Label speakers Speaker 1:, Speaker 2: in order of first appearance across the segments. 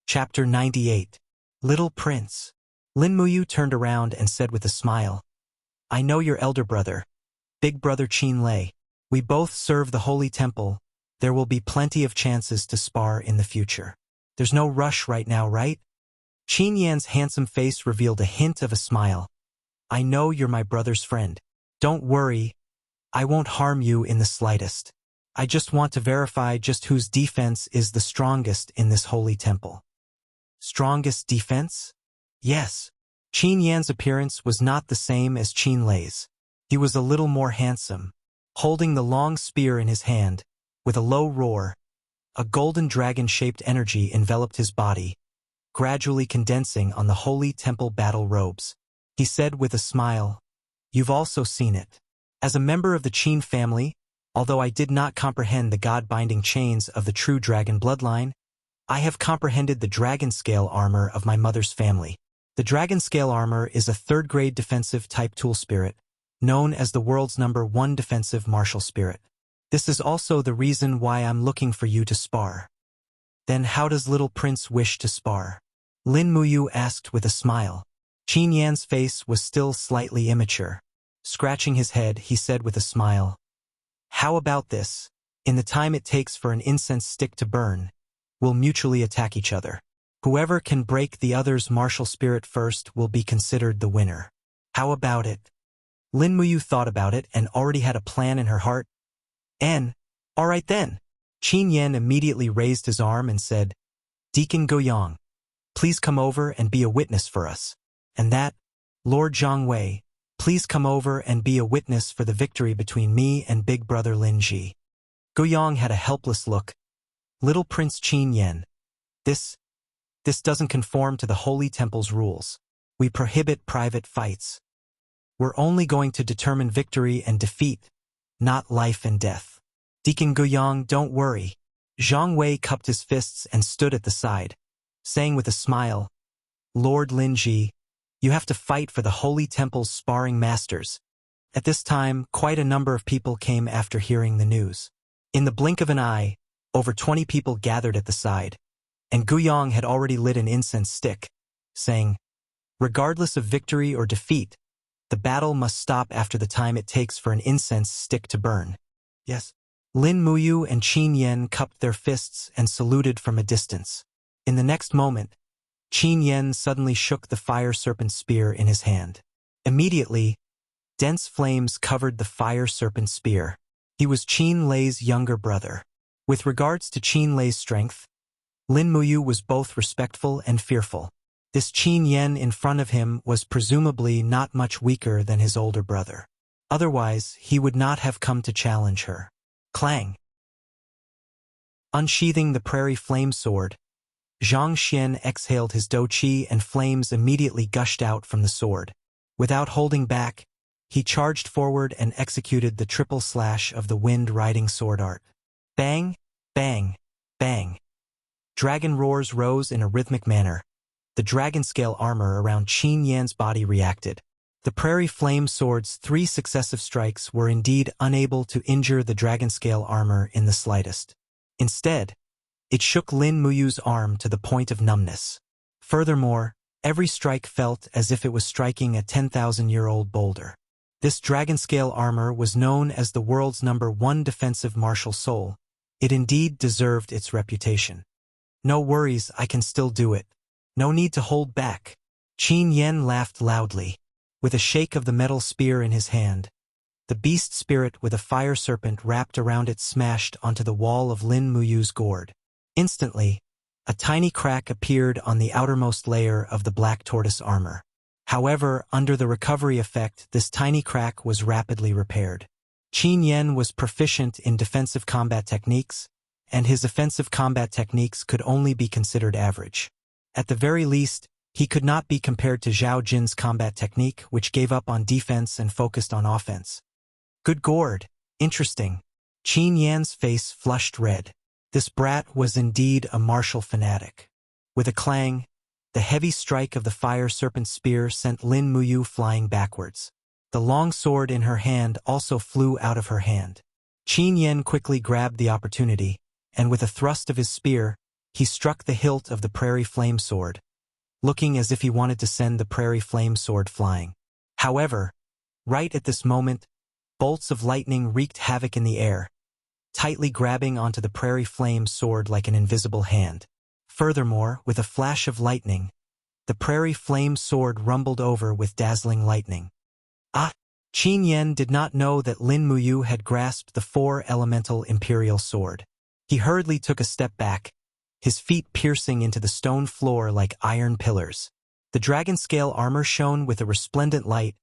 Speaker 1: Chapter 98. Little Prince. Lin Muyu turned around and said with a smile, I know your elder brother, big brother Qin Lei. We both serve the Holy Temple. There will be plenty of chances to spar in the future. There's no rush right now, right? Qin Yan's handsome face revealed a hint of a smile. I know you're my brother's friend. Don't worry, I won't harm you in the slightest. I just want to verify just whose defense is the strongest in this holy temple. Strongest defense? Yes. Qin Yan's appearance was not the same as Qin Lei's. He was a little more handsome, holding the long spear in his hand. With a low roar, a golden dragon-shaped energy enveloped his body, gradually condensing on the holy temple battle robes. He said with a smile, You've also seen it. As a member of the Qin family, although I did not comprehend the god-binding chains of the true dragon bloodline, I have comprehended the dragon scale armor of my mother's family. The dragon scale armor is a third-grade defensive type tool spirit, known as the world's #1 defensive martial spirit. This is also the reason why I'm looking for you to spar. Then how does little prince wish to spar? Lin Muyu asked with a smile. Qin Yan's face was still slightly immature. Scratching his head, he said with a smile, How about this? In the time it takes for an incense stick to burn, we'll mutually attack each other. Whoever can break the other's martial spirit first will be considered the winner. How about it? Lin Muyu thought about it and already had a plan in her heart. All right then. Qin Yan immediately raised his arm and said, Deacon Guoyang, please come over and be a witness for us. And that, Lord Zhang Wei, please come over and be a witness for the victory between me and big brother Lin Ji. Guoyang had a helpless look. Little Prince Qin Yan, this doesn't conform to the Holy Temple's rules. We prohibit private fights. We're only going to determine victory and defeat, not life and death. Deacon Guoyang, don't worry. Zhang Wei cupped his fists and stood at the side, saying with a smile, Lord Lin Ji, you have to fight for the Holy Temple's sparring masters. At this time, quite a number of people came after hearing the news. In the blink of an eye, over 20 people gathered at the side, and Guoyang had already lit an incense stick, saying, Regardless of victory or defeat, the battle must stop after the time it takes for an incense stick to burn. Yes. Lin Muyu and Qin Yan cupped their fists and saluted from a distance. In the next moment, Qin Yan suddenly shook the fire serpent spear in his hand. Immediately, dense flames covered the fire serpent spear. He was Qin Lei's younger brother. With regards to Qin Lei's strength, Lin Muyu was both respectful and fearful. This Qin Yan in front of him was presumably not much weaker than his older brother. Otherwise, he would not have come to challenge her. Clang! Unsheathing the prairie flame sword, Zhang Xian exhaled his dou qi and flames immediately gushed out from the sword. Without holding back, he charged forward and executed the triple slash of the wind-riding sword art. Bang! Bang! Bang! Dragon roars rose in a rhythmic manner. The dragon-scale armor around Qin Yan's body reacted. The prairie flame sword's 3 successive strikes were indeed unable to injure the dragon-scale armor in the slightest. Instead, it shook Lin Muyu's arm to the point of numbness. Furthermore, every strike felt as if it was striking a 10,000-year-old boulder. This dragon-scale armor was known as the world's #1 defensive martial soul. It indeed deserved its reputation. No worries, I can still do it. No need to hold back. Qin Yan laughed loudly. With a shake of the metal spear in his hand, the beast spirit with a fire serpent wrapped around it smashed onto the wall of Lin Muyu's gourd. Instantly, a tiny crack appeared on the outermost layer of the black tortoise armor. However, under the recovery effect, this tiny crack was rapidly repaired. Qin Yan was proficient in defensive combat techniques, and his offensive combat techniques could only be considered average. At the very least, he could not be compared to Zhao Jin's combat technique, which gave up on defense and focused on offense. Good gourd. Interesting. Qin Yan's face flushed red. This brat was indeed a martial fanatic. With a clang, the heavy strike of the fire serpent spear sent Lin Muyu flying backwards. The long sword in her hand also flew out of her hand. Qin Yan quickly grabbed the opportunity, and with a thrust of his spear, he struck the hilt of the prairie flame sword, looking as if he wanted to send the prairie flame sword flying. However, right at this moment, bolts of lightning wreaked havoc in the air, tightly grabbing onto the prairie flame sword like an invisible hand. Furthermore, with a flash of lightning, the prairie flame sword rumbled over with dazzling lightning. Ah! Qin Yan did not know that Lin Muyu had grasped the four-elemental imperial sword. He hurriedly took a step back, his feet piercing into the stone floor like iron pillars. The dragon scale armor shone with a resplendent light,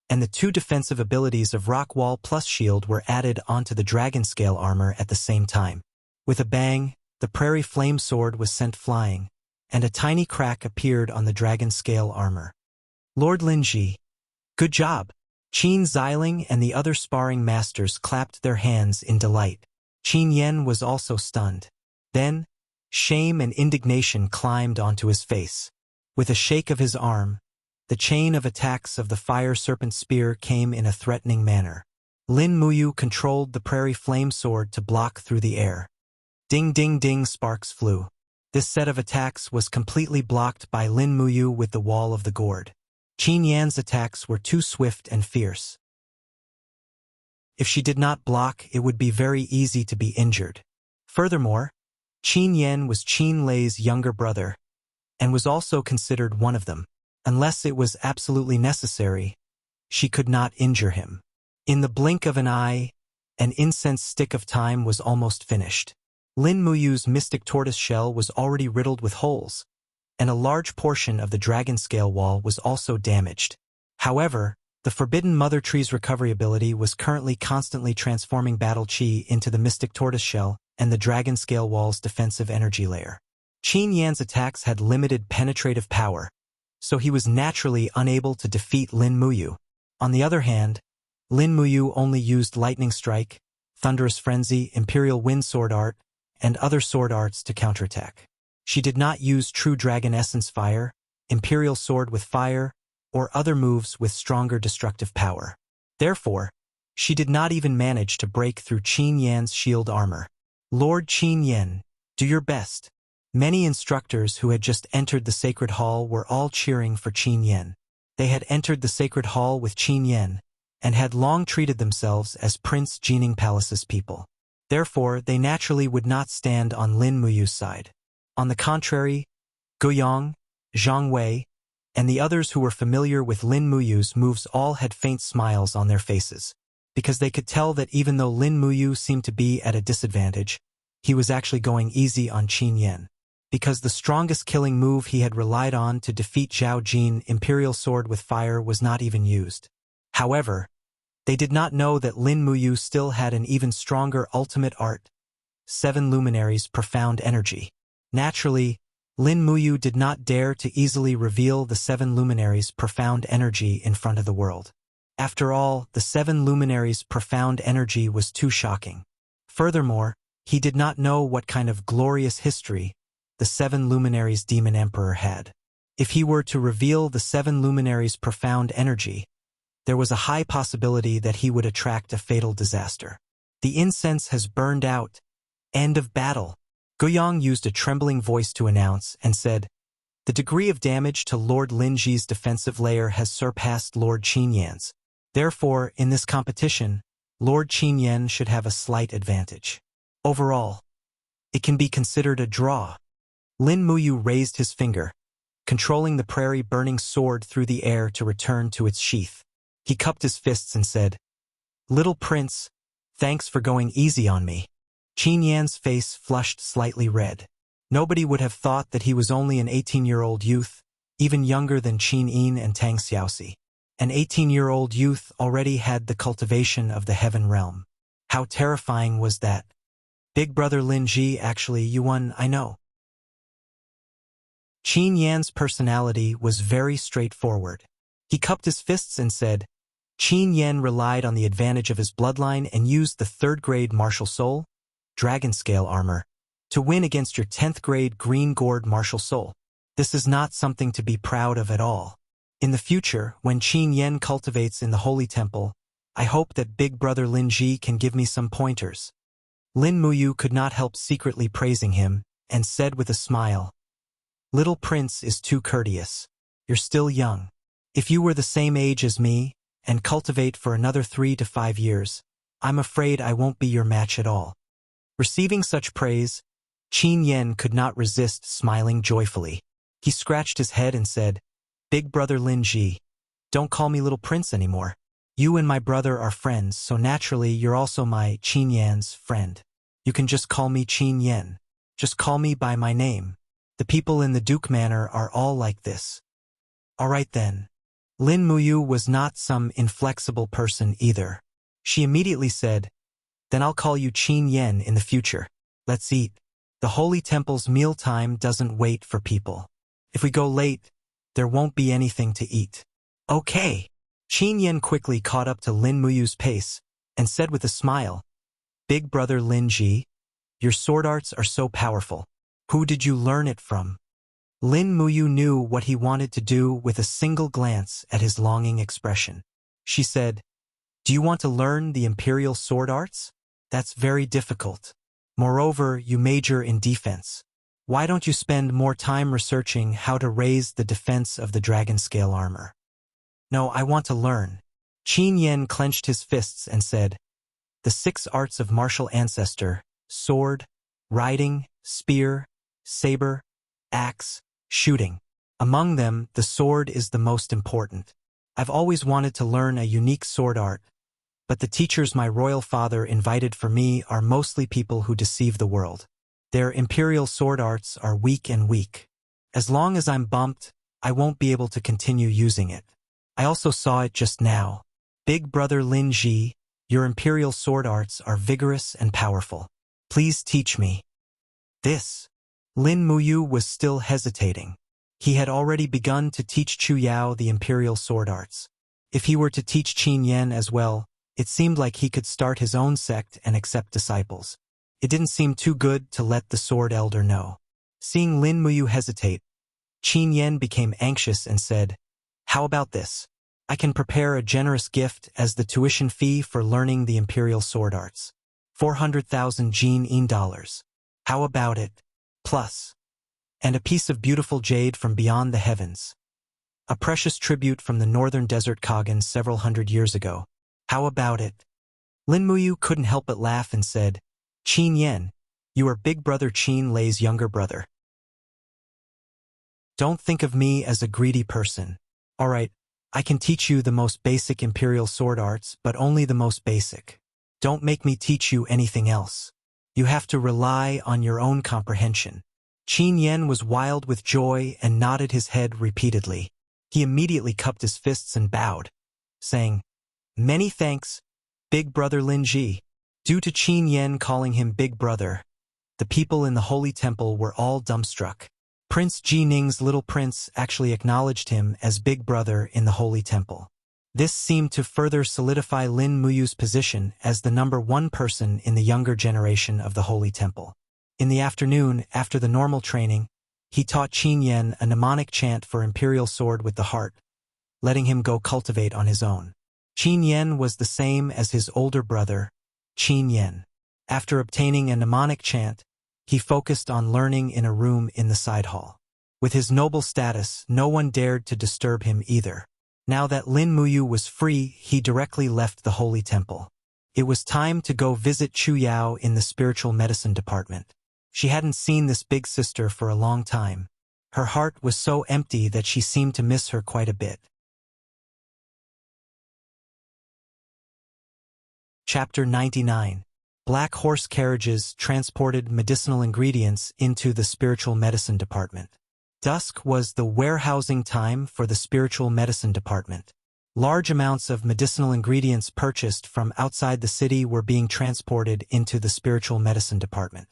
Speaker 1: and the two defensive abilities of Rock Wall plus Shield were added onto the dragon scale armor at the same time. With a bang, the prairie flame sword was sent flying, and a tiny crack appeared on the dragon scale armor. Lord Linji, good job! Qin Xiling and the other sparring masters clapped their hands in delight. Qin Yan was also stunned. Then, shame and indignation climbed onto his face. With a shake of his arm, the chain of attacks of the fire serpent spear came in a threatening manner. Lin Muyu controlled the prairie flame sword to block through the air. Ding ding ding, sparks flew. This set of attacks was completely blocked by Lin Muyu with the wall of the gourd. Qin Yan's attacks were too swift and fierce. If she did not block, it would be very easy to be injured. Furthermore, Qin Yan was Qin Lei's younger brother, and was also considered one of them. Unless it was absolutely necessary, she could not injure him. In the blink of an eye, an incense stick of time was almost finished. Lin Muyu's mystic tortoise shell was already riddled with holes, and a large portion of the dragon scale wall was also damaged. However, the Forbidden Mother Tree's recovery ability was currently constantly transforming battle chi into the mystic tortoise shell and the dragon scale wall's defensive energy layer. Qin Yan's attacks had limited penetrative power, so he was naturally unable to defeat Lin Muyu. On the other hand, Lin Muyu only used Lightning Strike, Thunderous Frenzy, Imperial Wind Sword Art, and other sword arts to counterattack. She did not use True Dragon Essence Fire, Imperial Sword with Fire, or other moves with stronger destructive power. Therefore, she did not even manage to break through Qin Yan's shield armor. Lord Qin Yan, do your best. Many instructors who had just entered the Sacred Hall were all cheering for Qin Yan. They had entered the Sacred Hall with Qin Yan, and had long treated themselves as Prince Jining Palace's people. Therefore, they naturally would not stand on Lin Muyu's side. On the contrary, Guiyang, Zhang Wei, and the others who were familiar with Lin Muyu's moves all had faint smiles on their faces, because they could tell that even though Lin Muyu seemed to be at a disadvantage, he was actually going easy on Qin Yan. Because the strongest killing move he had relied on to defeat Zhao Jin, Imperial Sword with Fire, was not even used. However, they did not know that Lin Muyu still had an even stronger ultimate art, 7 Luminaries Profound Energy. Naturally, Lin Muyu did not dare to easily reveal the 7 Luminaries' profound energy in front of the world. After all, the 7 Luminaries' profound energy was too shocking. Furthermore, he did not know what kind of glorious history the 7 Luminaries' Demon Emperor had. If he were to reveal the 7 Luminaries' profound energy, there was a high possibility that he would attract a fatal disaster. The incense has burned out. End of battle. Guiyang used a trembling voice to announce and said, "The degree of damage to Lord Linji's defensive layer has surpassed Lord Qin Yan's. Therefore, in this competition, Lord Qin Yan should have a slight advantage. Overall, it can be considered a draw." Lin Muyu raised his finger, controlling the prairie burning sword through the air to return to its sheath. He cupped his fists and said, "Little Prince, thanks for going easy on me." Qin Yan's face flushed slightly red. Nobody would have thought that he was only an 18-year-old youth, even younger than Qin Yin and Tang Xiaoxi. An 18-year-old youth already had the cultivation of the heaven realm. How terrifying was that? Big brother Lin Ji, actually you won, I know. Qin Yan's personality was very straightforward. He cupped his fists and said, Qin Yan relied on the advantage of his bloodline and used the 3rd grade martial soul, dragon scale armor, to win against your 10th grade green gourd martial soul. This is not something to be proud of at all. In the future, when Qin Yan cultivates in the Holy Temple, I hope that big brother Lin Ji can give me some pointers. Lin Muyu could not help secretly praising him, and said with a smile, "Little Prince is too courteous. You're still young. If you were the same age as me, and cultivate for another 3 to 5 years, I'm afraid I won't be your match at all." Receiving such praise, Qin Yen could not resist smiling joyfully. He scratched his head and said, "Big brother Lin Ji, don't call me little prince anymore. You and my brother are friends, so naturally you're also my Qin Yan's friend. You can just call me Qin Yen. Just call me by my name. The people in the Duke Manor are all like this." "All right then." Lin Muyu was not some inflexible person either. She immediately said, "Then I'll call you Qin Yen in the future. Let's eat. The Holy Temple's mealtime doesn't wait for people. If we go late, there won't be anything to eat." "Okay." Qin Yen quickly caught up to Lin Muyu's pace and said with a smile, "Big brother Lin Ji, your sword arts are so powerful. Who did you learn it from?" Lin Muyu knew what he wanted to do with a single glance at his longing expression. She said, "Do you want to learn the imperial sword arts? That's very difficult. Moreover, you major in defense. Why don't you spend more time researching how to raise the defense of the dragon scale armor?" "No, I want to learn." Qin Yen clenched his fists and said, "The 6 arts of martial ancestor, sword, riding, spear, saber, axe, shooting. Among them, the sword is the most important. I've always wanted to learn a unique sword art, but the teachers my royal father invited for me are mostly people who deceive the world. Their imperial sword arts are weak and weak. As long as I'm bumped, I won't be able to continue using it. I also saw it just now. Big brother Lin Ji, your imperial sword arts are vigorous and powerful. Please teach me." This. Lin Muyu was still hesitating. He had already begun to teach Chu Yao the imperial sword arts. If he were to teach Qin Yen as well, it seemed like he could start his own sect and accept disciples. It didn't seem too good to let the sword elder know. Seeing Lin Muyu hesitate, Qin Yen became anxious and said, "How about this? I can prepare a generous gift as the tuition fee for learning the imperial sword arts. 400,000 Jin dollars. How about it? Plus. And a piece of beautiful jade from beyond the heavens. A precious tribute from the northern desert Kagan several hundred years ago. How about it?" Lin Muyu couldn't help but laugh and said, "Qin Yen, you are big brother Qin Lei's younger brother. Don't think of me as a greedy person. All right, I can teach you the most basic imperial sword arts, but only the most basic. Don't make me teach you anything else. You have to rely on your own comprehension." Qin Yen was wild with joy and nodded his head repeatedly. He immediately cupped his fists and bowed, saying, "Many thanks, big brother Lin Ji." Due to Qin Yen calling him big brother, the people in the Holy Temple were all dumbstruck. Prince Ji Ning's little prince actually acknowledged him as big brother in the Holy Temple. This seemed to further solidify Lin Muyu's position as the #1 person in the younger generation of the Holy Temple. In the afternoon, after the normal training, he taught Qin Yen a mnemonic chant for imperial sword with the heart, letting him go cultivate on his own. Qin Yen was the same as his older brother, Qin Yen. After obtaining a mnemonic chant, he focused on learning in a room in the side hall. With his noble status, no one dared to disturb him either. Now that Lin Muyu was free, he directly left the Holy Temple. It was time to go visit Chu Yao in the spiritual medicine department. She hadn't seen this big sister for a long time. Her heart was so empty that she seemed to miss her quite a bit. Chapter 99. Black horse carriages transported medicinal ingredients into the spiritual medicine department. Dusk was the warehousing time for the spiritual medicine department. Large amounts of medicinal ingredients purchased from outside the city were being transported into the spiritual medicine department.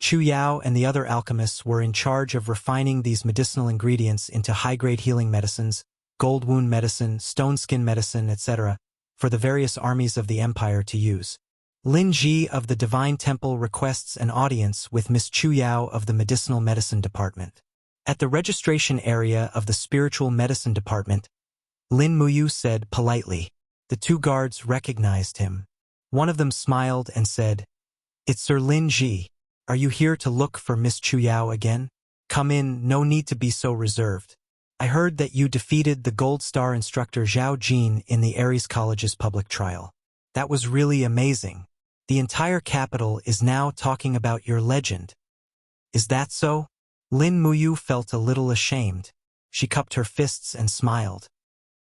Speaker 1: Chu Yao and the other alchemists were in charge of refining these medicinal ingredients into high-grade healing medicines, gold wound medicine, stone skin medicine, etc., for the various armies of the empire to use. Lin Ji of the Divine Temple requests an audience with Miss Chu Yao of the Medicinal Medicine Department. At the registration area of the Spiritual Medicine Department, Lin Muyu said politely. The 2 guards recognized him. One of them smiled and said, "It's Sir Lin Ji. Are you here to look for Miss Chu Yao again? Come in, no need to be so reserved. I heard that you defeated the Gold Star instructor Zhao Jin in the Aries College's public trial. That was really amazing. The entire capital is now talking about your legend. Is that so? Lin Muyu felt a little ashamed. She cupped her fists and smiled.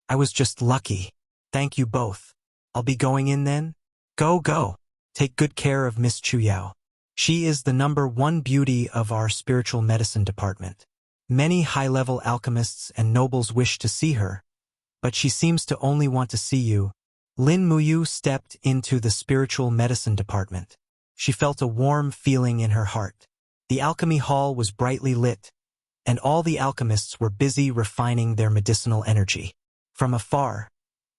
Speaker 1: I was just lucky. Thank you both. I'll be going in then? Go, go. Take good care of Miss Chu Yao. She is the #1 beauty of our spiritual medicine department. Many high-level alchemists and nobles wish to see her, but she seems to only want to see you. Lin Muyu stepped into the spiritual medicine department. She felt a warm feeling in her heart. The alchemy hall was brightly lit, and all the alchemists were busy refining their medicinal energy. From afar,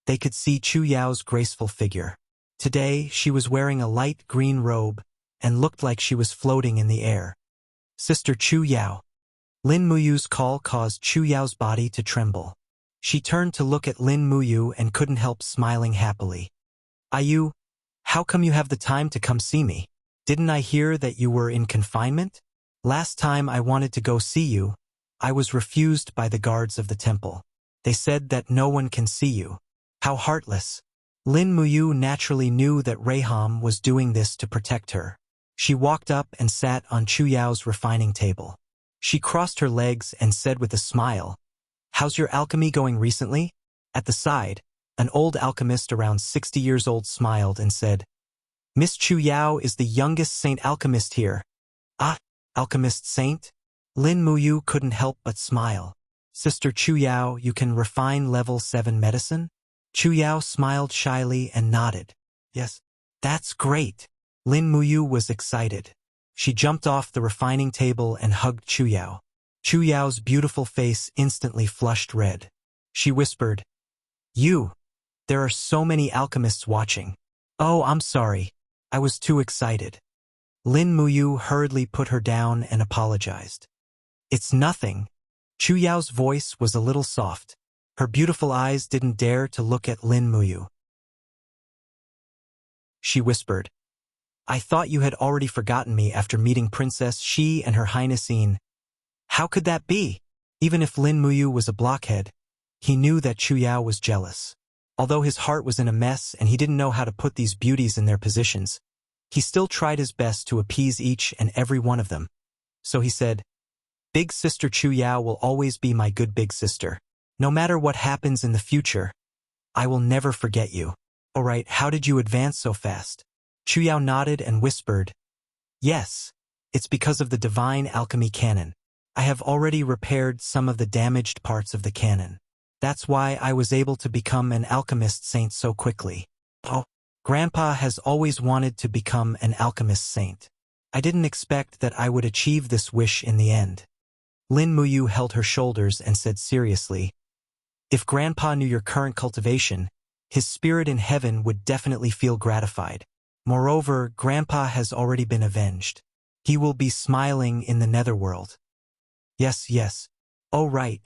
Speaker 1: they could see Chu Yao's graceful figure. Today, she was wearing a light green robe and looked like she was floating in the air. Sister Chu Yao. Lin Muyu's call caused Chu Yao's body to tremble. She turned to look at Lin Muyu and couldn't help smiling happily. Ayu, how come you have the time to come see me? Didn't I hear that you were in confinement? Last time I wanted to go see you, I was refused by the guards of the temple. They said that no one can see you. How heartless. Lin Muyu naturally knew that Raham was doing this to protect her. She walked up and sat on Chu Yao's refining table. She crossed her legs and said with a smile, How's your alchemy going recently? At the side, an old alchemist around 60 years old smiled and said, Miss Chu Yao is the youngest saint alchemist here. Ah, alchemist saint? Lin Muyu couldn't help but smile. Sister Chu Yao, you can refine level 7 medicine? Chu Yao smiled shyly and nodded. Yes, that's great. Lin Muyu was excited. She jumped off the refining table and hugged Chu Yao. Chu Yao's beautiful face instantly flushed red. She whispered, there are so many alchemists watching. Oh, I'm sorry. I was too excited. Lin Muyu hurriedly put her down and apologized. It's nothing. Chu Yao's voice was a little soft. Her beautiful eyes didn't dare to look at Lin Muyu. She whispered, I thought you had already forgotten me after meeting Princess Shi and Her Highness Yin. How could that be? Even if Lin Muyu was a blockhead, he knew that Chu Yao was jealous. Although his heart was in a mess and he didn't know how to put these beauties in their positions, he still tried his best to appease each and every one of them. So he said, Big sister Chu Yao will always be my good big sister. No matter what happens in the future, I will never forget you. Alright, how did you advance so fast? Chu Yao nodded and whispered, Yes, it's because of the divine alchemy cannon. I have already repaired some of the damaged parts of the cannon. That's why I was able to become an alchemist saint so quickly. Oh, Grandpa has always wanted to become an alchemist saint. I didn't expect that I would achieve this wish in the end. Lin Muyu held her shoulders and said seriously, If Grandpa knew your current cultivation, his spirit in heaven would definitely feel gratified. Moreover, Grandpa has already been avenged. He will be smiling in the netherworld. Yes. Oh right.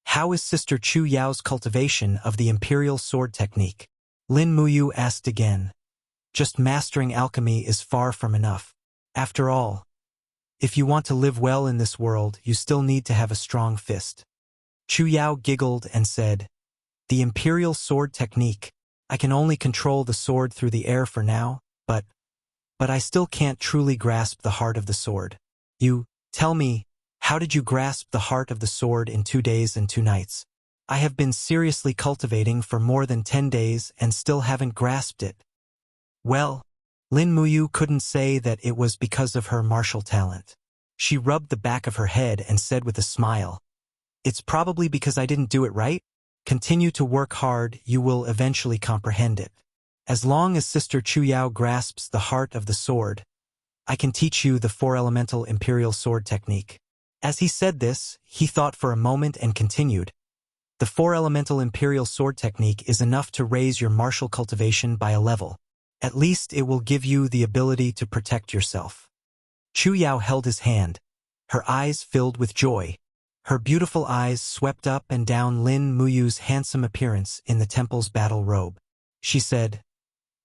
Speaker 1: How is Sister Chu Yao's cultivation of the Imperial Sword technique? Lin Muyu asked again. Just mastering alchemy is far from enough. After all, if you want to live well in this world, you still need to have a strong fist. Chu Yao giggled and said, The Imperial Sword technique. I can only control the sword through the air for now, but I still can't truly grasp the heart of the sword. You, tell me, how did you grasp the heart of the sword in 2 days and 2 nights? I have been seriously cultivating for more than 10 days and still haven't grasped it. Well, Lin Muyu couldn't say that it was because of her martial talent. She rubbed the back of her head and said with a smile, It's probably because I didn't do it right. Continue to work hard, you will eventually comprehend it. As long as Sister Chu Yao grasps the heart of the sword, I can teach you the 4-elemental Imperial Sword technique. As he said this, he thought for a moment and continued, The 4-elemental Imperial Sword technique is enough to raise your martial cultivation by a level. At least it will give you the ability to protect yourself. Chu Yao held his hand, her eyes filled with joy. Her beautiful eyes swept up and down Lin Muyu's handsome appearance in the temple's battle robe. She said,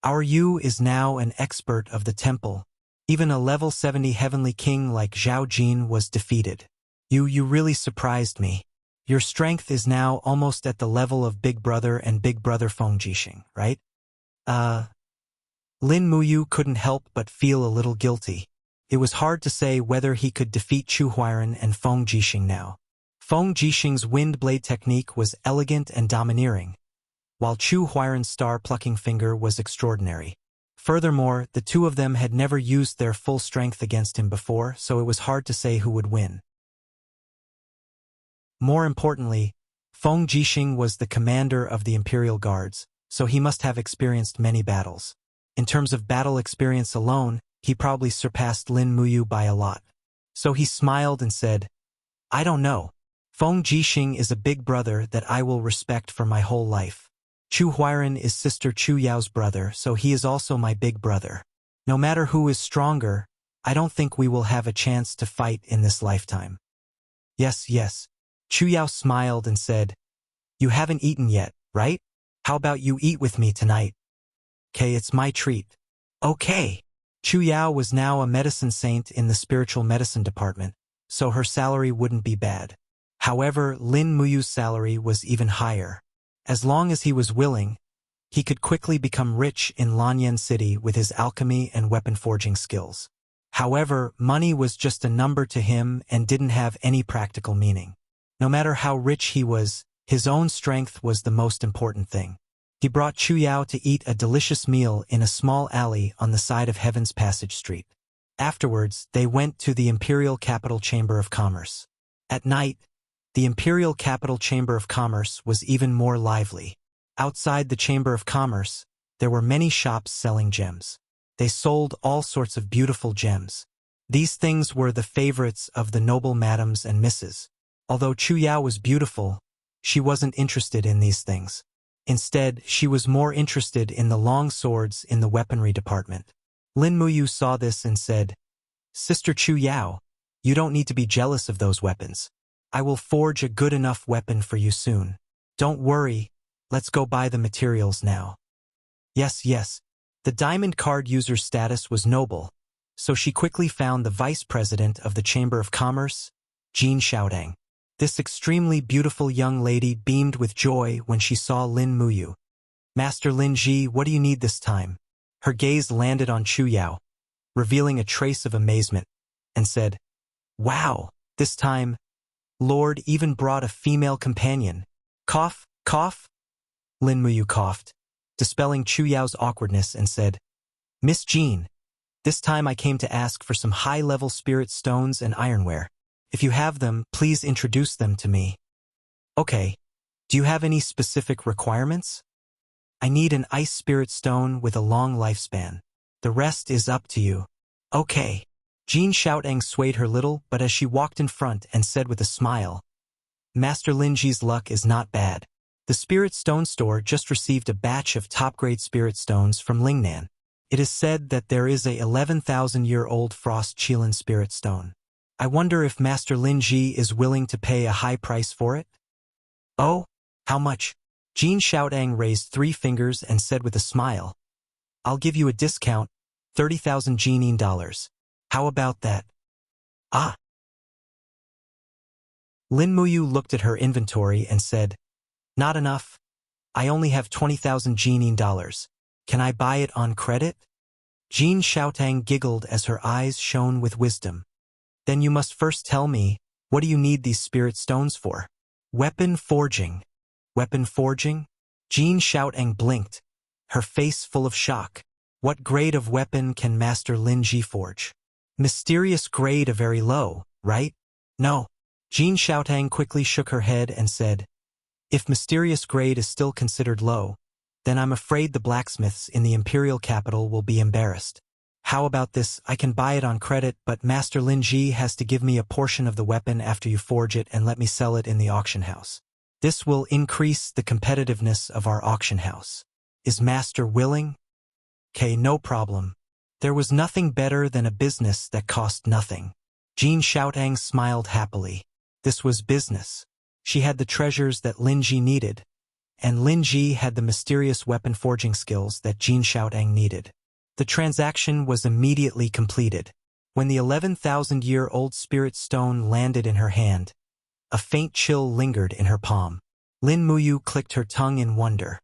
Speaker 1: Our Yu is now an expert of the temple. Even a level 70 heavenly king like Zhao Jin was defeated. You really surprised me. Your strength is now almost at the level of Big Brother and Big Brother Feng Jixing, right? Lin Muyu couldn't help but feel a little guilty. It was hard to say whether he could defeat Chu Huiran and Feng Jixing now. Feng Jixing's wind blade technique was elegant and domineering, while Chu Huiran's star-plucking finger was extraordinary. Furthermore, the two of them had never used their full strength against him before, so it was hard to say who would win. More importantly, Feng Jixing was the commander of the Imperial Guards, so he must have experienced many battles. In terms of battle experience alone, he probably surpassed Lin Muyu by a lot. So he smiled and said, I don't know. Feng Jixing is a big brother that I will respect for my whole life. Chu Huiran is Sister Chu Yao's brother, so he is also my big brother. No matter who is stronger, I don't think we will have a chance to fight in this lifetime. Yes. Chu Yao smiled and said, You haven't eaten yet, right? How about you eat with me tonight? Okay, it's my treat. Okay. Chu Yao was now a medicine saint in the spiritual medicine department, so her salary wouldn't be bad. However, Lin Muyu's salary was even higher. As long as he was willing, he could quickly become rich in Lanyan City with his alchemy and weapon forging skills. However, money was just a number to him and didn't have any practical meaning. No matter how rich he was, his own strength was the most important thing. He brought Chu Yao to eat a delicious meal in a small alley on the side of Heaven's Passage Street. Afterwards, they went to the Imperial Capital Chamber of Commerce. At night, the Imperial Capital Chamber of Commerce was even more lively. Outside the Chamber of Commerce, there were many shops selling gems. They sold all sorts of beautiful gems. These things were the favorites of the noble madams and misses. Although Chu Yao was beautiful, she wasn't interested in these things. Instead, she was more interested in the long swords in the weaponry department. Lin Muyu saw this and said, Sister Chu Yao, you don't need to be jealous of those weapons. I will forge a good enough weapon for you soon. Don't worry, let's go buy the materials now. Yes. The diamond card user's status was noble, so she quickly found the vice president of the Chamber of Commerce, Jin Xiaodang. This extremely beautiful young lady beamed with joy when she saw Lin Muyu. Master Lin Ji, what do you need this time? Her gaze landed on Chu Yao, revealing a trace of amazement, and said, Wow, this time, Lord even brought a female companion. Cough. Lin Muyu coughed, dispelling Chu Yao's awkwardness and said, Miss Jean, this time I came to ask for some high-level spirit stones and ironware. If you have them, please introduce them to me. Okay. Do you have any specific requirements? I need an ice spirit stone with a long lifespan. The rest is up to you. Okay. Jean Xiaodang swayed her little, but as she walked in front and said with a smile, Master Lin Ji's luck is not bad. The Spirit Stone Store just received a batch of top-grade spirit stones from Lingnan. It is said that there is a 11,000-year-old Frost Qilin spirit stone. I wonder if Master Lin Ji is willing to pay a high price for it? Oh, how much? Jean Xiaodang raised 3 fingers and said with a smile, I'll give you a discount, 30,000 Jining dollars. How about that? Ah. Lin Muyu looked at her inventory and said, Not enough. I only have 20,000 Jining dollars. Can I buy it on credit? Jean Xiaodang giggled as her eyes shone with wisdom. Then you must first tell me, what do you need these spirit stones for? Weapon forging. Weapon forging? Jean Xiaodang blinked, her face full of shock. What grade of weapon can Master Lin Ji forge? Mysterious grade, a very low, right? No. Jean Xiaodang quickly shook her head and said, If mysterious grade is still considered low, then I'm afraid the blacksmiths in the imperial capital will be embarrassed. How about this? I can buy it on credit, but Master Lin Ji has to give me a portion of the weapon after you forge it and let me sell it in the auction house. This will increase the competitiveness of our auction house. Is Master willing? Okay, no problem. There was nothing better than a business that cost nothing. Jean Xiaodang smiled happily. This was business. She had the treasures that Lin Ji needed, and Lin Ji had the mysterious weapon forging skills that Jean Xiaodang needed. The transaction was immediately completed. When the 11,000-year-old spirit stone landed in her hand, a faint chill lingered in her palm. Lin Muyu clicked her tongue in wonder.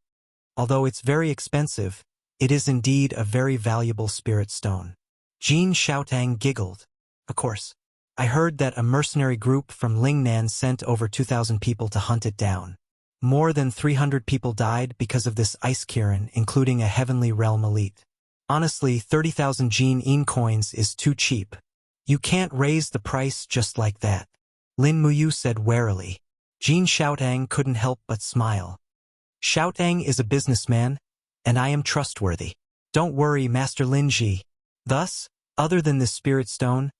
Speaker 1: Although it's very expensive, it is indeed a very valuable spirit stone. Jin Xiaotang giggled. Of course. I heard that a mercenary group from Lingnan sent over 2,000 people to hunt it down. More than 300 people died because of this ice kirin, including a heavenly realm elite. Honestly, 30,000 Jin Yin coins is too cheap. You can't raise the price just like that. Lin Muyu said warily. Jin Xiaotang couldn't help but smile. Xiaotang is a businessman, and I am trustworthy. Don't worry, Master Lin Ji. Thus, other than this spirit stone,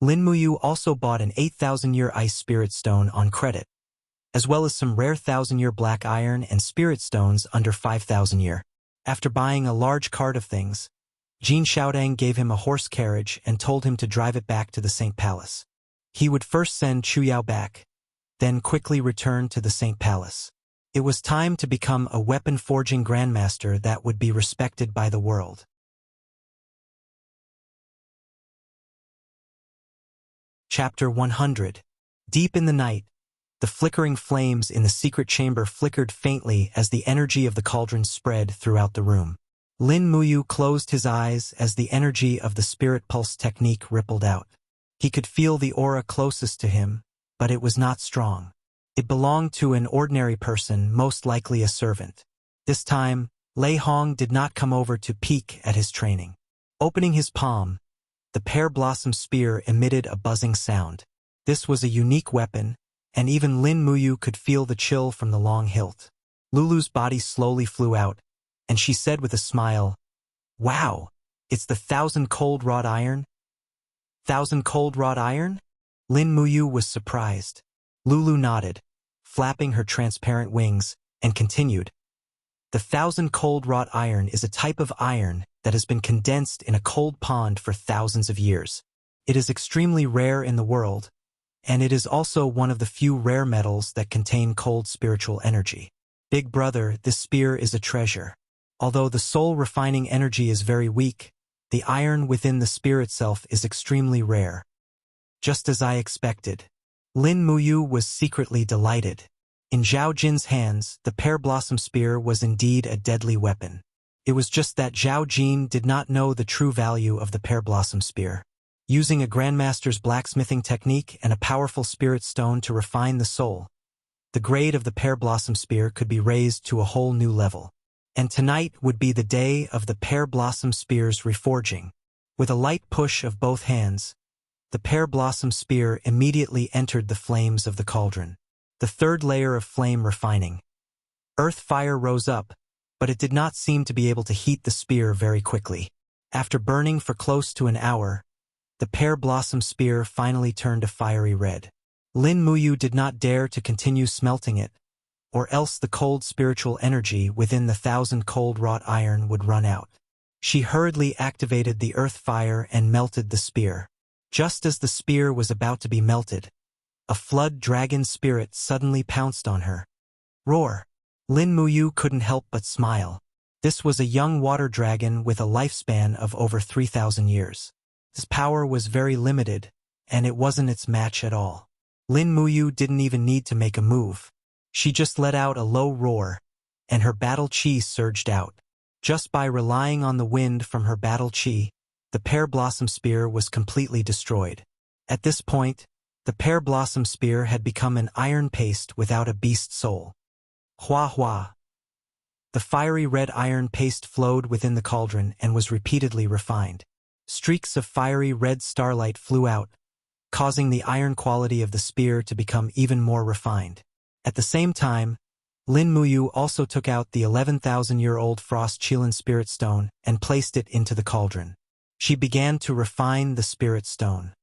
Speaker 1: Lin Muyu also bought an 8,000-year ice spirit stone on credit, as well as some rare 1,000-year black iron and spirit stones under 5,000-year. After buying a large cart of things, Jin Xiaotang gave him a horse carriage and told him to drive it back to the Saint Palace. He would first send Chu Yao back, then quickly return to the Saint Palace. It was time to become a weapon-forging grandmaster that would be respected by the world. Chapter 100. Deep in the night, the flickering flames in the secret chamber flickered faintly as the energy of the cauldron spread throughout the room. Lin Muyu closed his eyes as the energy of the spirit pulse technique rippled out. He could feel the aura closest to him, but it was not strong. It belonged to an ordinary person, most likely a servant. This time, Lei Hong did not come over to peek at his training. Opening his palm, the pear blossom spear emitted a buzzing sound. This was a unique weapon, and even Lin Muyu could feel the chill from the long hilt. Lulu's body slowly flew out, and she said with a smile, "Wow, it's the 1,000 cold wrought iron?" 1,000 cold wrought iron? Lin Muyu was surprised. Lulu nodded, flapping her transparent wings, and continued. The 1,000 cold wrought iron is a type of iron that has been condensed in a cold pond for thousands of years. It is extremely rare in the world, and it is also one of the few rare metals that contain cold spiritual energy. Big brother, this spear is a treasure. Although the soul refining energy is very weak, the iron within the spear itself is extremely rare. Just as I expected. Lin Muyu was secretly delighted. In Zhao Jin's hands, the pear blossom spear was indeed a deadly weapon. It was just that Zhao Jin did not know the true value of the pear blossom spear. Using a grandmaster's blacksmithing technique and a powerful spirit stone to refine the soul, the grade of the pear blossom spear could be raised to a whole new level. And tonight would be the day of the pear blossom spear's reforging. With a light push of both hands, the pear blossom spear immediately entered the flames of the cauldron. The third layer of flame refining. Earth fire rose up, but it did not seem to be able to heat the spear very quickly. After burning for close to an hour, the pear blossom spear finally turned a fiery red. Lin Muyu did not dare to continue smelting it, or else the cold spiritual energy within the 1,000 cold wrought iron would run out. She hurriedly activated the earth fire and melted the spear. Just as the spear was about to be melted, a flood dragon spirit suddenly pounced on her. Roar! Lin Muyu couldn't help but smile. This was a young water dragon with a lifespan of over 3,000 years. His power was very limited, and it wasn't its match at all. Lin Muyu didn't even need to make a move. She just let out a low roar, and her battle chi surged out. Just by relying on the wind from her battle chi, the pear blossom spear was completely destroyed. At this point, the pear blossom spear had become an iron paste without a beast soul. Hua hua. The fiery red iron paste flowed within the cauldron and was repeatedly refined. Streaks of fiery red starlight flew out, causing the iron quality of the spear to become even more refined. At the same time, Lin Muyu also took out the 11,000-year-old frost Qilin spirit stone and placed it into the cauldron. She began to refine the spirit stone.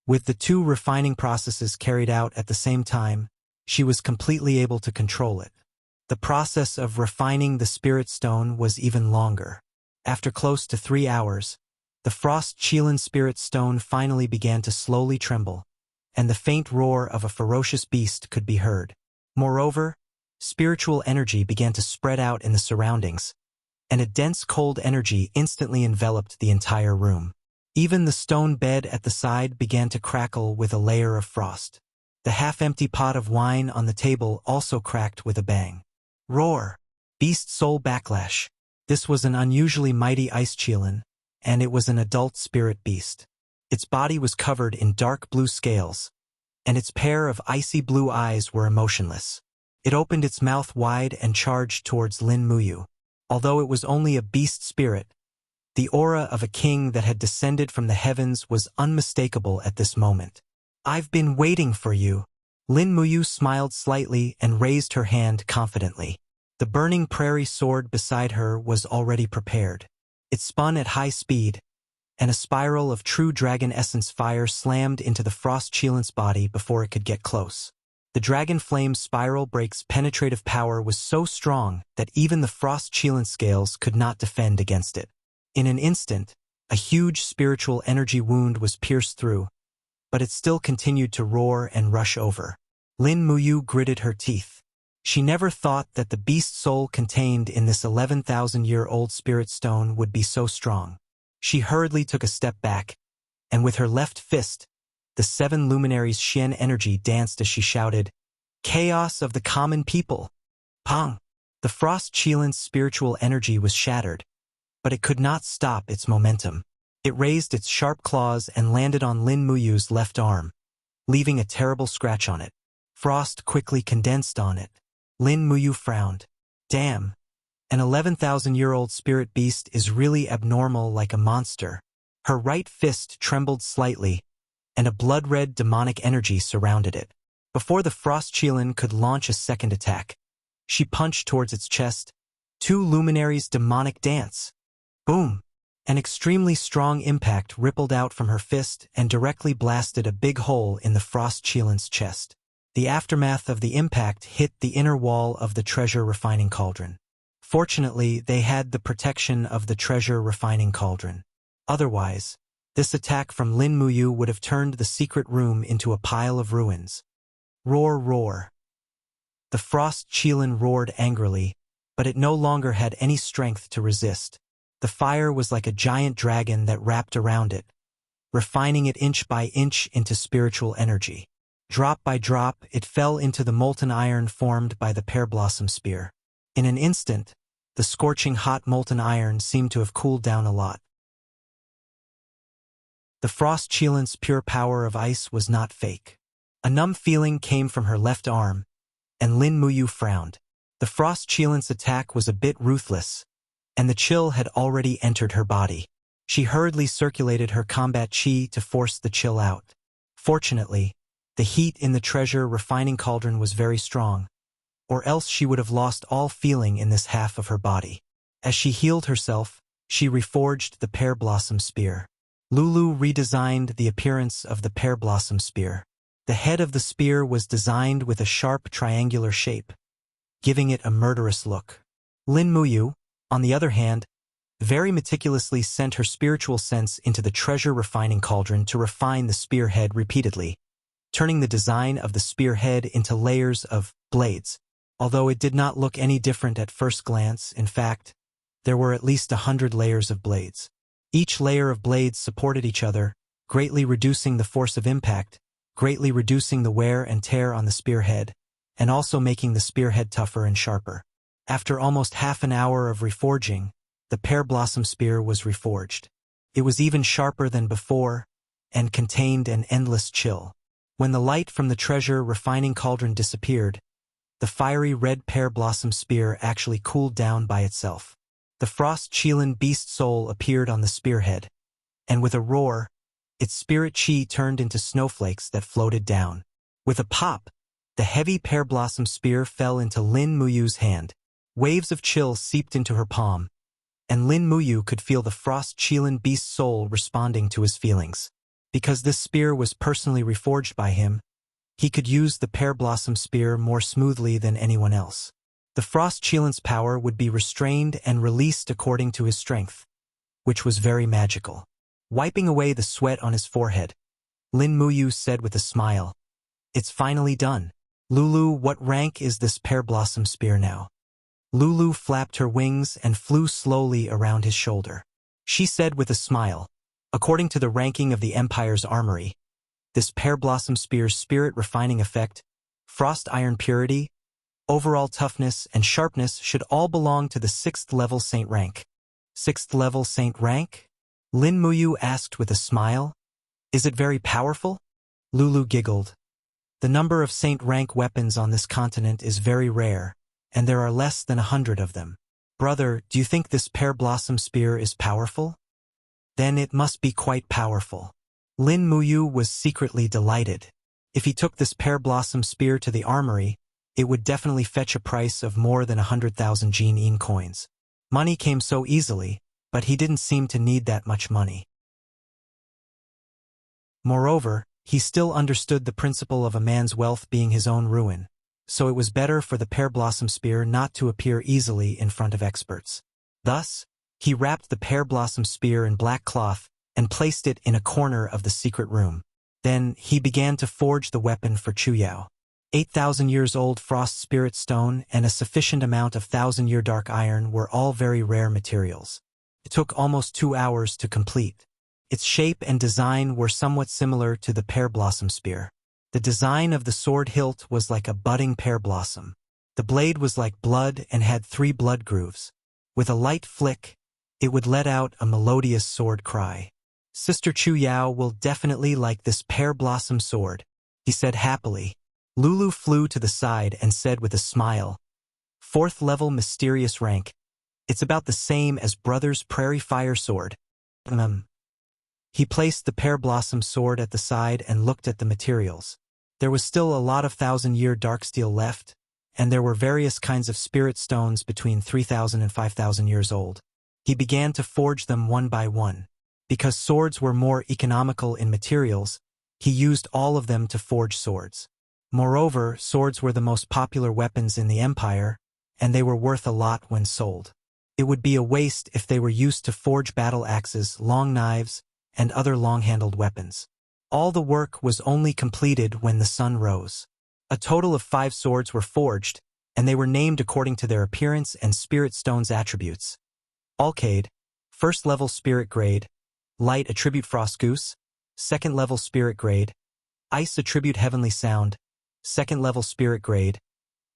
Speaker 1: With the two refining processes carried out at the same time, she was completely able to control it. The process of refining the spirit stone was even longer. After close to 3 hours, the frost Qilin spirit stone finally began to slowly tremble, and the faint roar of a ferocious beast could be heard. Moreover, spiritual energy began to spread out in the surroundings, and a dense cold energy instantly enveloped the entire room. Even the stone bed at the side began to crackle with a layer of frost. The half-empty pot of wine on the table also cracked with a bang. Roar! Beast soul backlash. This was an unusually mighty ice Qilin, and it was an adult spirit beast. Its body was covered in dark blue scales, and its pair of icy blue eyes were emotionless. It opened its mouth wide and charged towards Lin Muyu. Although it was only a beast spirit, the aura of a king that had descended from the heavens was unmistakable at this moment. "I've been waiting for you." Lin Muyu smiled slightly and raised her hand confidently. The burning prairie sword beside her was already prepared. It spun at high speed, and a spiral of true dragon essence fire slammed into the frost Qilin's body before it could get close. The dragon flame spiral break's penetrative power was so strong that even the frost Qilin scales could not defend against it. In an instant, a huge spiritual energy wound was pierced through, but it still continued to roar and rush over. Lin Muyu gritted her teeth. She never thought that the beast soul contained in this 11,000-year-old spirit stone would be so strong. She hurriedly took a step back, and with her left fist, the 7 luminaries' Xian energy danced as she shouted, "Chaos of the common people!" Pong! The frost Qilin's spiritual energy was shattered, but it could not stop its momentum. It raised its sharp claws and landed on Lin Muyu's left arm, leaving a terrible scratch on it. Frost quickly condensed on it. Lin Muyu frowned. Damn, an 11,000-year-old spirit beast is really abnormal, like a monster. Her right fist trembled slightly, and a blood-red demonic energy surrounded it. Before the frost Qilin could launch a second attack, she punched towards its chest. 2 luminaries' demonic dance. Boom! An extremely strong impact rippled out from her fist and directly blasted a big hole in the frost Qilin's chest. The aftermath of the impact hit the inner wall of the treasure refining cauldron. Fortunately, they had the protection of the treasure refining cauldron. Otherwise, this attack from Lin Muyu would have turned the secret room into a pile of ruins. Roar, roar. The frost Qilin roared angrily, but it no longer had any strength to resist. The fire was like a giant dragon that wrapped around it, refining it inch by inch into spiritual energy. Drop by drop, it fell into the molten iron formed by the pear blossom spear. In an instant, the scorching hot molten iron seemed to have cooled down a lot. The frost Qilin's pure power of ice was not fake. A numb feeling came from her left arm, and Lin Muyu frowned. The frost Qilin's attack was a bit ruthless, and the chill had already entered her body. She hurriedly circulated her combat chi to force the chill out. Fortunately, the heat in the treasure refining cauldron was very strong, or else she would have lost all feeling in this half of her body. As she healed herself, she reforged the pear blossom spear. Lulu redesigned the appearance of the pear blossom spear. The head of the spear was designed with a sharp triangular shape, giving it a murderous look. Lin Muyu, on the other hand, very meticulously sent her spiritual sense into the treasure refining cauldron to refine the spearhead repeatedly, turning the design of the spearhead into layers of blades. Although it did not look any different at first glance, in fact, there were at least 100 layers of blades. Each layer of blades supported each other, greatly reducing the force of impact, greatly reducing the wear and tear on the spearhead, and also making the spearhead tougher and sharper. After almost half an hour of reforging, the pear blossom spear was reforged. It was even sharper than before, and contained an endless chill. When the light from the treasure refining cauldron disappeared, the fiery red pear blossom spear actually cooled down by itself. The frost Qilin beast soul appeared on the spearhead, and with a roar, its spirit chi turned into snowflakes that floated down. With a pop, the heavy pear blossom spear fell into Lin Muyu's hand. Waves of chill seeped into her palm, and Lin Muyu could feel the frost Qilin beast soul responding to his feelings. Because this spear was personally reforged by him, he could use the pear blossom spear more smoothly than anyone else. The frost Qilin's power would be restrained and released according to his strength, which was very magical. Wiping away the sweat on his forehead, Lin Muyu said with a smile, "It's finally done. Lulu, what rank is this pear blossom spear now?" Lulu flapped her wings and flew slowly around his shoulder. She said with a smile, according to the ranking of the Empire's armory, this Pear Blossom Spear's spirit refining effect, frost iron purity, overall toughness and sharpness should all belong to the 6th level Saint rank. 6th level Saint rank? Lin Muyu asked with a smile. Is it very powerful? Lulu giggled. The number of Saint rank weapons on this continent is very rare, and there are less than 100 of them. Brother, do you think this Pear Blossom Spear is powerful? Then it must be quite powerful. Lin Muyu was secretly delighted. If he took this Pear Blossom Spear to the armory, it would definitely fetch a price of more than 100,000 Jin coins. Money came so easily, but he didn't seem to need that much money. Moreover, he still understood the principle of a man's wealth being his own ruin, so it was better for the Pear Blossom Spear not to appear easily in front of experts. Thus, he wrapped the Pear Blossom Spear in black cloth and placed it in a corner of the secret room. Then, he began to forge the weapon for Chuyao. 8,000 years old frost spirit stone and a sufficient amount of 1,000-year dark iron were all very rare materials. It took almost 2 hours to complete. Its shape and design were somewhat similar to the Pear Blossom Spear. The design of the sword hilt was like a budding pear blossom. The blade was like blood and had 3 blood grooves. With a light flick, it would let out a melodious sword cry. Sister Chuyao will definitely like this Pear Blossom sword, he said happily. Lulu flew to the side and said with a smile, 4th level mysterious rank. It's about the same as Brother's Prairie Fire Sword. He placed the Pear Blossom sword at the side and looked at the materials. There was still a lot of 1,000-year dark steel left, and there were various kinds of spirit stones between 3,000 and 5,000 years old. He began to forge them one by one. Because swords were more economical in materials, he used all of them to forge swords. Moreover, swords were the most popular weapons in the Empire, and they were worth a lot when sold. It would be a waste if they were used to forge battle axes, long knives, and other long-handled weapons. All the work was only completed when the sun rose. A total of 5 swords were forged, and they were named according to their appearance and spirit stone's attributes. Alcade, 1st level spirit grade, light attribute frost goose, 2nd level spirit grade, ice attribute heavenly sound, 2nd level spirit grade,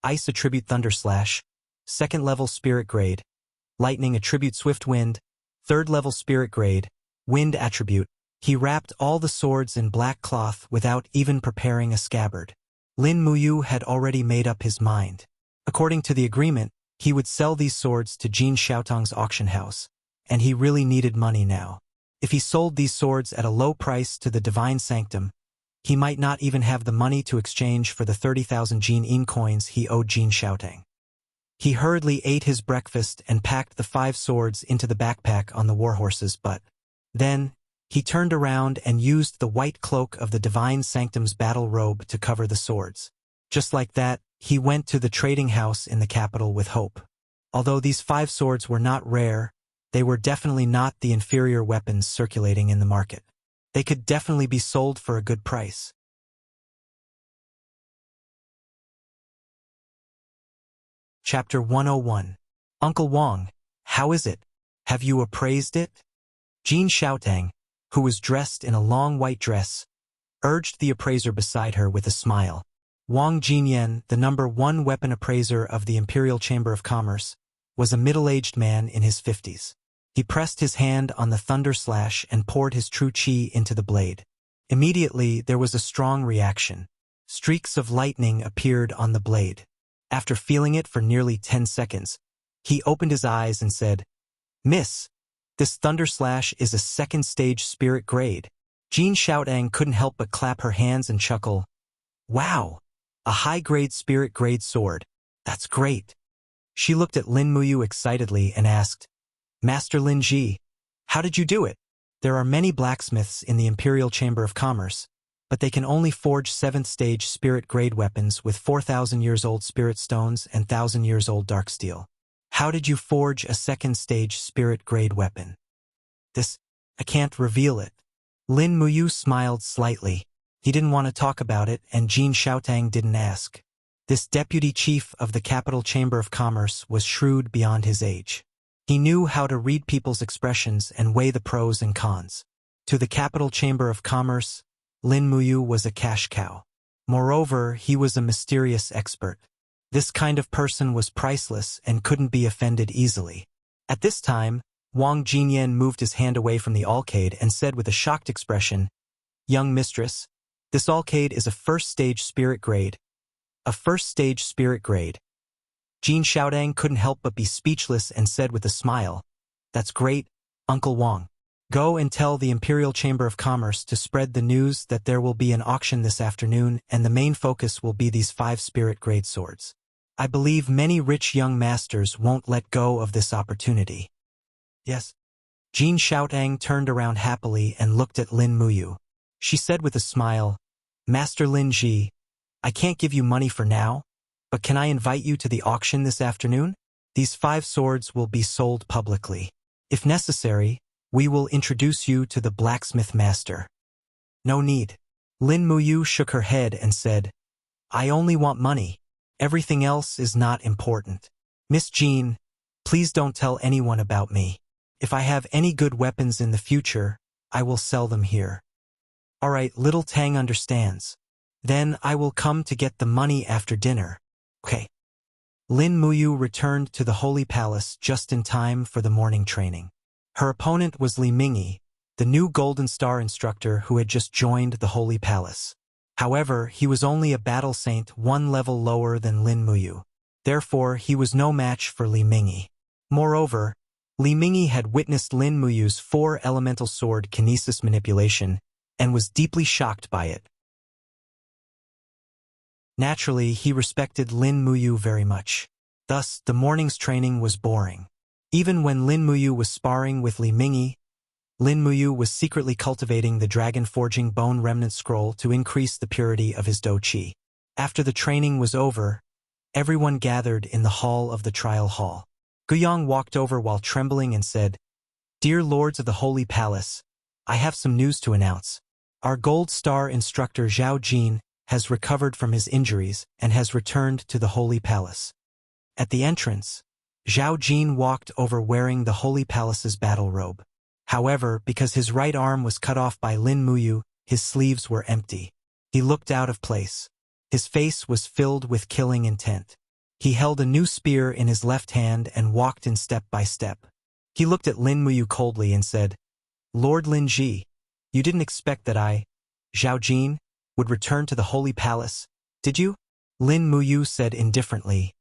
Speaker 1: ice attribute thunder slash, 2nd level spirit grade, lightning attribute swift wind, 3rd level spirit grade, wind attribute. He wrapped all the swords in black cloth without even preparing a scabbard. Lin Muyu had already made up his mind. According to the agreement, he would sell these swords to Jin Xiaotong's auction house, and he really needed money now. If he sold these swords at a low price to the Divine Sanctum, he might not even have the money to exchange for the 30,000 Jin coins he owed Jin Xiaotong. He hurriedly ate his breakfast and packed the 5 swords into the backpack on the warhorses, but then, he turned around and used the white cloak of the Divine Sanctum's battle robe to cover the swords. Just like that, he went to the trading house in the capital with hope. Although these 5 swords were not rare, they were definitely not the inferior weapons circulating in the market. They could definitely be sold for a good price. Chapter 101. Uncle Wang, how is it? Have you appraised it? Jin Xiaotong, who was dressed in a long white dress, urged the appraiser beside her with a smile. Wang Jinyan, the #1 weapon appraiser of the Imperial Chamber of Commerce, was a middle-aged man in his 50s. He pressed his hand on the thunder slash and poured his true qi into the blade. Immediately, there was a strong reaction. Streaks of lightning appeared on the blade. After feeling it for nearly 10 seconds, he opened his eyes and said, "Miss, this thunder slash is a 2nd stage spirit grade." Jin Xiaotong couldn't help but clap her hands and chuckle. Wow! A high-grade spirit grade sword. That's great. She looked at Lin Muyu excitedly and asked, Master Lin Ji, how did you do it? There are many blacksmiths in the Imperial Chamber of Commerce, but they can only forge 7th stage spirit grade weapons with 4,000 years old spirit stones and 1,000 years old dark steel. How did you forge a 2nd stage spirit grade weapon? I can't reveal it. Lin Muyu smiled slightly. He didn't want to talk about it, and Jin Xiaotong didn't ask. This deputy chief of the Capital Chamber of Commerce was shrewd beyond his age. He knew how to read people's expressions and weigh the pros and cons. To the Capital Chamber of Commerce, Lin Muyu was a cash cow. Moreover, he was a mysterious expert. This kind of person was priceless and couldn't be offended easily. At this time, Wang Jinyan moved his hand away from the alcade and said with a shocked expression, "Young mistress, this alcade is a first-stage spirit grade." A first-stage spirit grade. Jin Xiaodang couldn't help but be speechless and said with a smile, "That's great, Uncle Wang. Go and tell the Imperial Chamber of Commerce to spread the news that there will be an auction this afternoon and the main focus will be these 5 spirit grade swords. I believe many rich young masters won't let go of this opportunity." "Yes." Jin Xiaodang turned around happily and looked at Lin Muyu. She said with a smile, "Master Lin Ji, I can't give you money for now, but can I invite you to the auction this afternoon? These 5 swords will be sold publicly. If necessary, we will introduce you to the blacksmith master." "No need." Lin Muyu shook her head and said, "I only want money. Everything else is not important. Miss Jean, please don't tell anyone about me. If I have any good weapons in the future, I will sell them here." "All right, little Tang understands. Then I will come to get the money after dinner." "Okay." Lin Muyu returned to the Holy Palace just in time for the morning training. Her opponent was Li Mingyi, the new Golden Star instructor who had just joined the Holy Palace. However, he was only a battle saint 1 level lower than Lin Muyu. Therefore, he was no match for Li Mingyi. Moreover, Li Mingyi had witnessed Lin Muyu's 4 elemental sword kinesis manipulation and was deeply shocked by it. Naturally, he respected Lin Muyu very much. Thus, the morning's training was boring. Even when Lin Muyu was sparring with Li Mingyi, Lin Muyu was secretly cultivating the dragon-forging bone remnant scroll to increase the purity of his do qi. After the training was over, everyone gathered in the hall of the trial hall. Guiyang walked over while trembling and said, "Dear lords of the Holy Palace, I have some news to announce. Our Gold Star instructor Zhao Jin has recovered from his injuries and has returned to the Holy Palace." At the entrance, Zhao Jin walked over wearing the Holy Palace's battle robe. However, because his right arm was cut off by Lin Muyu, his sleeves were empty. He looked out of place. His face was filled with killing intent. He held a new spear in his left hand and walked in step by step. He looked at Lin Muyu coldly and said, "Lord Lin Ji, you didn't expect that I, Zhao Jin, would return to the Holy Palace, did you?" Lin Muyu said indifferently,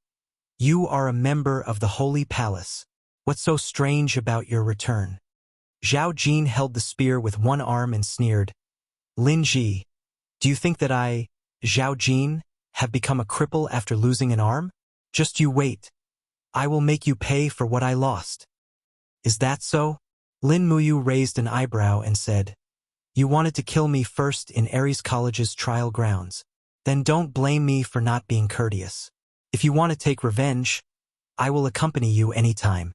Speaker 1: "You are a member of the Holy Palace. What's so strange about your return?" Zhao Jin held the spear with one arm and sneered, "Lin Ji, do you think that I, Zhao Jin, have become a cripple after losing an arm? Just you wait. I will make you pay for what I lost." "Is that so?" Lin Muyu raised an eyebrow and said, "You wanted to kill me first in Ares College's trial grounds. Then don't blame me for not being courteous. If you want to take revenge, I will accompany you anytime."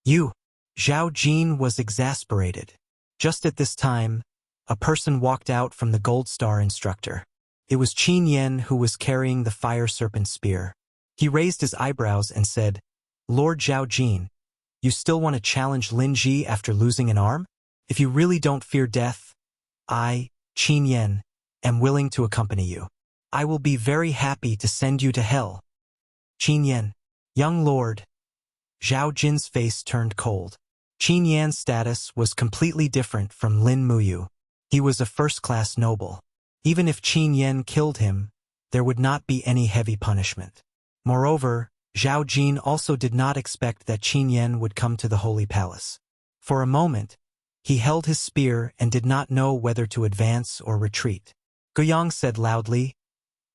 Speaker 1: "You." Zhao Jin was exasperated. Just at this time, a person walked out from the Gold Star instructor. It was Qin Yan who was carrying the fire serpent spear. He raised his eyebrows and said, "Lord Zhao Jin, you still want to challenge Lin Ji after losing an arm? If you really don't fear death, I, Qin Yan, am willing to accompany you. I will be very happy to send you to hell." "Qin Yan, young lord." Zhao Jin's face turned cold. Qin Yan's status was completely different from Lin Muyu. He was a first-class noble. Even if Qin Yan killed him, there would not be any heavy punishment. Moreover, Zhao Jin also did not expect that Qin Yan would come to the Holy Palace. For a moment, he held his spear and did not know whether to advance or retreat. Guiyang said loudly,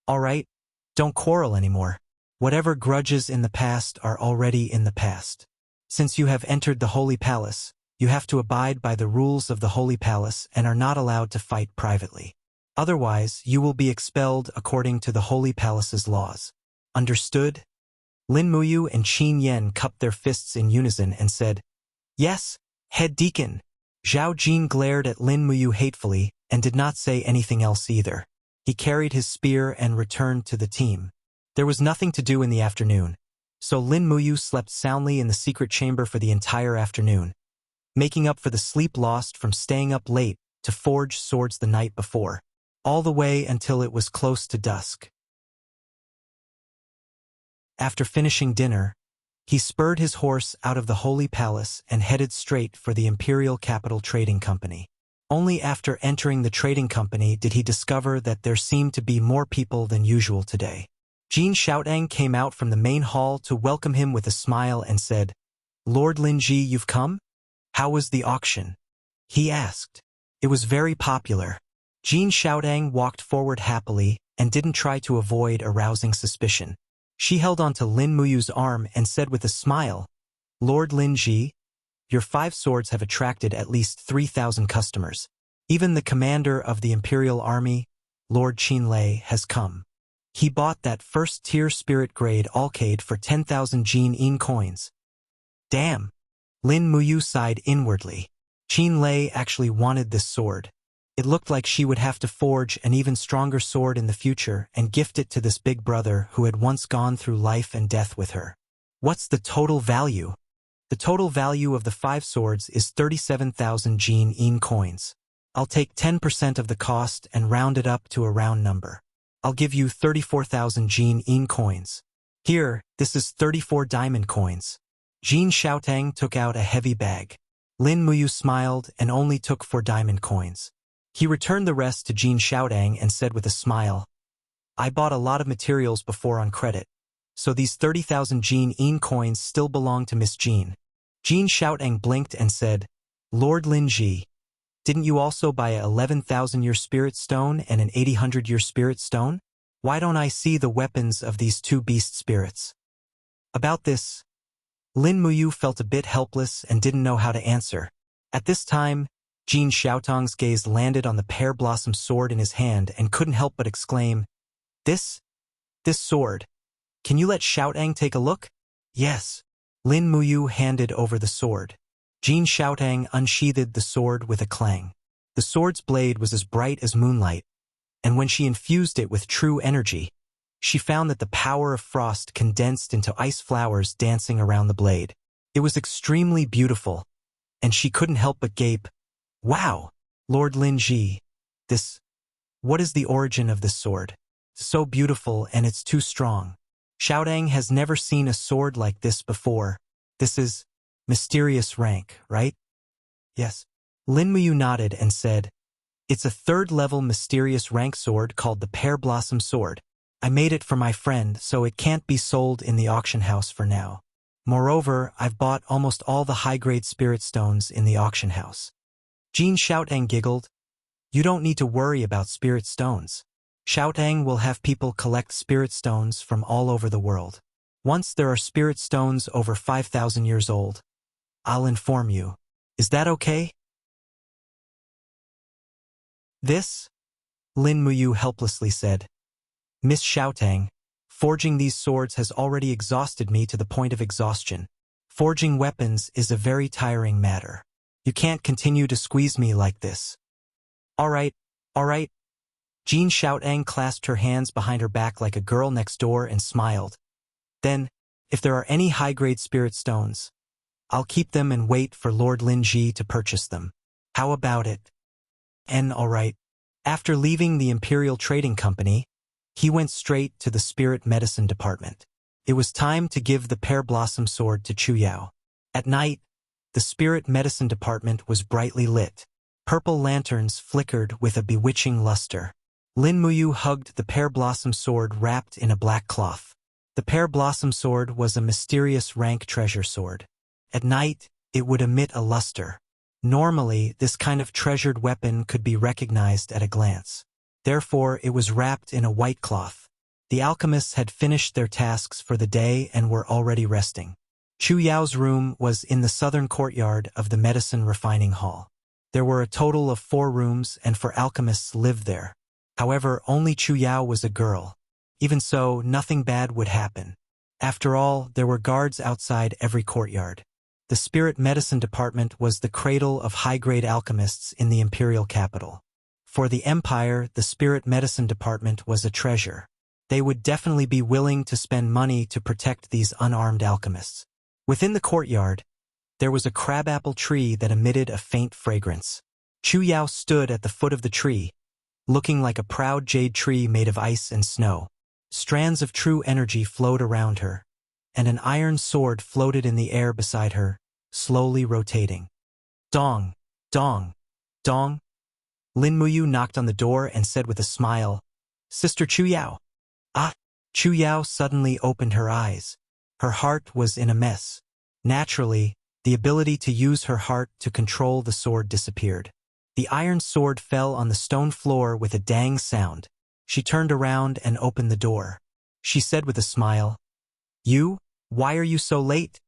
Speaker 1: "All right, don't quarrel anymore. Whatever grudges in the past are already in the past. Since you have entered the Holy Palace, you have to abide by the rules of the Holy Palace and are not allowed to fight privately. Otherwise, you will be expelled according to the Holy Palace's laws. Understood?" Lin Muyu and Qin Yan cupped their fists in unison and said, "Yes, head deacon." Zhao Jin glared at Lin Muyu hatefully and did not say anything else either. He carried his spear and returned to the team. There was nothing to do in the afternoon, so Lin Muyu slept soundly in the secret chamber for the entire afternoon, making up for the sleep lost from staying up late to forge swords the night before, all the way until it was close to dusk. After finishing dinner, he spurred his horse out of the Holy Palace and headed straight for the Imperial Capital Trading Company. Only after entering the trading company did he discover that there seemed to be more people than usual today. Jin Xiaotang came out from the main hall to welcome him with a smile and said, "Lord Linji, you've come? How was the auction?" he asked. It was very popular. Jin Xiaotang walked forward happily and didn't try to avoid arousing suspicion. She held onto Lin Muyu's arm and said with a smile, "Lord Linji, your 5 swords have attracted at least 3,000 customers. Even the commander of the Imperial Army, Lord Qinlei, has come. He bought that first-tier spirit-grade alcade for 10,000 Jin coins." Damn! Lin Muyu sighed inwardly. Qinlei actually wanted this sword. It looked like she would have to forge an even stronger sword in the future and gift it to this big brother who had once gone through life and death with her. What's the total value? The total value of the 5 swords is 37,000 Jin coins. I'll take 10% of the cost and round it up to a round number. I'll give you 34,000 Jin coins. Here, this is 34 diamond coins. Jin Xiaotang took out a heavy bag. Lin Muyu smiled and only took 4 diamond coins. He returned the rest to Jin Xiaotang and said with a smile, "I bought a lot of materials before on credit, so these 30,000 Jin coins still belong to Miss Jin." Jin Xiaotang blinked and said, "Lord Linji, didn't you also buy a 11,000-year spirit stone and an 800-year spirit stone? Why don't I see the weapons of these 2 beast spirits?" About this, Lin Muyu felt a bit helpless and didn't know how to answer. At this time, Jin Xiaotang's gaze landed on the pear blossom sword in his hand and couldn't help but exclaim, This sword. Can you let Xiaotang take a look?" "Yes." Lin Muyu handed over the sword. Jin Xiaotang unsheathed the sword with a clang. The sword's blade was as bright as moonlight, and when she infused it with true energy, she found that the power of frost condensed into ice flowers dancing around the blade. It was extremely beautiful, and she couldn't help but gape, "Wow! Lord Linji, what is the origin of this sword? It's so beautiful and it's too strong. Xiaotang has never seen a sword like this before. This is mysterious rank, right?" "Yes." Lin Muyu nodded and said, "It's a 3rd-level mysterious rank sword called the Pear Blossom Sword. I made it for my friend, so it can't be sold in the auction house for now. Moreover, I've bought almost all the high-grade spirit stones in the auction house." Jin Xiaotang giggled, "You don't need to worry about spirit stones. Xiaotang will have people collect spirit stones from all over the world. Once there are spirit stones over 5,000 years old, I'll inform you. Is that okay?" "This?" Lin Muyu helplessly said. "Miss Xiaotang, forging these swords has already exhausted me to the point of exhaustion. Forging weapons is a very tiring matter. You can't continue to squeeze me like this." All right. Jin Xiaotang clasped her hands behind her back like a girl next door and smiled. "Then, if there are any high-grade spirit stones, I'll keep them and wait for Lord Linji to purchase them. How about it?" And all right. After leaving the Imperial Trading Company, he went straight to the Spirit Medicine Department. It was time to give the Pear Blossom Sword to Chu Yao. At night, the Spirit Medicine Department was brightly lit. Purple lanterns flickered with a bewitching luster. Lin Muyu hugged the Pear Blossom Sword wrapped in a black cloth. The Pear Blossom Sword was a mysterious rank treasure sword. At night, it would emit a luster. Normally, this kind of treasured weapon could be recognized at a glance. Therefore, it was wrapped in a white cloth. The alchemists had finished their tasks for the day and were already resting. Chu Yao's room was in the southern courtyard of the medicine refining hall. There were a total of 4 rooms, and 4 alchemists lived there. However, only Chu Yao was a girl. Even so, nothing bad would happen. After all, there were guards outside every courtyard. The Spirit Medicine Department was the cradle of high-grade alchemists in the imperial capital. For the Empire, the Spirit Medicine Department was a treasure. They would definitely be willing to spend money to protect these unarmed alchemists. Within the courtyard, there was a crabapple tree that emitted a faint fragrance. Chu Yao stood at the foot of the tree, looking like a proud jade tree made of ice and snow. Strands of true energy flowed around her, and an iron sword floated in the air beside her, slowly rotating. Dong, dong, dong. Lin Muyu knocked on the door and said with a smile, "Sister Chu Yao." Ah! Chu Yao suddenly opened her eyes. Her heart was in a mess. Naturally, the ability to use her heart to control the sword disappeared. The iron sword fell on the stone floor with a dang sound. She turned around and opened the door. She said with a smile, "You? Why are you so late?"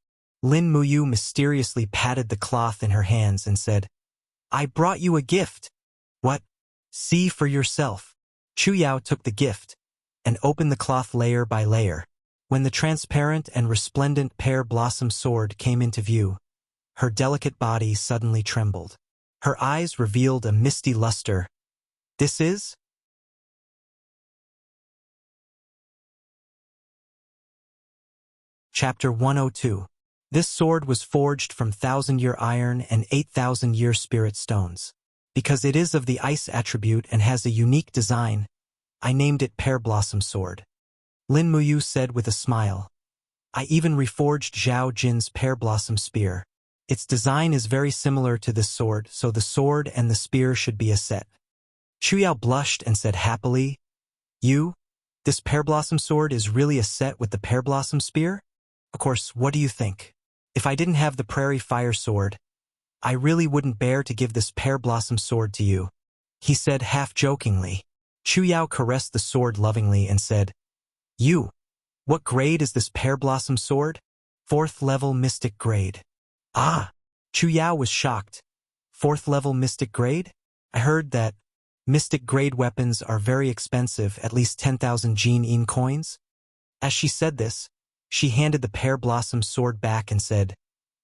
Speaker 1: Lin Muyu mysteriously patted the cloth in her hands and said, "I brought you a gift." "What?" "See for yourself." Chu Yao took the gift and opened the cloth layer by layer. When the transparent and resplendent pear blossom sword came into view, her delicate body suddenly trembled. Her eyes revealed a misty luster. "This is?" Chapter 102. This sword was forged from 1,000-year iron and 8,000-year spirit stones. Because it is of the ice attribute and has a unique design, I named it Pear Blossom Sword. Lin Muyu said with a smile. I even reforged Zhao Jin's Pear Blossom Spear. Its design is very similar to this sword, so the sword and the spear should be a set. Chu Yao blushed and said happily, This Pear Blossom Sword is really a set with the Pear Blossom Spear? Of course, what do you think? If I didn't have the Prairie Fire Sword, I really wouldn't bear to give this Pear Blossom Sword to you, he said half-jokingly. Chu Yao caressed the sword lovingly and said, What grade is this Pear Blossom Sword? 4th level Mystic Grade. Ah! Chu Yao was shocked. 4th level Mystic Grade? I heard that Mystic Grade weapons are very expensive, at least 10,000 Jin coins. As she said this, she handed the Pear Blossom Sword back and said,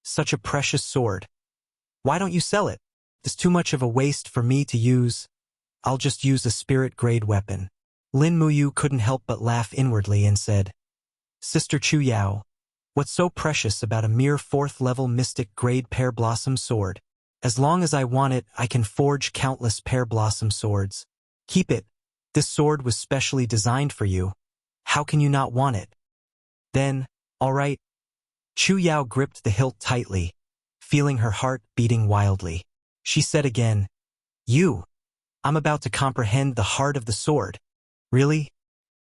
Speaker 1: Such a precious sword. Why don't you sell it? It's too much of a waste for me to use. I'll just use a spirit grade weapon. Lin Muyu couldn't help but laugh inwardly and said, Sister Chu Yao, what's so precious about a mere 4th level Mystic Grade Pear Blossom Sword? As long as I want it, I can forge countless Pear Blossom Swords. Keep it. This sword was specially designed for you. How can you not want it? Then, all right. Chu Yao gripped the hilt tightly, feeling her heart beating wildly. She said again, I'm about to comprehend the heart of the sword. Really?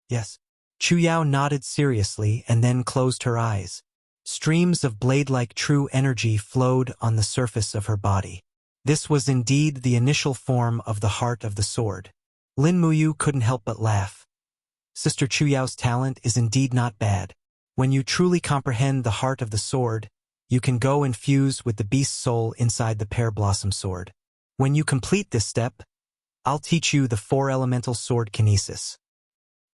Speaker 1: Yes. Chu Yao nodded seriously and then closed her eyes. Streams of blade-like true energy flowed on the surface of her body. This was indeed the initial form of the heart of the sword. Lin Muyu couldn't help but laugh. Sister Chu Yao's talent is indeed not bad. When you truly comprehend the heart of the sword, you can go and fuse with the beast's soul inside the Pear Blossom Sword. When you complete this step, I'll teach you the 4-elemental sword kinesis.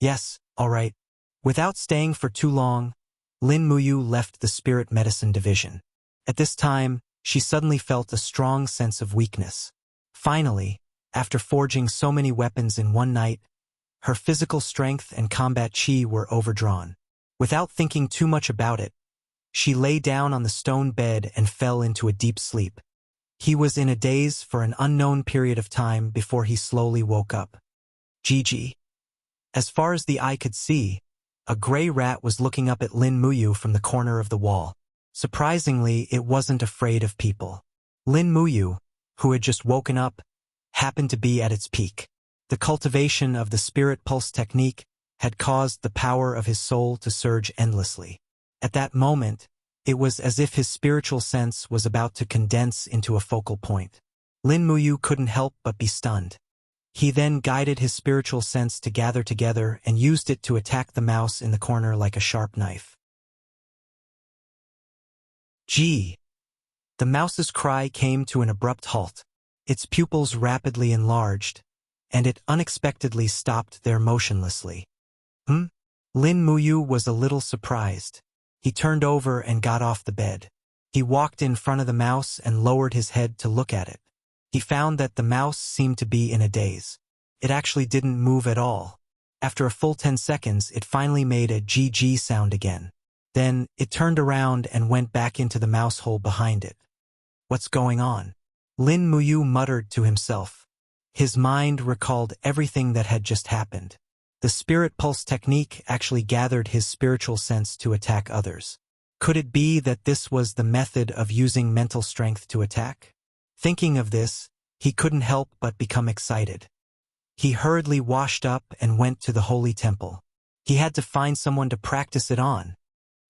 Speaker 1: Yes, all right. Without staying for too long, Lin Muyu left the spirit medicine division. At this time, she suddenly felt a strong sense of weakness. Finally, after forging so many weapons in one night, her physical strength and combat chi were overdrawn. Without thinking too much about it, she lay down on the stone bed and fell into a deep sleep. He was in a daze for an unknown period of time before he slowly woke up. Gigi. As far as the eye could see, a gray rat was looking up at Lin Muyu from the corner of the wall. Surprisingly, it wasn't afraid of people. Lin Muyu, who had just woken up, happened to be at its peak. The cultivation of the spirit pulse technique had caused the power of his soul to surge endlessly. At that moment, it was as if his spiritual sense was about to condense into a focal point. Lin Muyu couldn't help but be stunned. He then guided his spiritual sense to gather together and used it to attack the mouse in the corner like a sharp knife. Gee! The mouse's cry came to an abrupt halt. Its pupils rapidly enlarged, and it unexpectedly stopped there motionlessly. Lin Muyu was a little surprised. He turned over and got off the bed. He walked in front of the mouse and lowered his head to look at it. He found that the mouse seemed to be in a daze. It actually didn't move at all. After a full 10 seconds, it finally made a GG sound again. Then, it turned around and went back into the mouse hole behind it. What's going on? Lin Muyu muttered to himself. His mind recalled everything that had just happened. The spirit pulse technique actually gathered his spiritual sense to attack others. Could it be that this was the method of using mental strength to attack? Thinking of this, he couldn't help but become excited. He hurriedly washed up and went to the holy temple. He had to find someone to practice it on.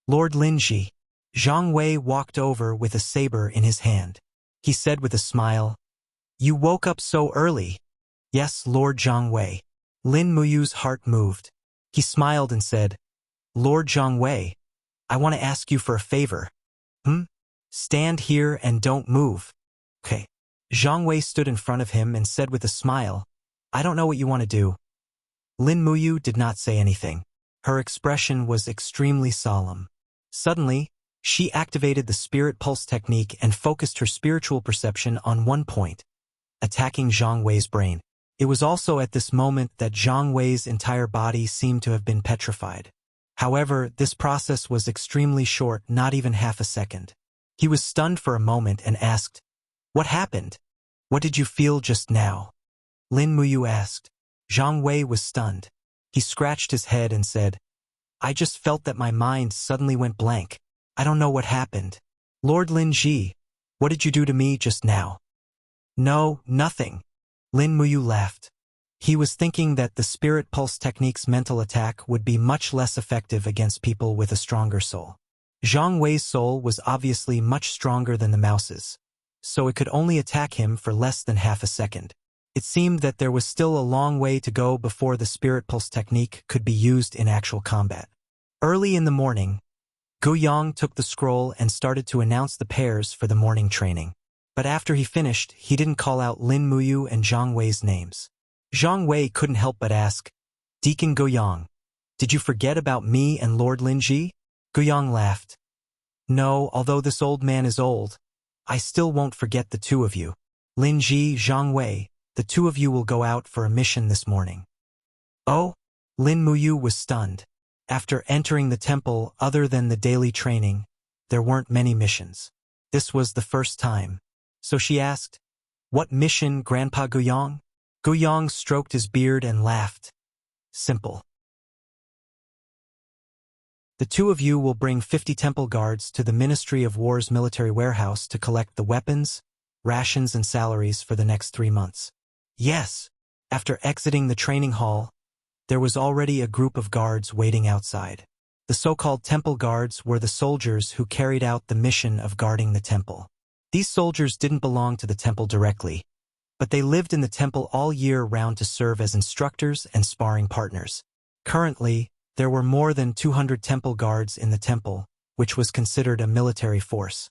Speaker 1: Lord Linji. Zhang Wei walked over with a saber in his hand. He said with a smile, "You woke up so early." "Yes, Lord Zhang Wei." Lin Muyu's heart moved. He smiled and said, "Lord Zhang Wei, I want to ask you for a favor." Stand here and don't move." "Okay." Zhang Wei stood in front of him and said with a smile, "I don't know what you want to do." Lin Muyu did not say anything. Her expression was extremely solemn. Suddenly, she activated the spirit pulse technique and focused her spiritual perception on one point, attacking Zhang Wei's brain. It was also at this moment that Zhang Wei's entire body seemed to have been petrified. However, this process was extremely short, not even half a second. He was stunned for a moment and asked, "What happened? What did you feel just now?" Lin Muyu asked. Zhang Wei was stunned. He scratched his head and said, "I just felt that my mind suddenly went blank. I don't know what happened." "Lord Lin Ji, what did you do to me just now?" "No, nothing." Lin Muyu laughed. He was thinking that the spirit pulse technique's mental attack would be much less effective against people with a stronger soul. Zhang Wei's soul was obviously much stronger than the mouse's, so it could only attack him for less than half a second. It seemed that there was still a long way to go before the spirit pulse technique could be used in actual combat. Early in the morning, Gu Yang took the scroll and started to announce the pairs for the morning training. But after he finished, he didn't call out Lin Muyu and Zhang Wei's names. Zhang Wei couldn't help but ask, "Deacon Gu Yang, did you forget about me and Lord Linji?" Gu Yang laughed. "No, although this old man is old, I still won't forget the two of you. Linji, Zhang Wei, the two of you will go out for a mission this morning." "Oh?" Lin Muyu was stunned. After entering the temple, other than the daily training, there weren't many missions. This was the first time. So she asked, "What mission, Grandpa Gu Yang?" Gu Yang stroked his beard and laughed. "Simple. The two of you will bring 50 temple guards to the Ministry of War's military warehouse to collect the weapons, rations and salaries for the next 3 months." "Yes." After exiting the training hall, there was already a group of guards waiting outside. The so-called temple guards were the soldiers who carried out the mission of guarding the temple. These soldiers didn't belong to the temple directly, but they lived in the temple all year round to serve as instructors and sparring partners. Currently, there were more than 200 temple guards in the temple, which was considered a military force.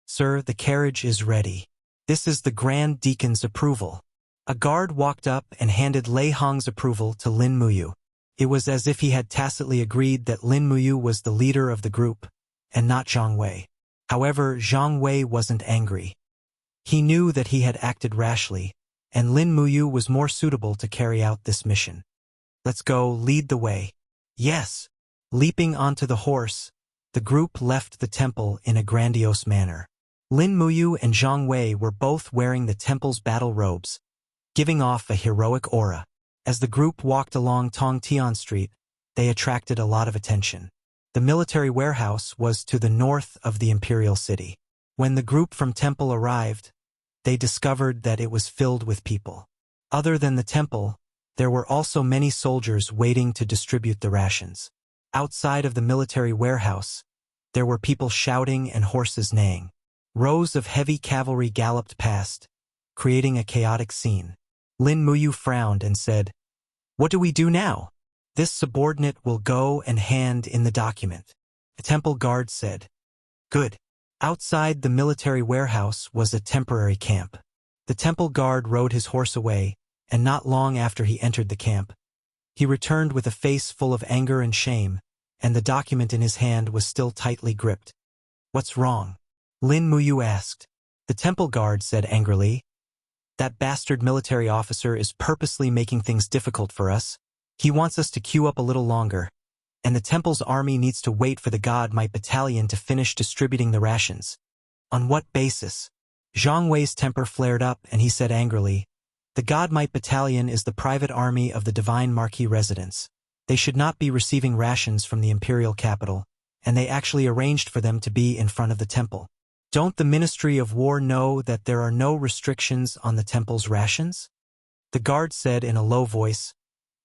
Speaker 1: "Sir, the carriage is ready. This is the Grand Deacon's approval." A guard walked up and handed Lei Hong's approval to Lin Muyu. It was as if he had tacitly agreed that Lin Muyu was the leader of the group, and not Zhang Wei. However, Zhang Wei wasn't angry. He knew that he had acted rashly, and Lin Muyu was more suitable to carry out this mission. "Let's go, lead the way." "Yes." Leaping onto the horse, the group left the temple in a grandiose manner. Lin Muyu and Zhang Wei were both wearing the temple's battle robes, giving off a heroic aura. As the group walked along Tongtian Street, they attracted a lot of attention. The military warehouse was to the north of the imperial city. When the group from temple arrived, they discovered that it was filled with people. Other than the temple, there were also many soldiers waiting to distribute the rations. Outside of the military warehouse, there were people shouting and horses neighing. Rows of heavy cavalry galloped past, creating a chaotic scene. Lin Muyu frowned and said, "What do we do now?" "This subordinate will go and hand in the document," the temple guard said. "Good." Outside the military warehouse was a temporary camp. The temple guard rode his horse away, and not long after he entered the camp, he returned with a face full of anger and shame, and the document in his hand was still tightly gripped. "What's wrong?" Lin Muyu asked. The temple guard said angrily, "That bastard military officer is purposely making things difficult for us. He wants us to queue up a little longer, and the temple's army needs to wait for the God Might Battalion to finish distributing the rations. On what basis? Zhang Wei's temper flared up and he said angrily, "The God Might Battalion is the private army of the Divine Marquis residents. They should not be receiving rations from the imperial capital, and they actually arranged for them to be in front of the temple. Don't the Ministry of War know that there are no restrictions on the temple's rations?" The guard said in a low voice,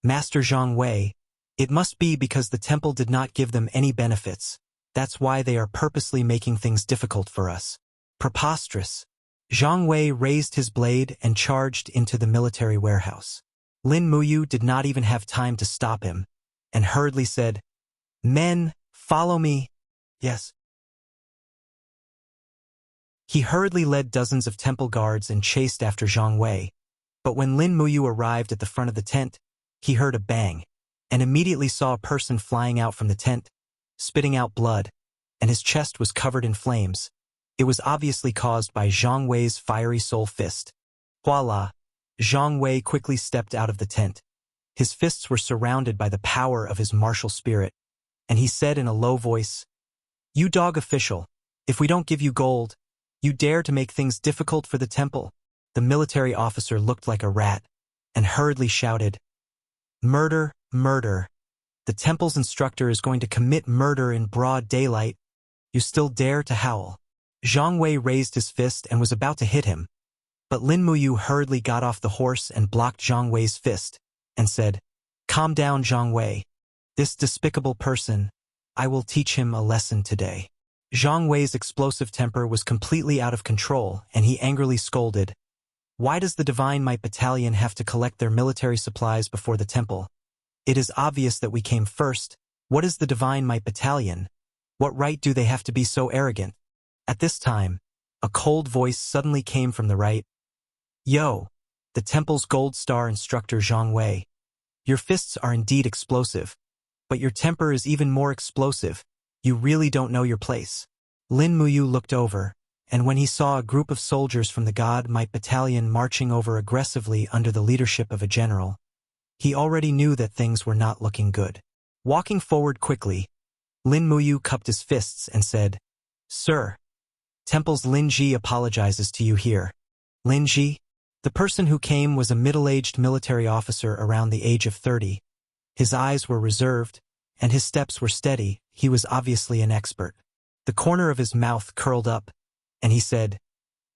Speaker 1: "Master Zhang Wei, it must be because the temple did not give them any benefits. That's why they are purposely making things difficult for us." Preposterous. Zhang Wei raised his blade and charged into the military warehouse. Lin Muyu did not even have time to stop him, and hurriedly said, "Men, follow me." Yes. He hurriedly led dozens of temple guards and chased after Zhang Wei, but when Lin Muyu arrived at the front of the tent, he heard a bang, and immediately saw a person flying out from the tent, spitting out blood, and his chest was covered in flames. It was obviously caused by Zhang Wei's fiery soul fist. Voila! Zhang Wei quickly stepped out of the tent. His fists were surrounded by the power of his martial spirit, and he said in a low voice, "You dog official, if we don't give you gold, you dare to make things difficult for the temple." The military officer looked like a rat, and hurriedly shouted, "Murder, murder. The temple's instructor is going to commit murder in broad daylight. You still dare to howl." Zhang Wei raised his fist and was about to hit him, but Lin Muyu hurriedly got off the horse and blocked Zhang Wei's fist, and said, "Calm down, Zhang Wei. This despicable person, I will teach him a lesson today." Zhang Wei's explosive temper was completely out of control, and he angrily scolded, "Why does the Divine Might Battalion have to collect their military supplies before the temple? It is obvious that we came first. What is the Divine Might Battalion? What right do they have to be so arrogant?" At this time, a cold voice suddenly came from the right. "Yo, the temple's gold star instructor Zhang Wei. Your fists are indeed explosive, but your temper is even more explosive. You really don't know your place." Lin Muyu looked over, and when he saw a group of soldiers from the God Might Battalion marching over aggressively under the leadership of a general, he already knew that things were not looking good. Walking forward quickly, Lin Muyu cupped his fists and said, "Sir, Temple's Lin Ji apologizes to you here." Lin Ji? The person who came was a middle-aged military officer around the age of 30. His eyes were reserved, and his steps were steady. He was obviously an expert. The corner of his mouth curled up, and he said,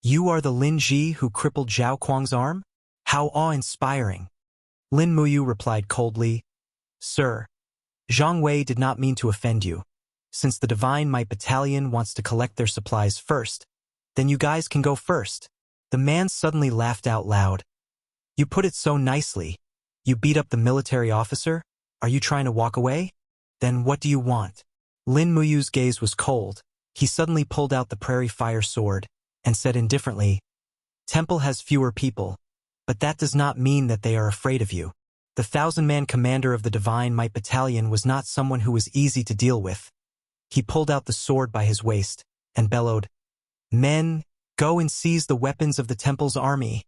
Speaker 1: "You are the Lin Ji who crippled Zhao Kuang's arm? How awe-inspiring." Lin Muyu replied coldly, "Sir, Zhang Wei did not mean to offend you. Since the Divine Might Battalion wants to collect their supplies first, then you guys can go first." The man suddenly laughed out loud. "You put it so nicely. You beat up the military officer? Are you trying to walk away? Then what do you want?" Lin Muyu's gaze was cold. He suddenly pulled out the prairie fire sword and said indifferently, "Temple has fewer people, but that does not mean that they are afraid of you. The 1,000-man commander of the Divine Might Battalion was not someone who was easy to deal with." He pulled out the sword by his waist and bellowed, "Men, go and seize the weapons of the temple's army."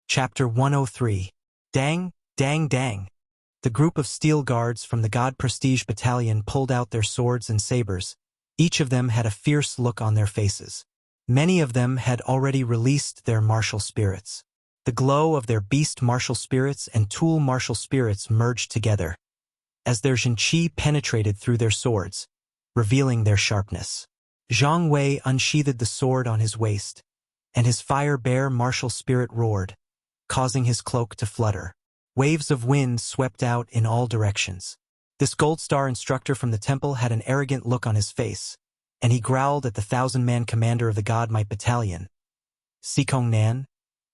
Speaker 1: Chapter 103. Dang, dang, dang. The group of steel guards from the God Prestige Battalion pulled out their swords and sabers. Each of them had a fierce look on their faces. Many of them had already released their martial spirits. The glow of their beast martial spirits and tool martial spirits merged together, as their Jinqi penetrated through their swords, revealing their sharpness. Zhang Wei unsheathed the sword on his waist, and his fire-bear martial spirit roared, causing his cloak to flutter. Waves of wind swept out in all directions. This Gold Star instructor from the temple had an arrogant look on his face, and he growled at the 1,000-man commander of the God Might Battalion. "Sikong Nan,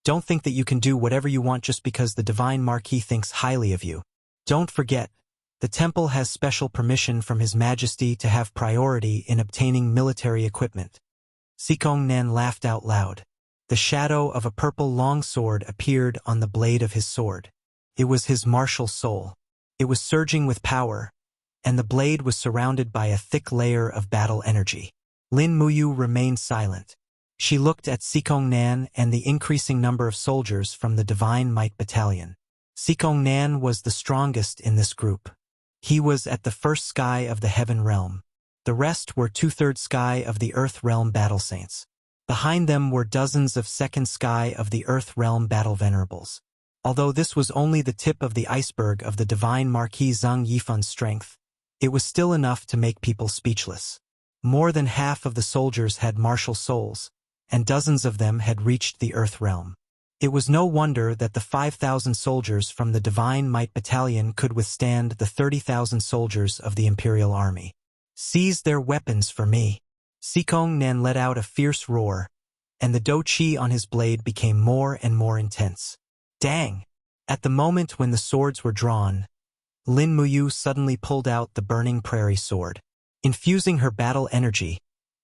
Speaker 1: don't think that you can do whatever you want just because the Divine Marquis thinks highly of you. Don't forget, the temple has special permission from His Majesty to have priority in obtaining military equipment." Sikong Nan laughed out loud. The shadow of a purple longsword appeared on the blade of his sword. It was his martial soul. It was surging with power, and the blade was surrounded by a thick layer of battle energy. Lin Muyu remained silent. She looked at Sikong Nan and the increasing number of soldiers from the Divine Might Battalion. Sikong Nan was the strongest in this group. He was at the first sky of the Heaven Realm. The rest were two-thirds sky of the Earth Realm Battle Saints. Behind them were dozens of second sky of the Earth Realm Battle Venerables. Although this was only the tip of the iceberg of the Divine Marquis Zhang Yifun's strength, it was still enough to make people speechless. More than half of the soldiers had martial souls, and dozens of them had reached the Earth Realm. It was no wonder that the 5,000 soldiers from the Divine Might Battalion could withstand the 30,000 soldiers of the Imperial Army. "Seize their weapons for me." Sikong Nan let out a fierce roar, and the douqi on his blade became more and more intense. Dang! At the moment when the swords were drawn, Lin Muyu suddenly pulled out the burning prairie sword. Infusing her battle energy,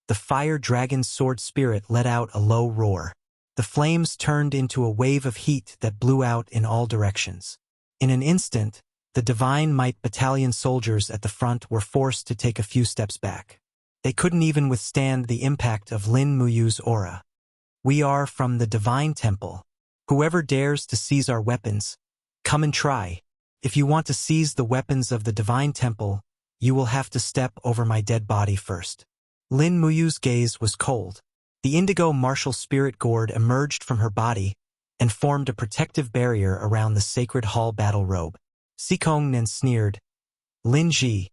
Speaker 1: the fire dragon's sword spirit let out a low roar. The flames turned into a wave of heat that blew out in all directions. In an instant, the Divine Might Battalion soldiers at the front were forced to take a few steps back. They couldn't even withstand the impact of Lin Muyu's aura. "We are from the Divine Temple. Whoever dares to seize our weapons, come and try. If you want to seize the weapons of the Divine Temple, you will have to step over my dead body first." Lin Muyu's gaze was cold. The indigo martial spirit gourd emerged from her body and formed a protective barrier around the sacred hall battle robe. Sikong Nan sneered, "Lin Ji,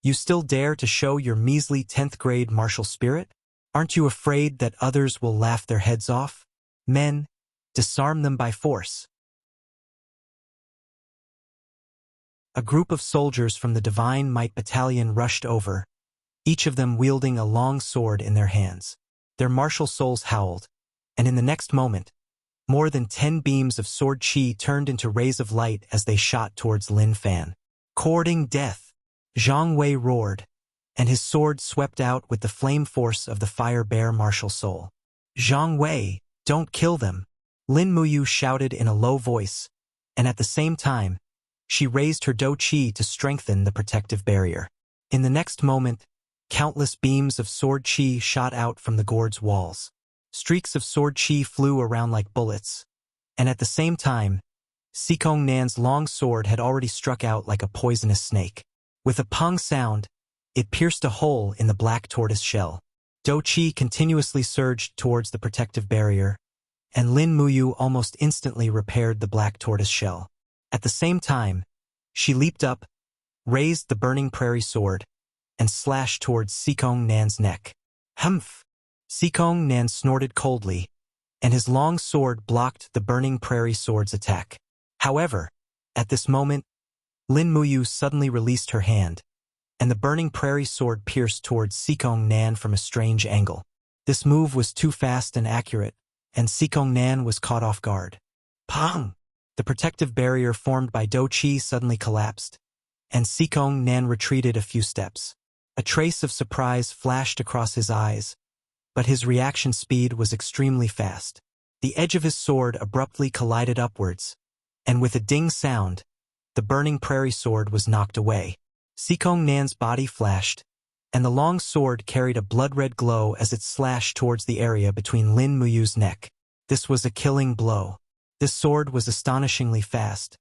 Speaker 1: you still dare to show your measly 10th grade martial spirit? Aren't you afraid that others will laugh their heads off? Men, disarm them by force." A group of soldiers from the Divine Might Battalion rushed over, each of them wielding a long sword in their hands. Their martial souls howled, and in the next moment, more than 10 beams of sword chi turned into rays of light as they shot towards Lin Fan. Courting death, Zhang Wei roared, and his sword swept out with the flame force of the fire bear martial soul. "Zhang Wei, don't kill them," Lin Muyu shouted in a low voice, and at the same time, she raised her douqi to strengthen the protective barrier. In the next moment, countless beams of sword chi shot out from the gourd's walls. Streaks of sword chi flew around like bullets, and at the same time, Sikong Nan's long sword had already struck out like a poisonous snake. With a pung sound, it pierced a hole in the black tortoise shell. Douqi continuously surged towards the protective barrier, and Lin Muyu almost instantly repaired the black tortoise shell. At the same time, she leaped up, raised the burning prairie sword, and slashed towards Sikong Nan's neck. Humph! Sikong Nan snorted coldly, and his long sword blocked the burning prairie sword's attack. However, at this moment, Lin Muyu suddenly released her hand, and the burning prairie sword pierced towards Sikong Nan from a strange angle. This move was too fast and accurate, and Sikong Nan was caught off guard. Pang! The protective barrier formed by douqi suddenly collapsed, and Sikong Nan retreated a few steps. A trace of surprise flashed across his eyes, but his reaction speed was extremely fast. The edge of his sword abruptly collided upwards, and with a ding sound, the burning prairie sword was knocked away. Sikong Nan's body flashed, and the long sword carried a blood-red glow as it slashed towards the area between Lin Muyu's neck. This was a killing blow. This sword was astonishingly fast,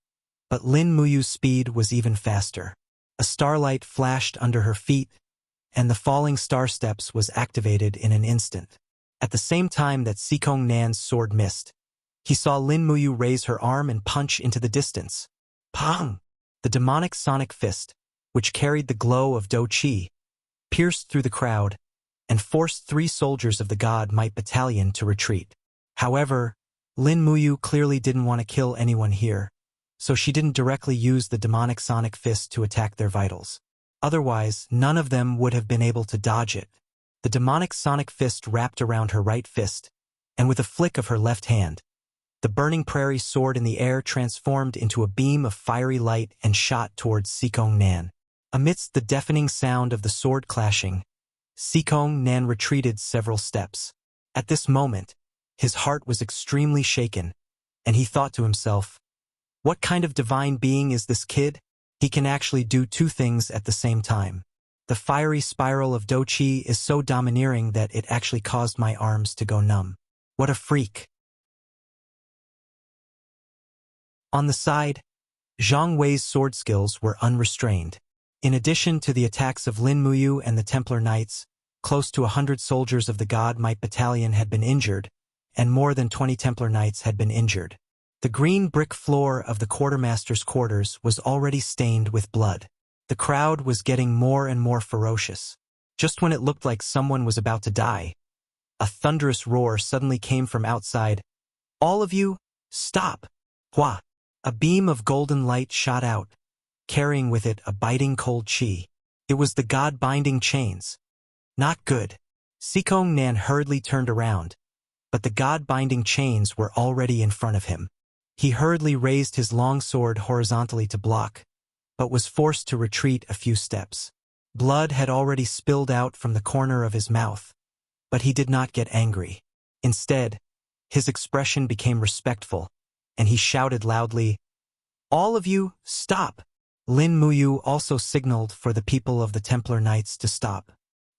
Speaker 1: but Lin Muyu's speed was even faster. A starlight flashed under her feet, and the falling star steps was activated in an instant. At the same time that Sikong Nan's sword missed, he saw Lin Muyu raise her arm and punch into the distance. Pang! The demonic sonic fist, which carried the glow of douqi, pierced through the crowd and forced 3 soldiers of the God Might Battalion to retreat. However, Lin Muyu clearly didn't want to kill anyone here, so she didn't directly use the demonic sonic fist to attack their vitals. Otherwise, none of them would have been able to dodge it. The demonic sonic fist wrapped around her right fist, and with a flick of her left hand, the burning prairie sword in the air transformed into a beam of fiery light and shot towards Sikong Nan. Amidst the deafening sound of the sword clashing, Sikong Nan retreated several steps. At this moment, his heart was extremely shaken, and he thought to himself, "What kind of divine being is this kid? He can actually do 2 things at the same time." The fiery spiral of Doqi is so domineering that it actually caused my arms to go numb. What a freak. On the side, Zhang Wei's sword skills were unrestrained. In addition to the attacks of Lin Muyu and the Templar Knights, close to 100 soldiers of the God Might Battalion had been injured, and more than 20 Templar Knights had been injured. The green brick floor of the quartermaster's quarters was already stained with blood. The crowd was getting more and more ferocious. Just when it looked like someone was about to die, a thunderous roar suddenly came from outside. "All of you, stop!" Hua! A beam of golden light shot out, carrying with it a biting cold chi. It was the God-binding chains. Not good. Sikong Nan hurriedly turned around, but the God-binding chains were already in front of him. He hurriedly raised his long sword horizontally to block, but was forced to retreat a few steps. Blood had already spilled out from the corner of his mouth, but he did not get angry. Instead, his expression became respectful, and he shouted loudly, "All of you, stop!" Lin Muyu also signaled for the people of the Templar Knights to stop.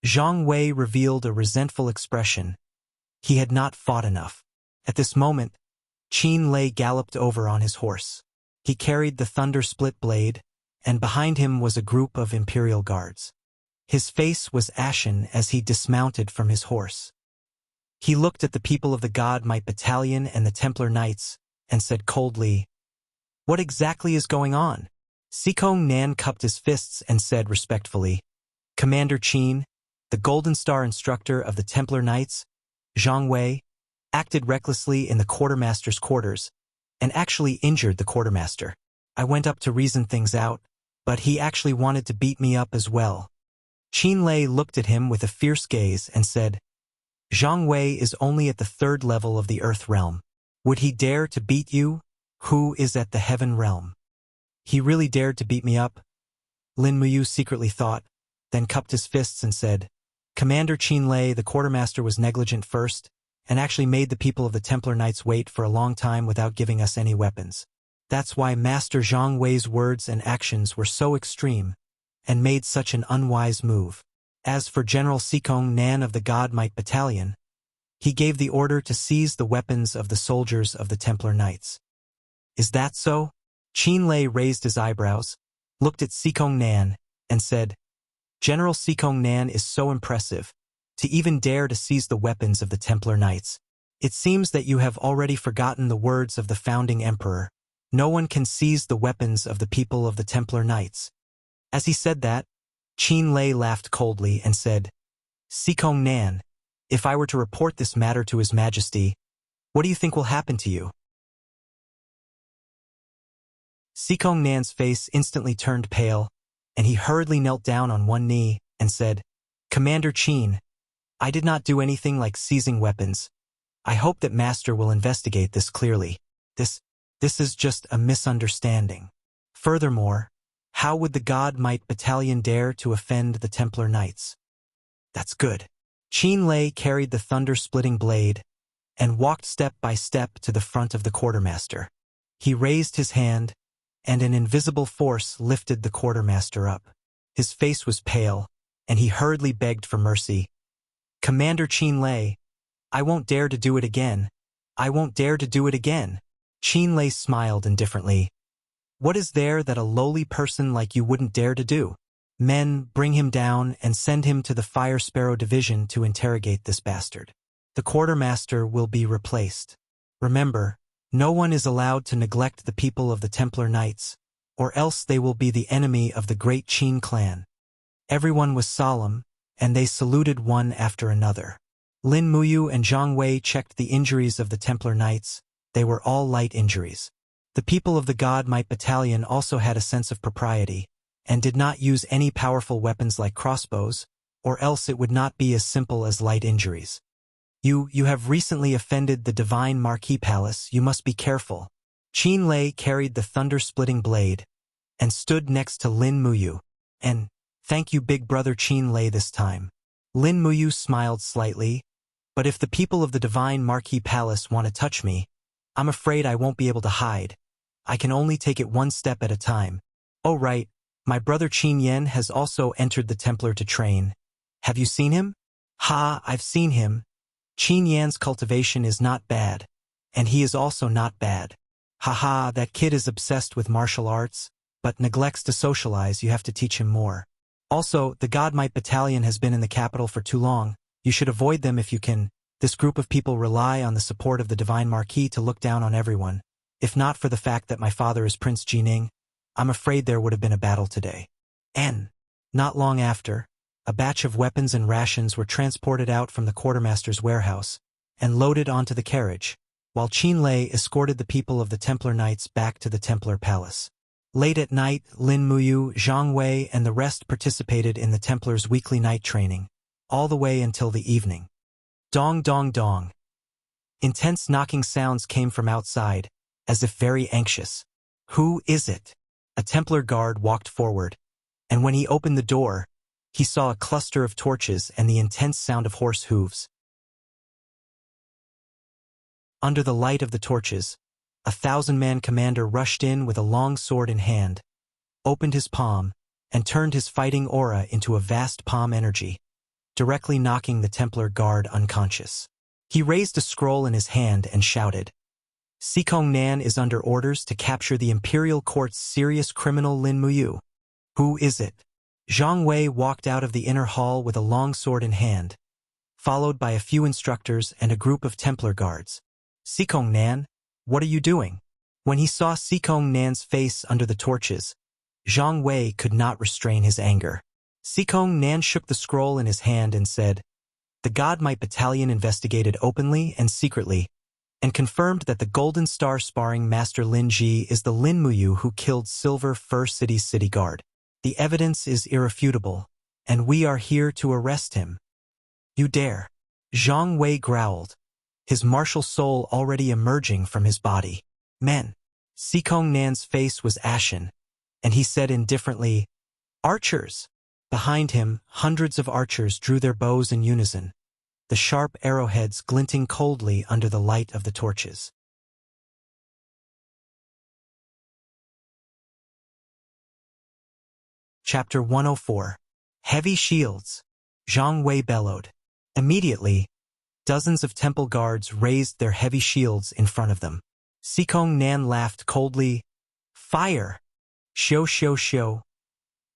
Speaker 1: Zhang Wei revealed a resentful expression. He had not fought enough. At this moment, Qin Lei galloped over on his horse. He carried the thunder-split blade, and behind him was a group of Imperial Guards. His face was ashen as he dismounted from his horse. He looked at the people of the God Might Battalion and the Templar Knights, and said coldly, "What exactly is going on?" Sikong Nan cupped his fists and said respectfully, "Commander Qin, the Golden Star instructor of the Templar Knights, Zhang Wei, acted recklessly in the quartermaster's quarters, and actually injured the quartermaster. I went up to reason things out, but he actually wanted to beat me up as well." Qin Lei looked at him with a fierce gaze and said, "Zhang Wei is only at the 3rd level of the Earth realm. Would he dare to beat you, who is at the Heaven realm?" "He really dared to beat me up," Lin Muyu secretly thought, then cupped his fists and said, "Commander Qin Lei, the quartermaster was negligent first, and actually made the people of the Templar Knights wait for a long time without giving us any weapons. That's why Master Zhang Wei's words and actions were so extreme, and made such an unwise move. As for General Sikong Nan of the God Might Battalion, he gave the order to seize the weapons of the soldiers of the Templar Knights." "Is that so?" Qin Lei raised his eyebrows, looked at Sikong Nan, and said, "General Sikong Nan is so impressive, to even dare to seize the weapons of the Templar Knights. It seems that you have already forgotten the words of the founding emperor. No one can seize the weapons of the people of the Templar Knights." As he said that, Qin Lei laughed coldly and said, "Sikong Nan, if I were to report this matter to His Majesty, what do you think will happen to you?" Sikong Nan's face instantly turned pale, and he hurriedly knelt down on one knee and said, "Commander Qin, I did not do anything like seizing weapons. I hope that Master will investigate this clearly. This is just a misunderstanding. Furthermore, how would the God Might Battalion dare to offend the Templar Knights?" "That's good." Qin Lei carried the thunder-splitting blade and walked step by step to the front of the quartermaster. He raised his hand, and an invisible force lifted the quartermaster up. His face was pale, and he hurriedly begged for mercy. "Commander Qin Lei, I won't dare to do it again. I won't dare to do it again." Qin Lei smiled indifferently. "What is there that a lowly person like you wouldn't dare to do? Men, bring him down and send him to the Fire Sparrow Division to interrogate this bastard. The quartermaster will be replaced. Remember, no one is allowed to neglect the people of the Templar Knights, or else they will be the enemy of the great Qin clan." Everyone was solemn, and they saluted one after another. Lin Muyu and Zhang Wei checked the injuries of the Templar Knights. They were all light injuries. The people of the God Might Battalion also had a sense of propriety, and did not use any powerful weapons like crossbows, or else it would not be as simple as light injuries. You have recently offended the Divine Marquis Palace. You must be careful." Qin Lei carried the thunder-splitting blade, and stood next to Lin Muyu. "And thank you, big brother Qin Lei this time." Lin Muyu smiled slightly, "But if the people of the Divine Marquis Palace want to touch me, I'm afraid I won't be able to hide. I can only take it one step at a time." "Oh right, My brother Qin Yen has also entered the Templar to train. Have you seen him? Ha, I've seen him. Qin Yan's cultivation is not bad. And he is also not bad. Haha, that kid is obsessed with martial arts, but neglects to socialize. You have to teach him more. Also, the God Might Battalion has been in the capital for too long. You should avoid them if you can. This group of people rely on the support of the Divine Marquis to look down on everyone. If not for the fact that my father is Prince Jining, I'm afraid there would have been a battle today. Not long after, a batch of weapons and rations were transported out from the quartermaster's warehouse and loaded onto the carriage, while Qin Lei escorted the people of the Templar Knights back to the Templar Palace. Late at night, Lin Muyu, Zhang Wei, and the rest participated in the Templars' weekly night training, all the way until the evening. Dong dong dong. Intense knocking sounds came from outside, as if very anxious. Who is it? A Templar guard walked forward, and when he opened the door, he saw a cluster of torches and the intense sound of horse hooves. Under the light of the torches, a 1,000-man commander rushed in with a long sword in hand, opened his palm, and turned his fighting aura into a vast palm energy, directly knocking the Templar guard unconscious. He raised a scroll in his hand and shouted, Sikong Nan is under orders to capture the Imperial Court's serious criminal Lin Muyu. Who is it? Zhang Wei walked out of the inner hall with a long sword in hand, followed by a few instructors and a group of Templar guards. Sikong Nan, what are you doing? When he saw Sikong Nan's face under the torches, Zhang Wei could not restrain his anger. Sikong Nan shook the scroll in his hand and said, The God Might Battalion investigated openly and secretly, and confirmed that the Golden Star sparring master Lin Ji is the Lin Muyu who killed Silver Fir City's city guard. The evidence is irrefutable, and we are here to arrest him. You dare? Zhang Wei growled, his martial soul already emerging from his body. Men. Sikong Nan's face was ashen, and he said indifferently, Archers! Behind him, hundreds of archers drew their bows in unison, the sharp arrowheads glinting coldly under the light of the torches. Chapter 104. Heavy Shields. Zhang Wei bellowed. Immediately, dozens of temple guards raised their heavy shields in front of them. Sikong Nan laughed coldly. Fire! Xiu xiu xiu.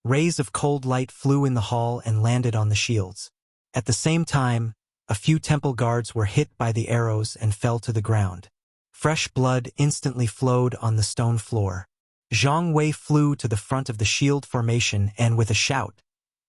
Speaker 1: Rays of cold light flew in the hall and landed on the shields. At the same time, a few temple guards were hit by the arrows and fell to the ground. Fresh blood instantly flowed on the stone floor. Zhang Wei flew to the front of the shield formation and with a shout,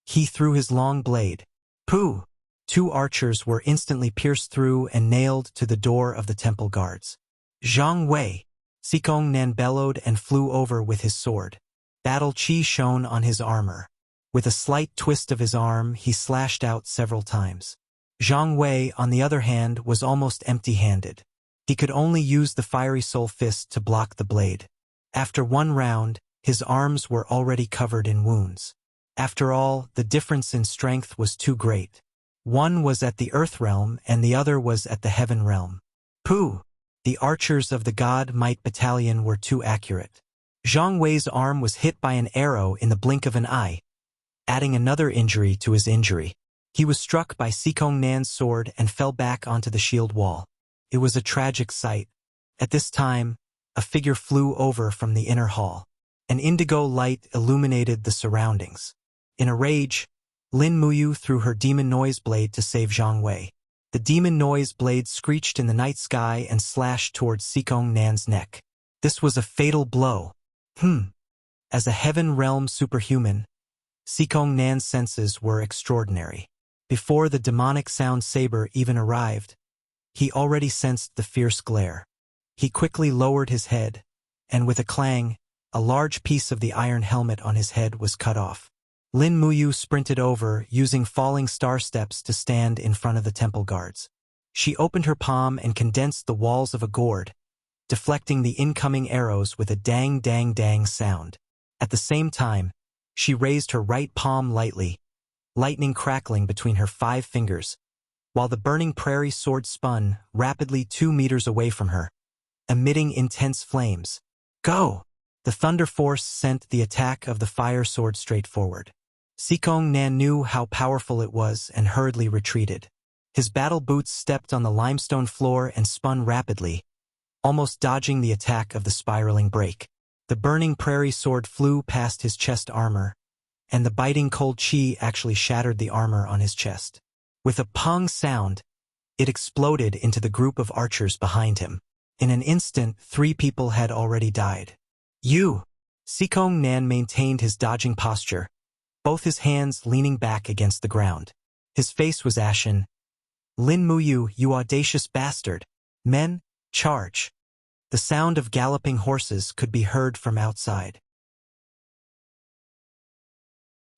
Speaker 1: he threw his long blade. Pooh! 2 archers were instantly pierced through and nailed to the door of the temple guards. Zhang Wei! Sikong Nan bellowed and flew over with his sword. Battle chi shone on his armor. With a slight twist of his arm, he slashed out several times. Zhang Wei, on the other hand, was almost empty-handed. He could only use the fiery soul fist to block the blade. After one round, his arms were already covered in wounds. After all, the difference in strength was too great. One was at the Earth Realm and the other was at the Heaven Realm. Pooh! The archers of the God Might Battalion were too accurate. Zhang Wei's arm was hit by an arrow in the blink of an eye, adding another injury to his injury. He was struck by Sikong Nan's sword and fell back onto the shield wall. It was a tragic sight. At this time, a figure flew over from the inner hall. An indigo light illuminated the surroundings. In a rage, Lin Muyu threw her demon noise blade to save Zhang Wei. The demon noise blade screeched in the night sky and slashed towards Sikong Nan's neck. This was a fatal blow. As a Heaven Realm superhuman, Sikong Nan's senses were extraordinary. Before the demonic sound saber even arrived, he already sensed the fierce glare. He quickly lowered his head, and with a clang, a large piece of the iron helmet on his head was cut off. Lin Muyu sprinted over, using falling star steps to stand in front of the temple guards. She opened her palm and condensed the walls of a gourd, deflecting the incoming arrows with a dang dang dang sound. At the same time, she raised her right palm lightly, lightning crackling between her 5 fingers, while the burning prairie sword spun rapidly 2 meters away from her, emitting intense flames. Go! The thunder force sent the attack of the fire sword straight forward. Sikong Nan knew how powerful it was and hurriedly retreated. His battle boots stepped on the limestone floor and spun rapidly, almost dodging the attack of the spiraling break. The burning prairie sword flew past his chest armor, and the biting cold chi actually shattered the armor on his chest. With a pong sound, it exploded into the group of archers behind him. In an instant, 3 people had already died. Sikong Nan maintained his dodging posture, both his hands leaning back against the ground. His face was ashen. Lin Muyu, you audacious bastard! Men, charge! The sound of galloping horses could be heard from outside.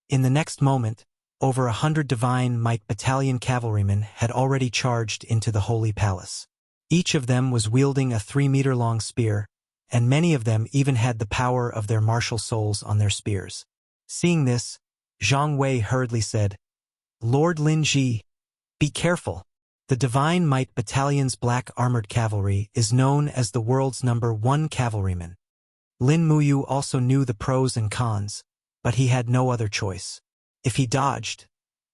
Speaker 1: In the next moment, over 100 Divine Might Battalion cavalrymen had already charged into the Holy Palace. Each of them was wielding a 3-meter-long spear, and many of them even had the power of their martial souls on their spears. Seeing this, Zhang Wei hurriedly said, Lord Lin Ji, be careful. The Divine Might Battalion's black armored cavalry is known as the world's #1 cavalryman. Lin Muyu also knew the pros and cons, but he had no other choice. If he dodged,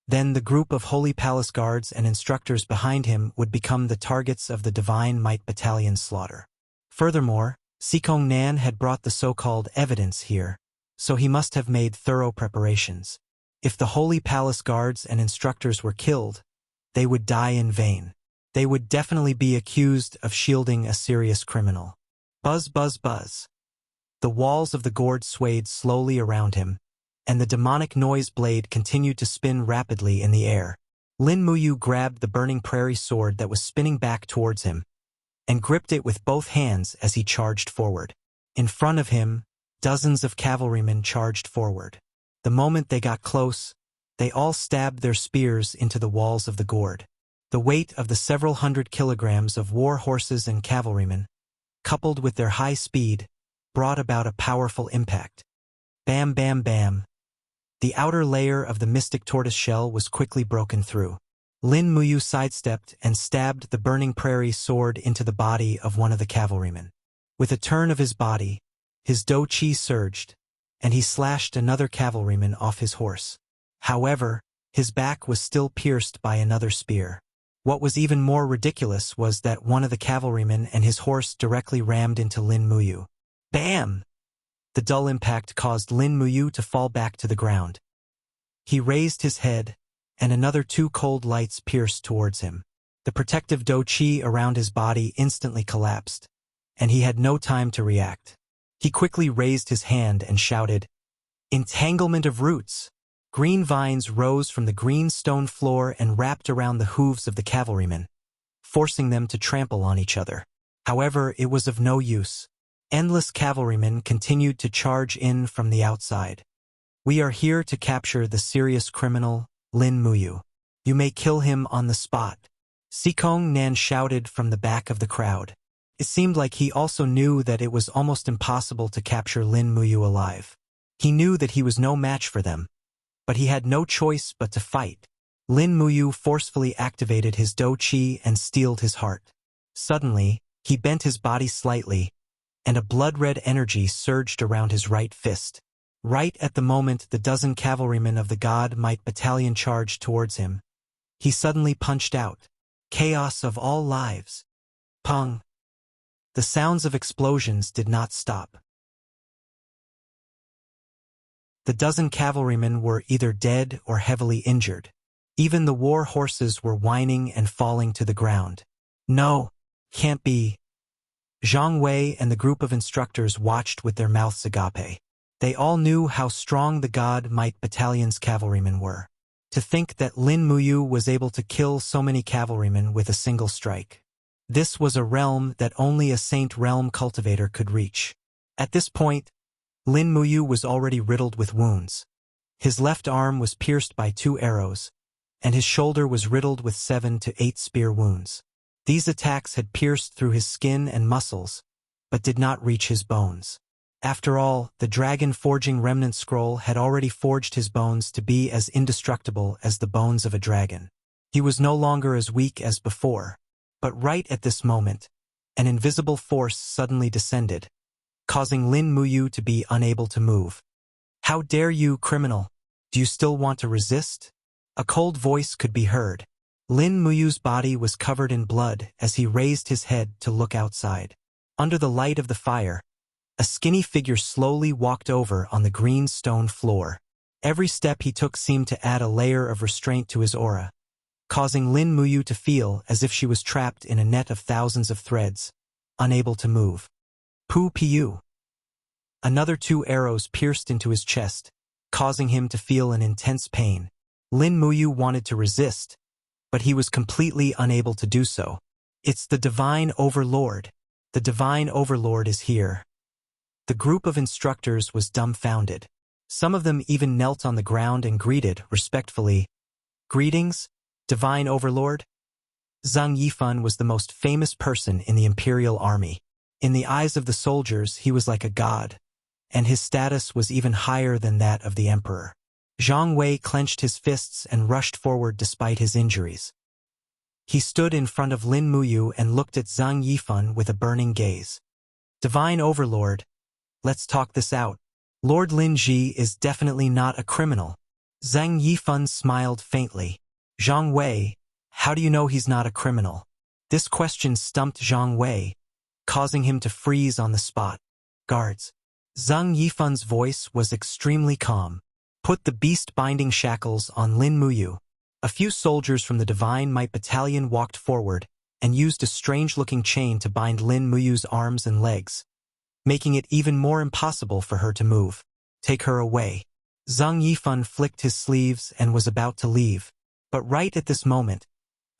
Speaker 1: then the group of Holy Palace guards and instructors behind him would become the targets of the Divine Might Battalion's slaughter. Furthermore, Sikong Nan had brought the so-called evidence here, so he must have made thorough preparations. If the Holy Palace guards and instructors were killed, they would die in vain. They would definitely be accused of shielding a serious criminal. Buzz, buzz, buzz. The walls of the gourd swayed slowly around him, and the demonic noise blade continued to spin rapidly in the air. Lin Muyu grabbed the burning prairie sword that was spinning back towards him, and gripped it with both hands as he charged forward. In front of him, dozens of cavalrymen charged forward. The moment they got close, they all stabbed their spears into the walls of the gourd. The weight of the several hundred kilograms of war horses and cavalrymen, coupled with their high speed, brought about a powerful impact. Bam, bam, bam. The outer layer of the mystic tortoise shell was quickly broken through. Lin Muyu sidestepped and stabbed the burning prairie sword into the body of one of the cavalrymen. With a turn of his body, his do chi surged, and he slashed another cavalryman off his horse. However, his back was still pierced by another spear. What was even more ridiculous was that one of the cavalrymen and his horse directly rammed into Lin Muyu. Bam! The dull impact caused Lin Muyu to fall back to the ground. He raised his head, and another 2 cold lights pierced towards him. The protective do chi around his body instantly collapsed, and he had no time to react. He quickly raised his hand and shouted, Entanglement of roots! Green vines rose from the green stone floor and wrapped around the hooves of the cavalrymen, forcing them to trample on each other. However, it was of no use. Endless cavalrymen continued to charge in from the outside. We are here to capture the serious criminal, Lin Muyu. You may kill him on the spot. Sikong Nan shouted from the back of the crowd. It seemed like he also knew that it was almost impossible to capture Lin Muyu alive. He knew that he was no match for them, but he had no choice but to fight. Lin Muyu forcefully activated his do chi and steeled his heart. Suddenly, he bent his body slightly, and a blood-red energy surged around his right fist. Right at the moment the dozen cavalrymen of the God Might Battalion charged towards him, he suddenly punched out. Chaos of all lives. Pong. The sounds of explosions did not stop. The dozen cavalrymen were either dead or heavily injured. Even the war horses were whining and falling to the ground. No, can't be. Zhang Wei and the group of instructors watched with their mouths agape. They all knew how strong the God Might Battalion's cavalrymen were. To think that Lin Muyu was able to kill so many cavalrymen with a single strike. This was a realm that only a Saint Realm cultivator could reach. At this point, Lin Muyu was already riddled with wounds. His left arm was pierced by 2 arrows, and his shoulder was riddled with 7 to 8 spear wounds. These attacks had pierced through his skin and muscles, but did not reach his bones. After all, the Dragon Forging Remnant Scroll had already forged his bones to be as indestructible as the bones of a dragon. He was no longer as weak as before, but right at this moment, an invisible force suddenly descended, causing Lin Muyu to be unable to move. "How dare you, criminal? Do you still want to resist?" A cold voice could be heard. Lin Muyu's body was covered in blood as he raised his head to look outside. Under the light of the fire, a skinny figure slowly walked over on the green stone floor. Every step he took seemed to add a layer of restraint to his aura, causing Lin Muyu to feel as if she was trapped in a net of thousands of threads, unable to move. Pu Piu. Another 2 arrows pierced into his chest, causing him to feel an intense pain. Lin Muyu wanted to resist, but he was completely unable to do so. "It's the Divine Overlord. The Divine Overlord is here." The group of instructors was dumbfounded. Some of them even knelt on the ground and greeted, respectfully, "Greetings, Divine Overlord." Zhang Yifan was the most famous person in the Imperial Army. In the eyes of the soldiers, he was like a god, and his status was even higher than that of the emperor. Zhang Wei clenched his fists and rushed forward despite his injuries. He stood in front of Lin Muyu and looked at Zhang Yifan with a burning gaze. "Divine Overlord, let's talk this out. Lord Lin Ji is definitely not a criminal." Zhang Yifan smiled faintly. "Zhang Wei, how do you know he's not a criminal?" This question stumped Zhang Wei, causing him to freeze on the spot. "Guards." Zhang Yifan's voice was extremely calm. "Put the beast-binding shackles on Lin Muyu." A few soldiers from the Divine Might Battalion walked forward and used a strange-looking chain to bind Lin Muyu's arms and legs, making it even more impossible for her to move. "Take her away." Zhang Yifan flicked his sleeves and was about to leave. But right at this moment,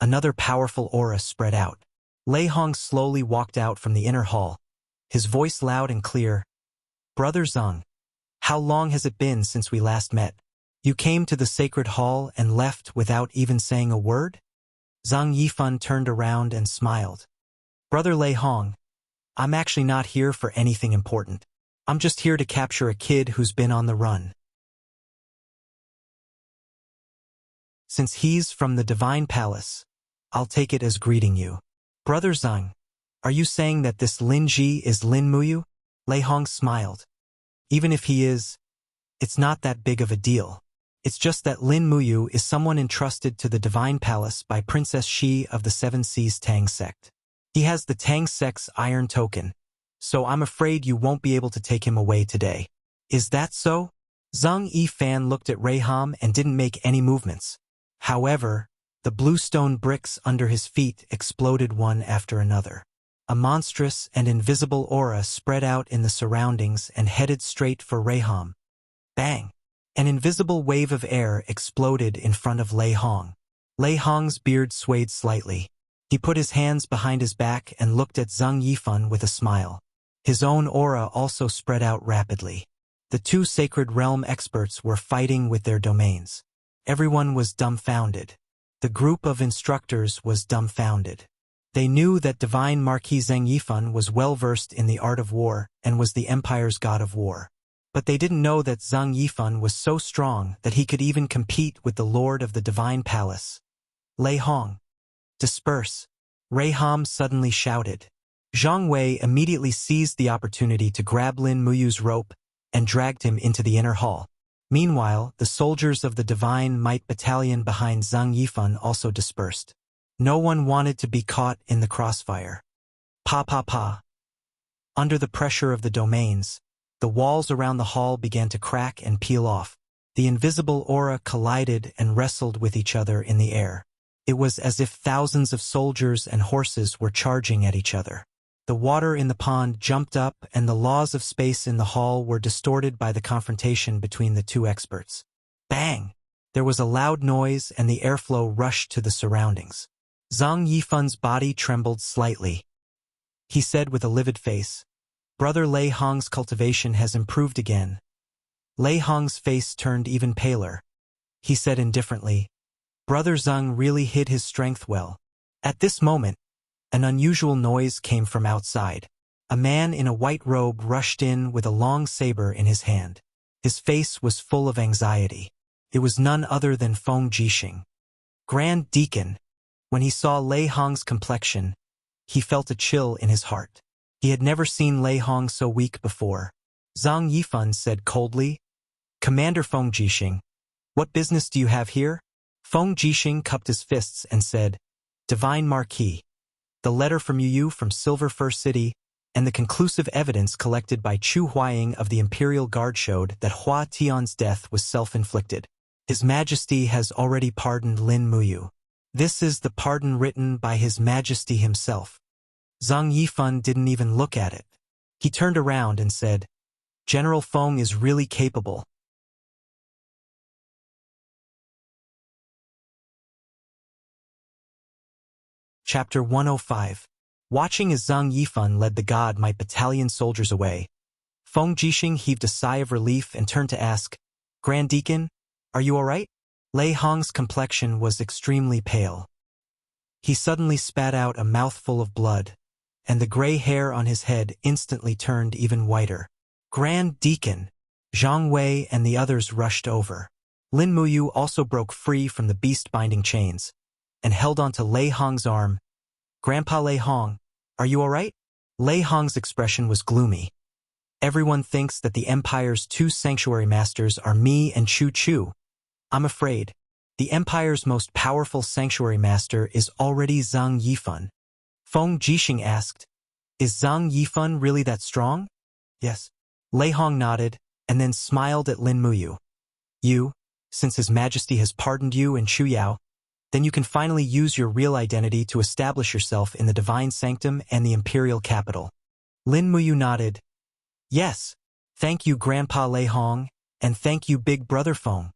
Speaker 1: another powerful aura spread out. Lei Hong slowly walked out from the inner hall, his voice loud and clear. "Brother Zhang, how long has it been since we last met? You came to the sacred hall and left without even saying a word?" Zhang Yifan turned around and smiled. "Brother Lei Hong, I'm actually not here for anything important. I'm just here to capture a kid who's been on the run. Since he's from the Divine Palace, I'll take it as greeting you." "Brother Zhang, are you saying that this Lin Ji is Lin Muyu?" Lei Hong smiled. "Even if he is, it's not that big of a deal. It's just that Lin Muyu is someone entrusted to the Divine Palace by Princess Shi of the Seven Seas Tang sect. He has the Tang sect's iron token, so I'm afraid you won't be able to take him away today." "Is that so?" Zhang Yifan looked at Reiham and didn't make any movements. However, the blue stone bricks under his feet exploded one after another. A monstrous and invisible aura spread out in the surroundings and headed straight for Reiham. Bang! An invisible wave of air exploded in front of Lei Hong. Lei Hong's beard swayed slightly. He put his hands behind his back and looked at Zhang Yifan with a smile. His own aura also spread out rapidly. The 2 Sacred Realm experts were fighting with their domains. Everyone was dumbfounded. The group of instructors was dumbfounded. They knew that Divine Marquis Zhang Yifan was well-versed in the art of war and was the Empire's god of war. But they didn't know that Zhang Yifan was so strong that he could even compete with the Lord of the Divine Palace. "Lei Hong, disperse!" Reiham suddenly shouted. Zhang Wei immediately seized the opportunity to grab Lin Muyu's rope and dragged him into the inner hall. Meanwhile, the soldiers of the Divine Might Battalion behind Zhang Yifan also dispersed. No one wanted to be caught in the crossfire. Pa pa pa. Under the pressure of the domains, the walls around the hall began to crack and peel off. The invisible aura collided and wrestled with each other in the air. It was as if thousands of soldiers and horses were charging at each other. The water in the pond jumped up and the laws of space in the hall were distorted by the confrontation between the 2 experts. Bang! There was a loud noise and the airflow rushed to the surroundings. Zhang Yifan's body trembled slightly. He said with a livid face, "Brother Lei Hong's cultivation has improved again." Lei Hong's face turned even paler. He said indifferently, "Brother Zhang really hid his strength well." At this moment, an unusual noise came from outside. A man in a white robe rushed in with a long saber in his hand. His face was full of anxiety. It was none other than Feng Jixing. Grand Deacon. When he saw Lei Hong's complexion, he felt a chill in his heart. He had never seen Lei Hong so weak before. Zhang Yifan said coldly, "Commander Feng Jixing, what business do you have here?" Feng Jixing cupped his fists and said, "Divine Marquis, the letter from Yu from Silver Fir City and the conclusive evidence collected by Chu Huaying of the Imperial Guard showed that Hua Tian's death was self-inflicted. His Majesty has already pardoned Lin Muyu. This is the pardon written by His Majesty himself." Zhang Yifan didn't even look at it. He turned around and said, "General Feng is really capable." Chapter 105. Watching as Zhang Yifan led the God Might battalion soldiers away, Feng Jixing heaved a sigh of relief and turned to ask, "Grand Deacon, are you all right?" Lei Hong's complexion was extremely pale. He suddenly spat out a mouthful of blood, and the gray hair on his head instantly turned even whiter. "Grand Deacon!" Zhang Wei and the others rushed over. Lin Muyu also broke free from the beast-binding chains and held onto Lei Hong's arm. "Grandpa Lei Hong, are you all right?" Lei Hong's expression was gloomy. "Everyone thinks that the Empire's two sanctuary masters are me and Chu Chu. I'm afraid the Empire's most powerful sanctuary master is already Zhang Yifan." Feng Jixing asked, "Is Zhang Yifan really that strong?" "Yes." Lei Hong nodded and then smiled at Lin Muyu. Since His Majesty has pardoned you and Chu Yao, then you can finally use your real identity to establish yourself in the Divine Sanctum and the Imperial Capital." Lin Muyu nodded. "Yes, thank you Grandpa Lei Hong, and thank you Big Brother Feng."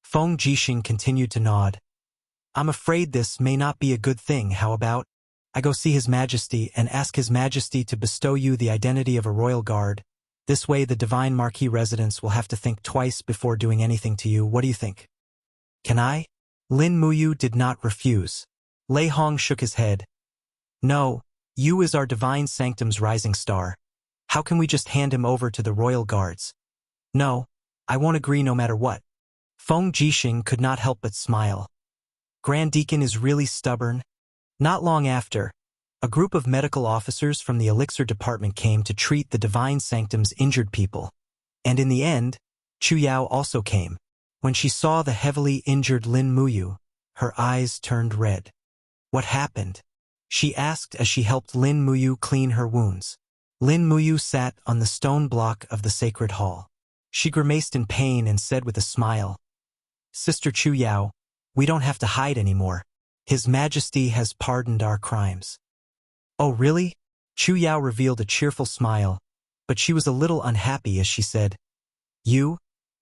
Speaker 1: Feng Jixing continued to nod. "I'm afraid this may not be a good thing. How about I go see His Majesty and ask His Majesty to bestow you the identity of a royal guard. This way the Divine Marquis residents will have to think twice before doing anything to you. What do you think?" "Can I?" Lin Muyu did not refuse. Lei Hong shook his head. "No, Yu is our Divine Sanctum's rising star. How can we just hand him over to the royal guards?" "No, I won't agree no matter what." Feng Jixing could not help but smile. Grand Deacon is really stubborn. Not long after, a group of medical officers from the Elixir Department came to treat the Divine Sanctum's injured people. And in the end, Chu Yao also came. When she saw the heavily injured Lin Muyu, her eyes turned red. "What happened?" she asked as she helped Lin Muyu clean her wounds. Lin Muyu sat on the stone block of the sacred hall. She grimaced in pain and said with a smile, "Sister Chu Yao, we don't have to hide anymore. His Majesty has pardoned our crimes." "Oh really?" Chu Yao revealed a cheerful smile, but she was a little unhappy as she said,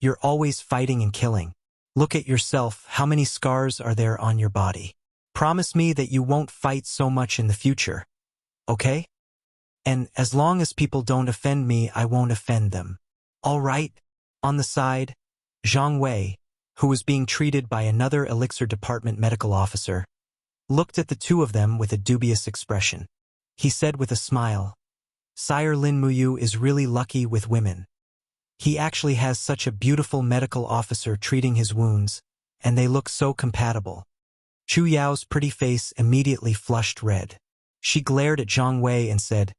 Speaker 1: You're always fighting and killing. Look at yourself, how many scars are there on your body? Promise me that you won't fight so much in the future. Okay? And as long as people don't offend me, I won't offend them. All right?" On the side, Zhang Wei, who was being treated by another Elixir Department medical officer, looked at the two of them with a dubious expression. He said with a smile, "Sire Lin Muyu is really lucky with women. He actually has such a beautiful medical officer treating his wounds, and they look so compatible." Chu Yao's pretty face immediately flushed red. She glared at Zhang Wei and said,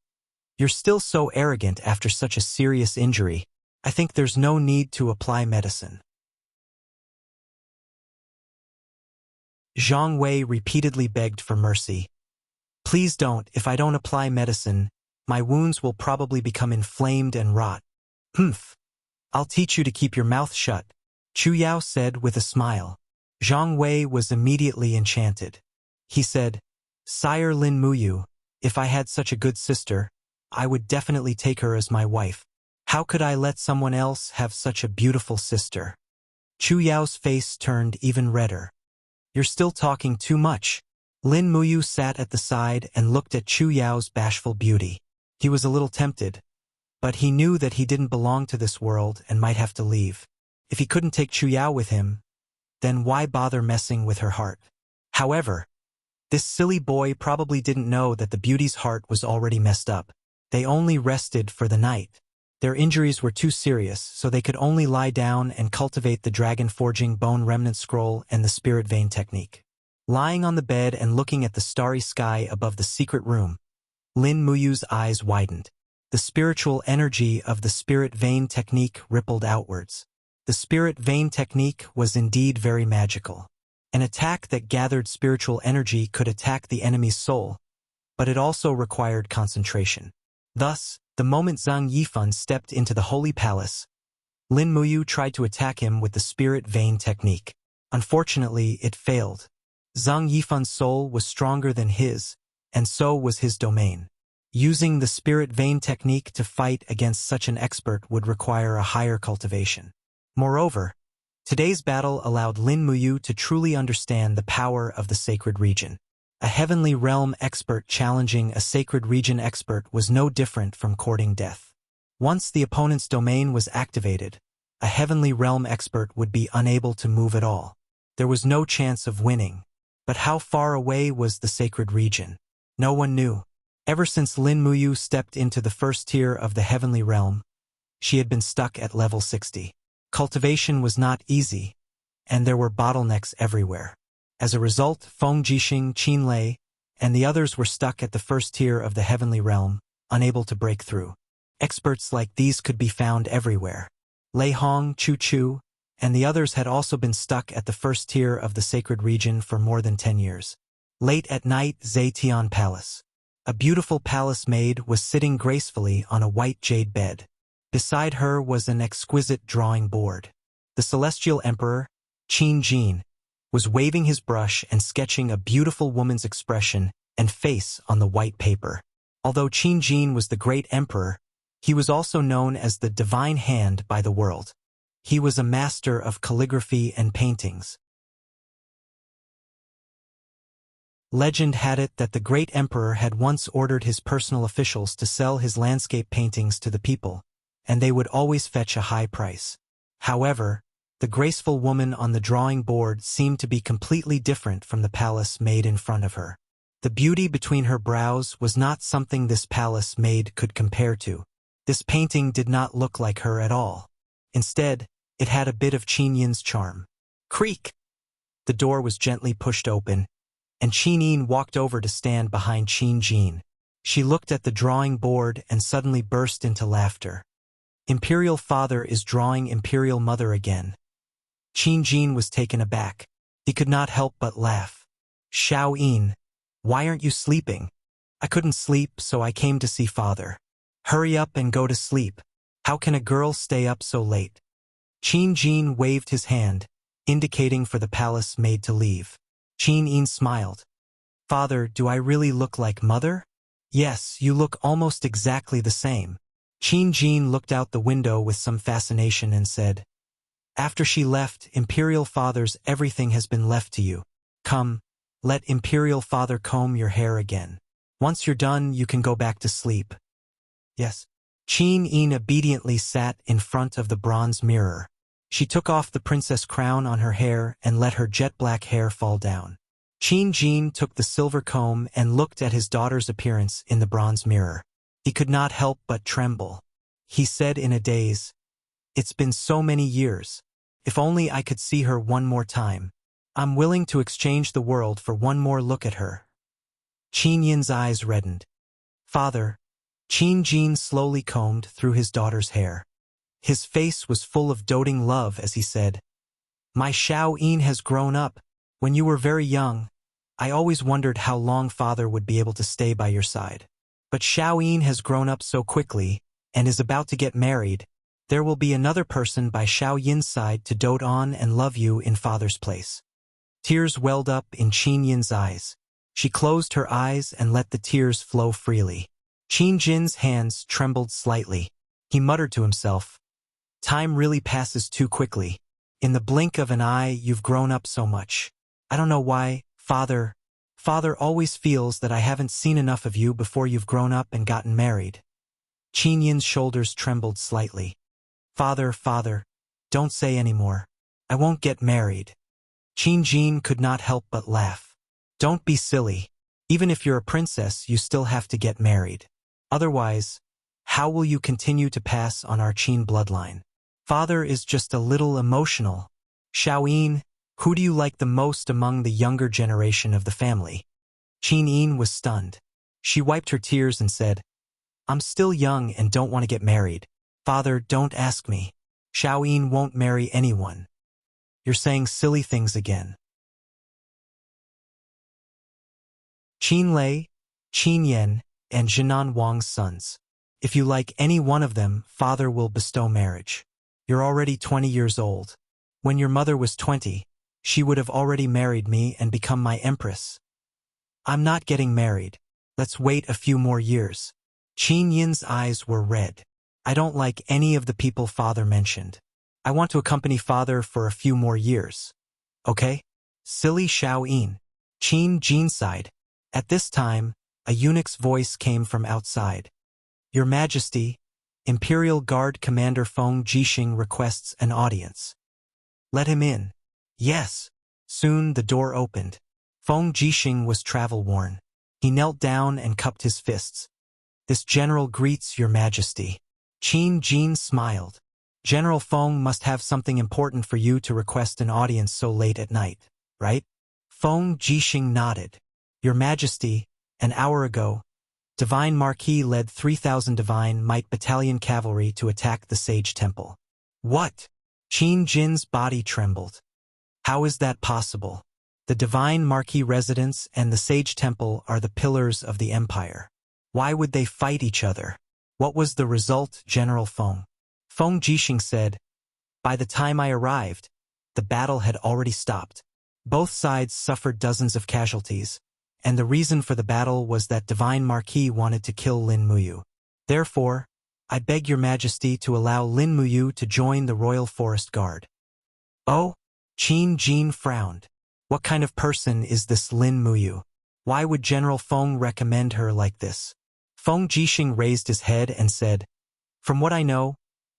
Speaker 1: "You're still so arrogant after such a serious injury. I think there's no need to apply medicine." Zhang Wei repeatedly begged for mercy. "Please don't. If I don't apply medicine, my wounds will probably become inflamed and rot." "Humph. I'll teach you to keep your mouth shut," Chu Yao said with a smile. Zhang Wei was immediately enchanted. He said, "Sire Lin Muyu, if I had such a good sister, I would definitely take her as my wife. How could I let someone else have such a beautiful sister?" Chu Yao's face turned even redder. "You're still talking too much." Lin Muyu sat at the side and looked at Chu Yao's bashful beauty. He was a little tempted, but he knew that he didn't belong to this world and might have to leave. If he couldn't take Chu Yao with him, then why bother messing with her heart? However, this silly boy probably didn't know that the beauty's heart was already messed up. They only rested for the night. Their injuries were too serious, so they could only lie down and cultivate the dragon-forging bone remnant scroll and the spirit vein technique. Lying on the bed and looking at the starry sky above the secret room, Lin Muyu's eyes widened. The spiritual energy of the spirit vein technique rippled outwards. The spirit vein technique was indeed very magical. An attack that gathered spiritual energy could attack the enemy's soul, but it also required concentration. Thus, the moment Zhang Yifan stepped into the holy palace, Lin Muyu tried to attack him with the spirit vein technique. Unfortunately, it failed. Zhang Yifan's soul was stronger than his, and so was his domain. Using the spirit vein technique to fight against such an expert would require a higher cultivation. Moreover, today's battle allowed Lin Muyu to truly understand the power of the sacred region. A heavenly realm expert challenging a sacred region expert was no different from courting death. Once the opponent's domain was activated, a heavenly realm expert would be unable to move at all. There was no chance of winning. But how far away was the sacred region? No one knew. Ever since Lin Muyu stepped into the first tier of the heavenly realm, she had been stuck at level 60. Cultivation was not easy, and there were bottlenecks everywhere. As a result, Feng Jixing, Qin Lei, and the others were stuck at the first tier of the heavenly realm, unable to break through. Experts like these could be found everywhere. Lei Hong, Chu Chu, and the others had also been stuck at the first tier of the sacred region for more than 10 years. Late at night, Zetian Palace. A beautiful palace maid was sitting gracefully on a white jade bed. Beside her was an exquisite drawing board. The celestial emperor, Qin Jin, was waving his brush and sketching a beautiful woman's expression and face on the white paper. Although Qin Jin was the great emperor, he was also known as the divine hand by the world. He was a master of calligraphy and paintings. Legend had it that the great emperor had once ordered his personal officials to sell his landscape paintings to the people, and they would always fetch a high price. However, the graceful woman on the drawing board seemed to be completely different from the palace maid in front of her. The beauty between her brows was not something this palace maid could compare to. This painting did not look like her at all. Instead, it had a bit of Qin Yin's charm. Creak! The door was gently pushed open, and Qin Yin walked over to stand behind Qin Jin. She looked at the drawing board and suddenly burst into laughter. Imperial father is drawing imperial mother again. Qin Jin was taken aback. He could not help but laugh. Xiao Yin, why aren't you sleeping? I couldn't sleep, so I came to see father. Hurry up and go to sleep. How can a girl stay up so late? Qin Jin waved his hand, indicating for the palace maid to leave. Qin Yin smiled. Father, do I really look like mother? Yes, you look almost exactly the same. Qin Jin looked out the window with some fascination and said, After she left, Imperial Father's everything has been left to you. Come, let Imperial Father comb your hair again. Once you're done, you can go back to sleep. Yes. Qin Yin obediently sat in front of the bronze mirror. She took off the princess crown on her hair and let her jet-black hair fall down. Qin Jin took the silver comb and looked at his daughter's appearance in the bronze mirror. He could not help but tremble. He said in a daze, It's been so many years. If only I could see her one more time. I'm willing to exchange the world for one more look at her. Qin Yin's eyes reddened. Father, Qin Jin slowly combed through his daughter's hair. His face was full of doting love as he said, My Xiao Yin has grown up. When you were very young, I always wondered how long father would be able to stay by your side. But Xiao Yin has grown up so quickly, and is about to get married. There will be another person by Xiao Yin's side to dote on and love you in father's place. Tears welled up in Qin Yin's eyes. She closed her eyes and let the tears flow freely. Qin Jin's hands trembled slightly. He muttered to himself, Time really passes too quickly. In the blink of an eye, you've grown up so much. I don't know why, Father. Father always feels that I haven't seen enough of you before you've grown up and gotten married. Qin Yin's shoulders trembled slightly. Father, don't say any more. I won't get married. Qin Jin could not help but laugh. Don't be silly. Even if you're a princess, you still have to get married. Otherwise, how will you continue to pass on our Qin bloodline? Father is just a little emotional. Xiao Yin, who do you like the most among the younger generation of the family? Qin Yin was stunned. She wiped her tears and said, I'm still young and don't want to get married. Father, don't ask me. Xiaoyin won't marry anyone. You're saying silly things again. Qin Lei, Qin Yan, and Jinan Wang's sons. If you like any one of them, father will bestow marriage. You're already 20 years old. When your mother was 20, she would have already married me and become my empress. I'm not getting married. Let's wait a few more years. Qin Yin's eyes were red. I don't like any of the people father mentioned. I want to accompany father for a few more years. Okay? Silly Xiaoyin. Qin Jin sighed. At this time, a eunuch's voice came from outside. Your Majesty, Imperial Guard Commander Feng Jixing requests an audience. Let him in. Yes. Soon the door opened. Feng Jixing was travel-worn. He knelt down and cupped his fists. This general greets your Majesty. Qin Jin smiled. General Feng must have something important for you to request an audience so late at night, right? Feng Jixing nodded. Your Majesty, an hour ago, Divine Marquis led 3,000 Divine Might Battalion cavalry to attack the Sage Temple. What? Qin Jin's body trembled. How is that possible? The Divine Marquis residence and the Sage Temple are the pillars of the Empire. Why would they fight each other? What was the result, General Feng? Feng Jixing said, by the time I arrived, the battle had already stopped. Both sides suffered dozens of casualties, and the reason for the battle was that Divine Marquis wanted to kill Lin Muyu. Therefore, I beg your Majesty to allow Lin Muyu to join the Royal Forest Guard. Oh? Qin Jin frowned. What kind of person is this Lin Muyu? Why would General Feng recommend her like this? Feng Jixing raised his head and said, from what I know,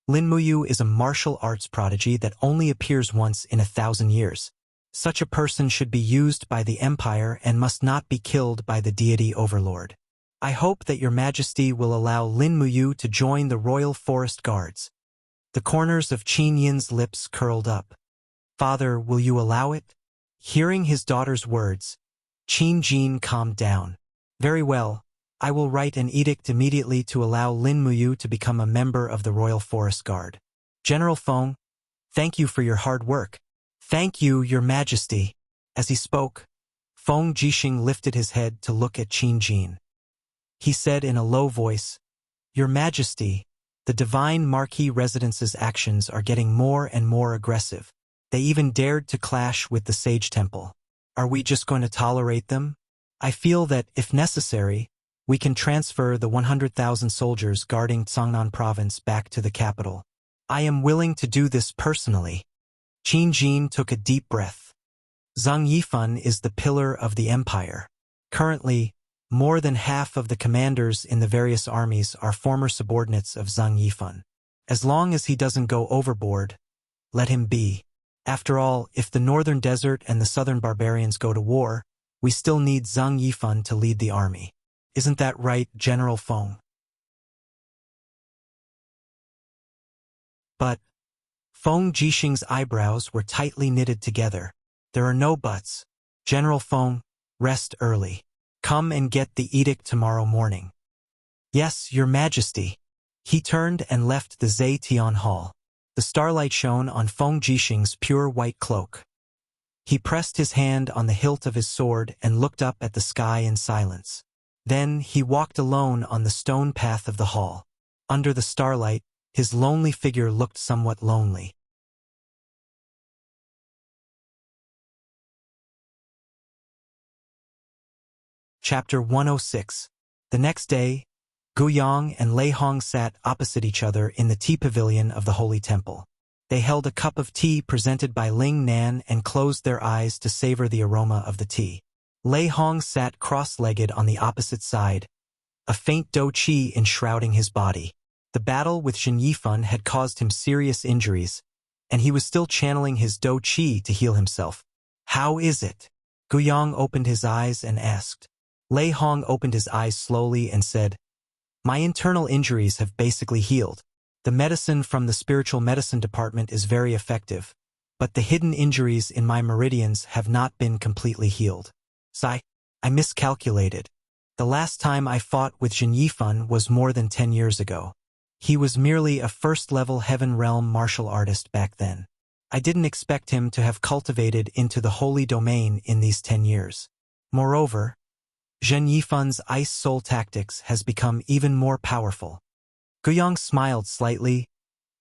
Speaker 1: Lin Muyu is a martial arts prodigy that only appears once in 1,000 years. Such a person should be used by the Empire and must not be killed by the deity overlord. I hope that your Majesty will allow Lin Muyu to join the Royal Forest Guards. The corners of Qin Yin's lips curled up. Father, will you allow it? Hearing his daughter's words, Qin Jin calmed down. Very well, I will write an edict immediately to allow Lin Muyu to become a member of the Royal Forest Guard. General Feng, thank you for your hard work. Thank you, your Majesty. As he spoke, Feng Jixing lifted his head to look at Qin Jin. He said in a low voice, Your Majesty, the Divine Marquis Residence's actions are getting more and more aggressive. They even dared to clash with the Sage Temple. Are we just going to tolerate them? I feel that, if necessary, we can transfer the 100,000 soldiers guarding Cangnan Province back to the capital. I am willing to do this personally. Qin Jin took a deep breath. Zhang Yifan is the pillar of the empire. Currently, more than half of the commanders in the various armies are former subordinates of Zhang Yifan. As long as he doesn't go overboard, let him be. After all, if the northern desert and the southern barbarians go to war, we still need Zhang Yifan to lead the army. Isn't that right, General Feng? But Feng Jixing's eyebrows were tightly knitted together. There are no buts. General Feng, rest early. Come and get the edict tomorrow morning. Yes, your Majesty. He turned and left the Zetian Hall. The starlight shone on Feng Jixing's pure white cloak. He pressed his hand on the hilt of his sword and looked up at the sky in silence. Then he walked alone on the stone path of the hall. Under the starlight, his lonely figure looked somewhat lonely. Chapter 106. The next day, Guyang and Lei Hong sat opposite each other in the tea pavilion of the Holy Temple. They held a cup of tea presented by Ling Nan and closed their eyes to savor the aroma of the tea. Lei Hong sat cross-legged on the opposite side, a faint dou qi enshrouding his body. The battle with Zhang Yifan had caused him serious injuries, and he was still channeling his dou qi to heal himself. How is it? Guyang opened his eyes and asked. Lei Hong opened his eyes slowly and said, My internal injuries have basically healed. The medicine from the spiritual medicine department is very effective, but the hidden injuries in my meridians have not been completely healed. Sigh, I miscalculated. The last time I fought with Jin Yifan was more than 10 years ago. He was merely a first-level Heaven Realm martial artist back then. I didn't expect him to have cultivated into the holy domain in these 10 years. Moreover, Zhen Yifan's Ice Soul tactics has become even more powerful. Guiyang smiled slightly.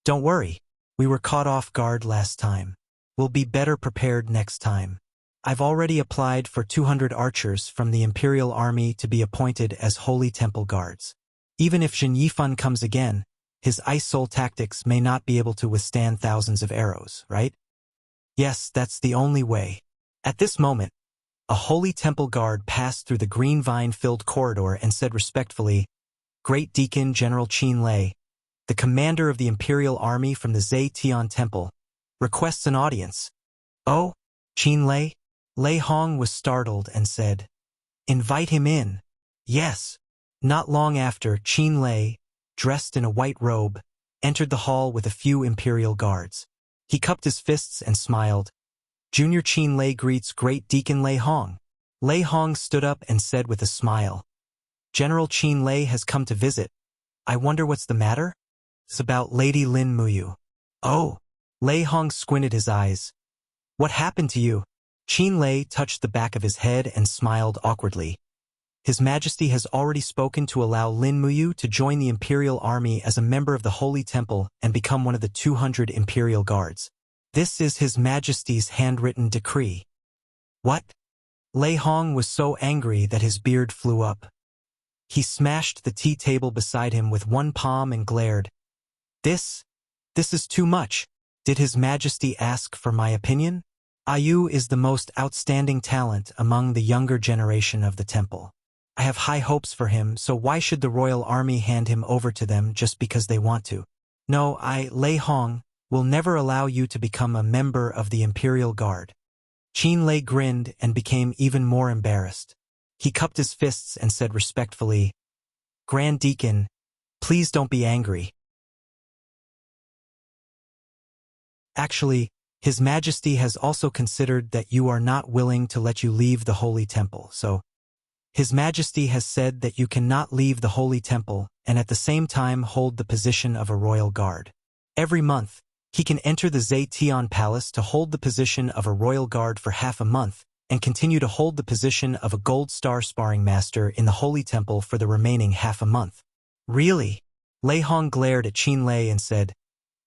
Speaker 1: Don't worry, we were caught off guard last time. We'll be better prepared next time. I've already applied for 200 archers from the Imperial Army to be appointed as Holy Temple guards. Even if Zhen Yifan comes again, his Ice Soul tactics may not be able to withstand thousands of arrows, right? Yes, that's the only way. At this moment, a Holy Temple guard passed through the green vine-filled corridor and said respectfully, Great Deacon General Qin Lei, the commander of the Imperial Army from the Zetian Temple, requests an audience. Oh, Qin Lei? Lei Hong was startled and said, Invite him in. Yes. Not long after, Qin Lei, dressed in a white robe, entered the hall with a few Imperial guards. He cupped his fists and smiled. Junior Qin Lei greets Great Deacon Lei Hong. Lei Hong stood up and said with a smile, General Qin Lei has come to visit. I wonder what's the matter? It's about Lady Lin Muyu. Oh. Lei Hong squinted his eyes. What happened to you? Qin Lei touched the back of his head and smiled awkwardly. His Majesty has already spoken to allow Lin Muyu to join the Imperial Army as a member of the Holy Temple and become one of the 200 Imperial Guards. This is His Majesty's handwritten decree. What? Lei Hong was so angry that his beard flew up. He smashed the tea table beside him with one palm and glared. This is too much. Did His Majesty ask for my opinion? Ayu is the most outstanding talent among the younger generation of the temple. I have high hopes for him, so why should the royal army hand him over to them just because they want to? No, Lei Hong, will never allow you to become a member of the Imperial Guard. Qin Lei grinned and became even more embarrassed. He cupped his fists and said respectfully, Grand Deacon, please don't be angry. Actually, His Majesty has also considered that you are not willing to let you leave the Holy Temple, so His Majesty has said that you cannot leave the Holy Temple and at the same time hold the position of a royal guard. Every month, he can enter the Zetian Palace to hold the position of a royal guard for half a month and continue to hold the position of a gold star sparring master in the Holy Temple for the remaining half a month. Really? Lei Hong glared at Qin Lei and said,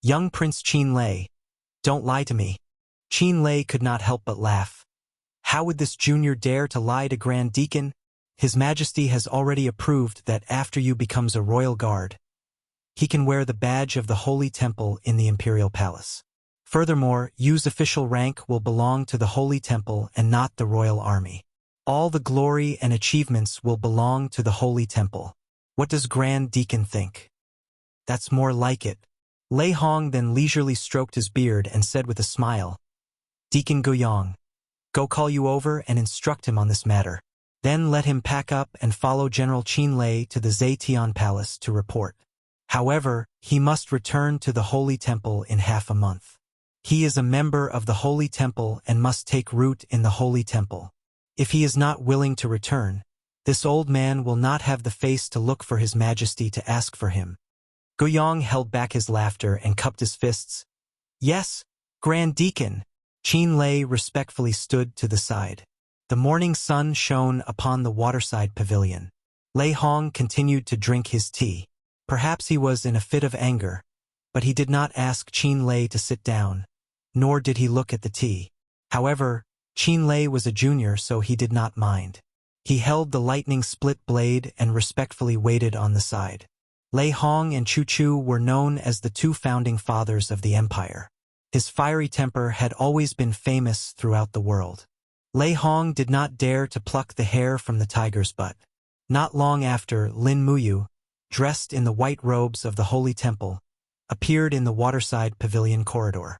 Speaker 1: Young Prince Qin Lei, don't lie to me. Qin Lei could not help but laugh. How would this junior dare to lie to Grand Deacon? His Majesty has already approved that after you becomes a royal guard, he can wear the badge of the Holy Temple in the Imperial Palace. Furthermore, Yu's official rank will belong to the Holy Temple and not the royal army. All the glory and achievements will belong to the Holy Temple. What does Grand Deacon think? That's more like it. Lei Hong then leisurely stroked his beard and said with a smile, Deacon Guiyang, go call you over and instruct him on this matter. Then let him pack up and follow General Qin Lei to the Zetian Palace to report. However, he must return to the Holy Temple in half a month. He is a member of the Holy Temple and must take root in the Holy Temple. If he is not willing to return, this old man will not have the face to look for His Majesty to ask for him. Guiyang held back his laughter and cupped his fists. Yes, Grand Deacon. Qin Lei respectfully stood to the side. The morning sun shone upon the waterside pavilion. Lei Hong continued to drink his tea. Perhaps he was in a fit of anger, but he did not ask Qin Lei to sit down, nor did he look at the tea. However, Qin Lei was a junior, so he did not mind. He held the lightning split blade and respectfully waited on the side. Lei Hong and Chu Chu were known as the two founding fathers of the empire. His fiery temper had always been famous throughout the world. Lei Hong did not dare to pluck the hair from the tiger's butt. Not long after, Lin Muyu, dressed in the white robes of the Holy Temple, appeared in the waterside pavilion corridor.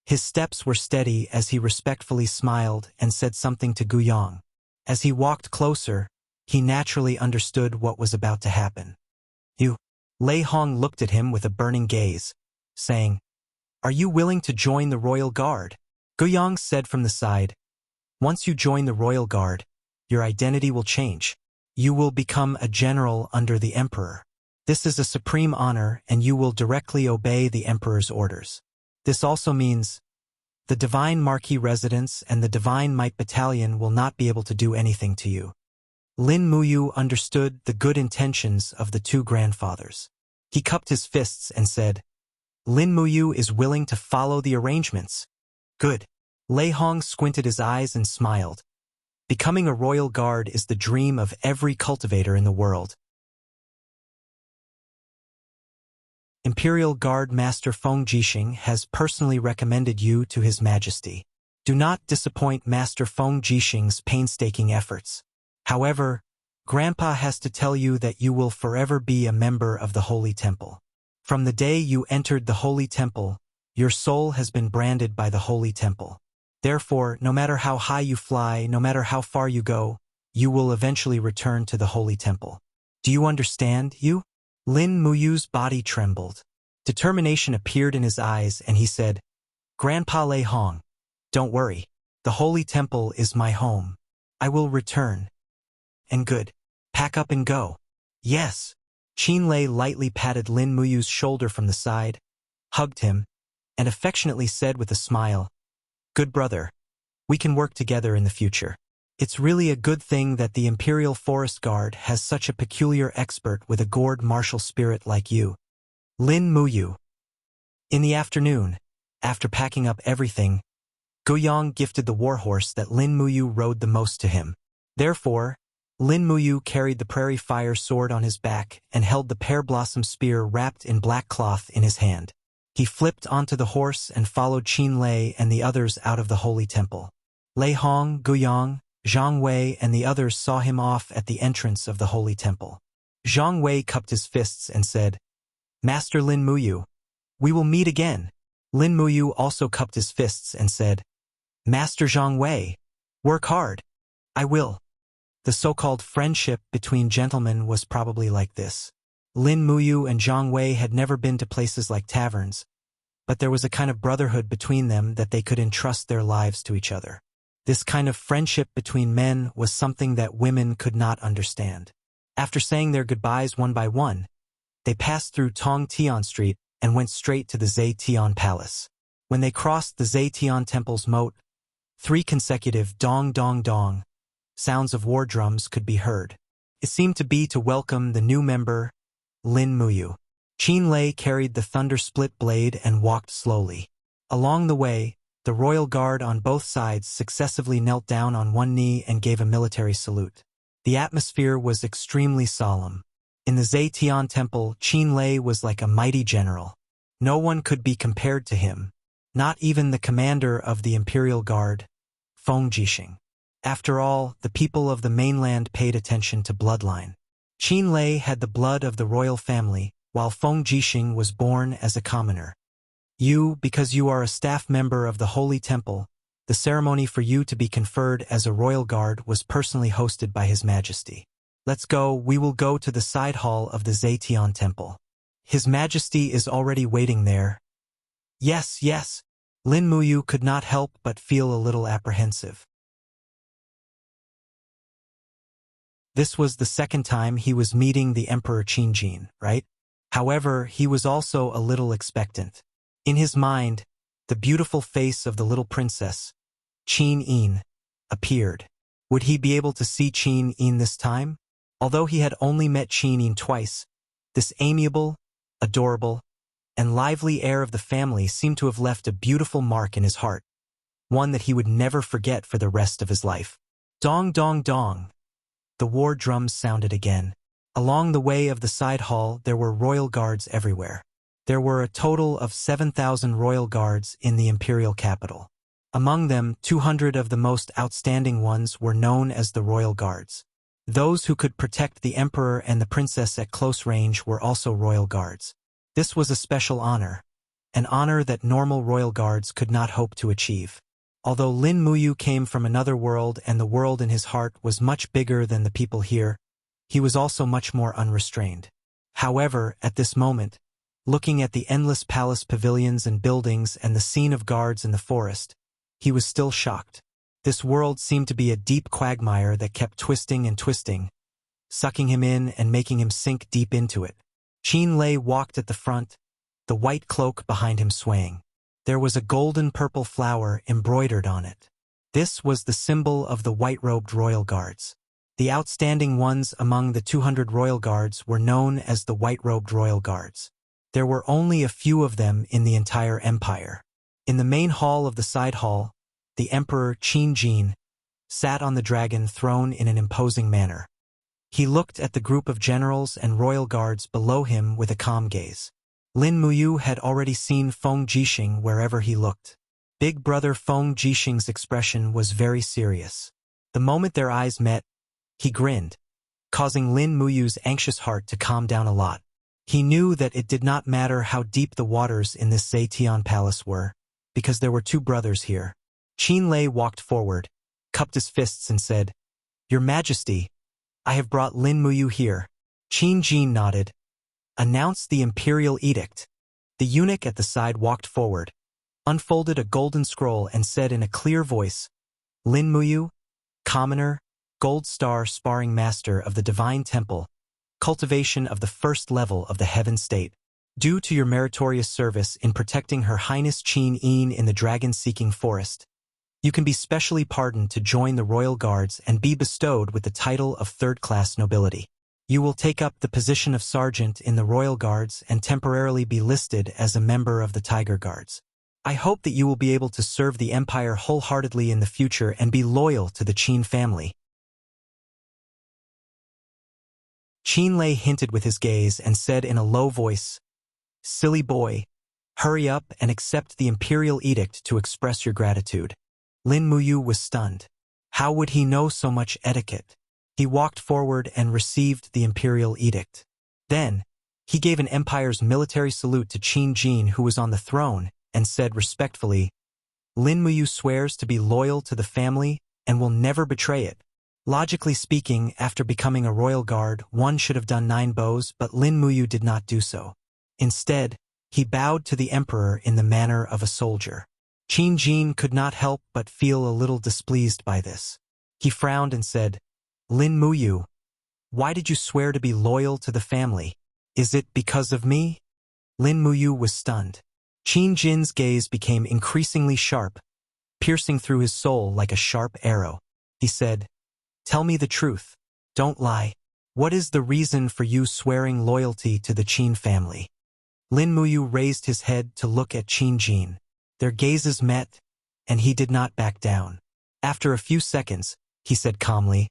Speaker 1: His steps were steady as he respectfully smiled and said something to Guiyang. As he walked closer, he naturally understood what was about to happen. You. Lei Hong looked at him with a burning gaze, saying, Are you willing to join the Royal Guard? Guiyang said from the side, Once you join the Royal Guard, your identity will change. You will become a general under the emperor. This is a supreme honor, and you will directly obey the emperor's orders. This also means the Divine Marquis Residence and the Divine Might Battalion will not be able to do anything to you. Lin Muyu understood the good intentions of the two grandfathers. He cupped his fists and said, Lin Muyu is willing to follow the arrangements. Good. Lei Hong squinted his eyes and smiled. Becoming a royal guard is the dream of every cultivator in the world. Imperial Guard Master Feng Jixing has personally recommended you to His Majesty. Do not disappoint Master Feng Jixing's painstaking efforts. However, Grandpa has to tell you that you will forever be a member of the Holy Temple. From the day you entered the Holy Temple, your soul has been branded by the Holy Temple. Therefore, no matter how high you fly, no matter how far you go, you will eventually return to the Holy Temple. Do you understand, you? Lin Muyu's body trembled. Determination appeared in his eyes, and he said, Grandpa Lei Hong, don't worry. The Holy Temple is my home. I will return. And good. Pack up and go. Yes. Qin Lei lightly patted Lin Muyu's shoulder from the side, hugged him, and affectionately said with a smile, Good brother. We can work together in the future. It's really a good thing that the Imperial Forest Guard has such a peculiar expert with a gourd martial spirit like you. Lin Muyu. In the afternoon, after packing up everything, Guiyang gifted the warhorse that Lin Muyu rode the most to him. Therefore, Lin Muyu carried the prairie fire sword on his back and held the pear blossom spear wrapped in black cloth in his hand. He flipped onto the horse and followed Qin Lei and the others out of the Holy Temple. Lei Hong, Guiyang, Zhang Wei and the others saw him off at the entrance of the Holy Temple. Zhang Wei cupped his fists and said, Master Lin Muyu, we will meet again. Lin Muyu also cupped his fists and said, Master Zhang Wei, work hard. I will. The so-called friendship between gentlemen was probably like this. Lin Muyu and Zhang Wei had never been to places like taverns, but there was a kind of brotherhood between them that they could entrust their lives to each other. This kind of friendship between men was something that women could not understand. After saying their goodbyes one by one, they passed through Tong Tian Street and went straight to the Zhe Tian Palace. When they crossed the Zhe Tian Temple's moat, 3 consecutive dong dong dong sounds of war drums could be heard. It seemed to be to welcome the new member, Lin Muyu. Qin Lei carried the thunder-split blade and walked slowly. Along the way, the royal guard on both sides successively knelt down on one knee and gave a military salute. The atmosphere was extremely solemn. In the Zhe Tian Temple, Qin Lei was like a mighty general. No one could be compared to him, not even the commander of the Imperial Guard, Feng Jixing. After all, the people of the mainland paid attention to bloodline. Qin Lei had the blood of the royal family, while Feng Jixing was born as a commoner. Because you are a staff member of the Holy Temple, the ceremony for you to be conferred as a royal guard was personally hosted by His Majesty. Let's go, we will go to the side hall of the Zhe Tian Temple. His Majesty is already waiting there. Yes, yes. Lin Muyu could not help but feel a little apprehensive. This was the second time he was meeting the Emperor Qingjin, right? However, he was also a little expectant. In his mind, the beautiful face of the little princess, Qin Yin, appeared. Would he be able to see Qin Yin this time? Although he had only met Qin Yin twice, this amiable, adorable, and lively heir of the family seemed to have left a beautiful mark in his heart, one that he would never forget for the rest of his life. Dong dong dong. The war drums sounded again. Along the way of the side hall there were royal guards everywhere. There were a total of 7,000 royal guards in the imperial capital. Among them, 200 of the most outstanding ones were known as the royal guards. Those who could protect the emperor and the princess at close range were also royal guards. This was a special honor, an honor that normal royal guards could not hope to achieve. Although Lin Muyu came from another world and the world in his heart was much bigger than the people here, he was also much more unrestrained. However, at this moment, looking at the endless palace pavilions and buildings and the scene of guards in the forest, he was still shocked. This world seemed to be a deep quagmire that kept twisting and twisting, sucking him in and making him sink deep into it. Qin Lei walked at the front, the white cloak behind him swaying. There was a golden-purple flower embroidered on it. This was the symbol of the white-robed royal guards. The outstanding ones among the 200 royal guards were known as the white-robed royal guards. There were only a few of them in the entire empire. In the main hall of the side hall, the Emperor Qin Jin sat on the dragon throne in an imposing manner. He looked at the group of generals and royal guards below him with a calm gaze. Lin Muyu had already seen Feng Jixing wherever he looked. Big brother Feng Jixing's expression was very serious. The moment their eyes met, he grinned, causing Lin Muyu's anxious heart to calm down a lot. He knew that it did not matter how deep the waters in this Zetian palace were, because there were two brothers here. Qin Lei walked forward, cupped his fists and said, "Your Majesty, I have brought Lin Muyu here." Qin Jin nodded. "Announce the imperial edict." The eunuch at the side walked forward, unfolded a golden scroll and said in a clear voice, "Lin Muyu, commoner, gold star sparring master of the divine temple, cultivation of the first level of the heaven state. Due to your meritorious service in protecting Her Highness Qin Yin in the dragon-seeking forest, you can be specially pardoned to join the royal guards and be bestowed with the title of third-class nobility. You will take up the position of sergeant in the royal guards and temporarily be listed as a member of the Tiger Guards. I hope that you will be able to serve the empire wholeheartedly in the future and be loyal to the Qin family." Qin Lei hinted with his gaze and said in a low voice, "Silly boy, hurry up and accept the imperial edict to express your gratitude." Lin Muyu was stunned. How would he know so much etiquette? He walked forward and received the imperial edict. Then, he gave an empire's military salute to Qin Jin, who was on the throne, and said respectfully, "Lin Muyu swears to be loyal to the family and will never betray it." Logically speaking, after becoming a royal guard, one should have done 9 bows, but Lin Muyu did not do so. Instead, he bowed to the emperor in the manner of a soldier. Qin Jin could not help but feel a little displeased by this. He frowned and said, "Lin Muyu, why did you swear to be loyal to the family? Is it because of me?" Lin Muyu was stunned. Qin Jin's gaze became increasingly sharp, piercing through his soul like a sharp arrow. He said, "Tell me the truth. Don't lie. What is the reason for you swearing loyalty to the Qin family?" Lin Muyu raised his head to look at Qin Jin. Their gazes met, and he did not back down. After a few seconds, he said calmly,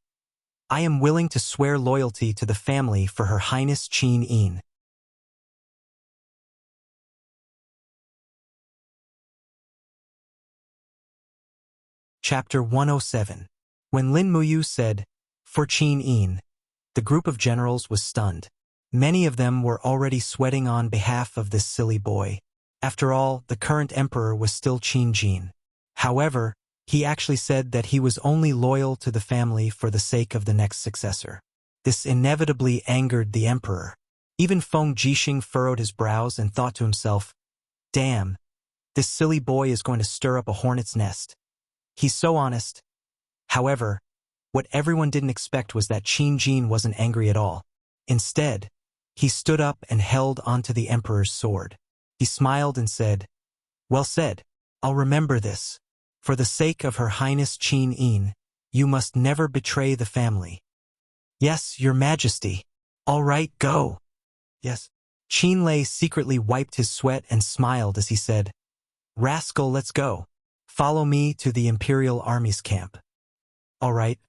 Speaker 1: "I am willing to swear loyalty to the family for Her Highness Qin Yin." Chapter 107. When Lin Muyu said, "For Qin Yin," the group of generals was stunned. Many of them were already sweating on behalf of this silly boy. After all, the current emperor was still Qin Jin. However, he actually said that he was only loyal to the family for the sake of the next successor. This inevitably angered the emperor. Even Feng Jixing furrowed his brows and thought to himself, "Damn, this silly boy is going to stir up a hornet's nest. He's so honest." However, what everyone didn't expect was that Qin Jin wasn't angry at all. Instead, he stood up and held onto the emperor's sword. He smiled and said, "Well said. I'll remember this. For the sake of Her Highness Qin Yin, you must never betray the family." "Yes, Your Majesty." "All right, go." "Yes." Qin Lei secretly wiped his sweat and smiled as he said, "Rascal, let's go. Follow me to the Imperial Army's camp." "All right."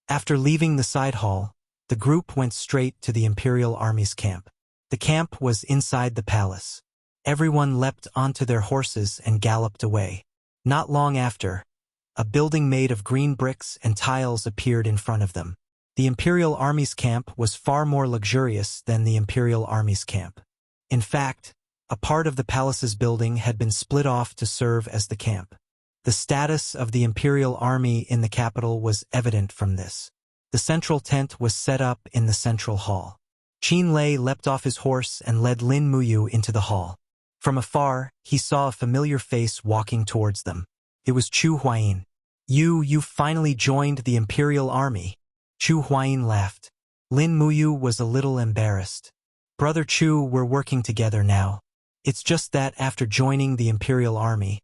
Speaker 1: After leaving the side hall, the group went straight to the Imperial Army's camp. The camp was inside the palace. Everyone leapt onto their horses and galloped away. Not long after, a building made of green bricks and tiles appeared in front of them. The Imperial Army's camp was far more luxurious than the Imperial Army's camp. In fact, a part of the palace's building had been split off to serve as the camp. The status of the Imperial Army in the capital was evident from this. The central tent was set up in the central hall. Qin Lei leapt off his horse and led Lin Muyu into the hall. From afar, he saw a familiar face walking towards them. It was Chu Huayin. You finally joined the Imperial Army." Chu Huayin laughed. Lin Muyu was a little embarrassed. Brother Chu, we're working together now. It's just that after joining the Imperial Army,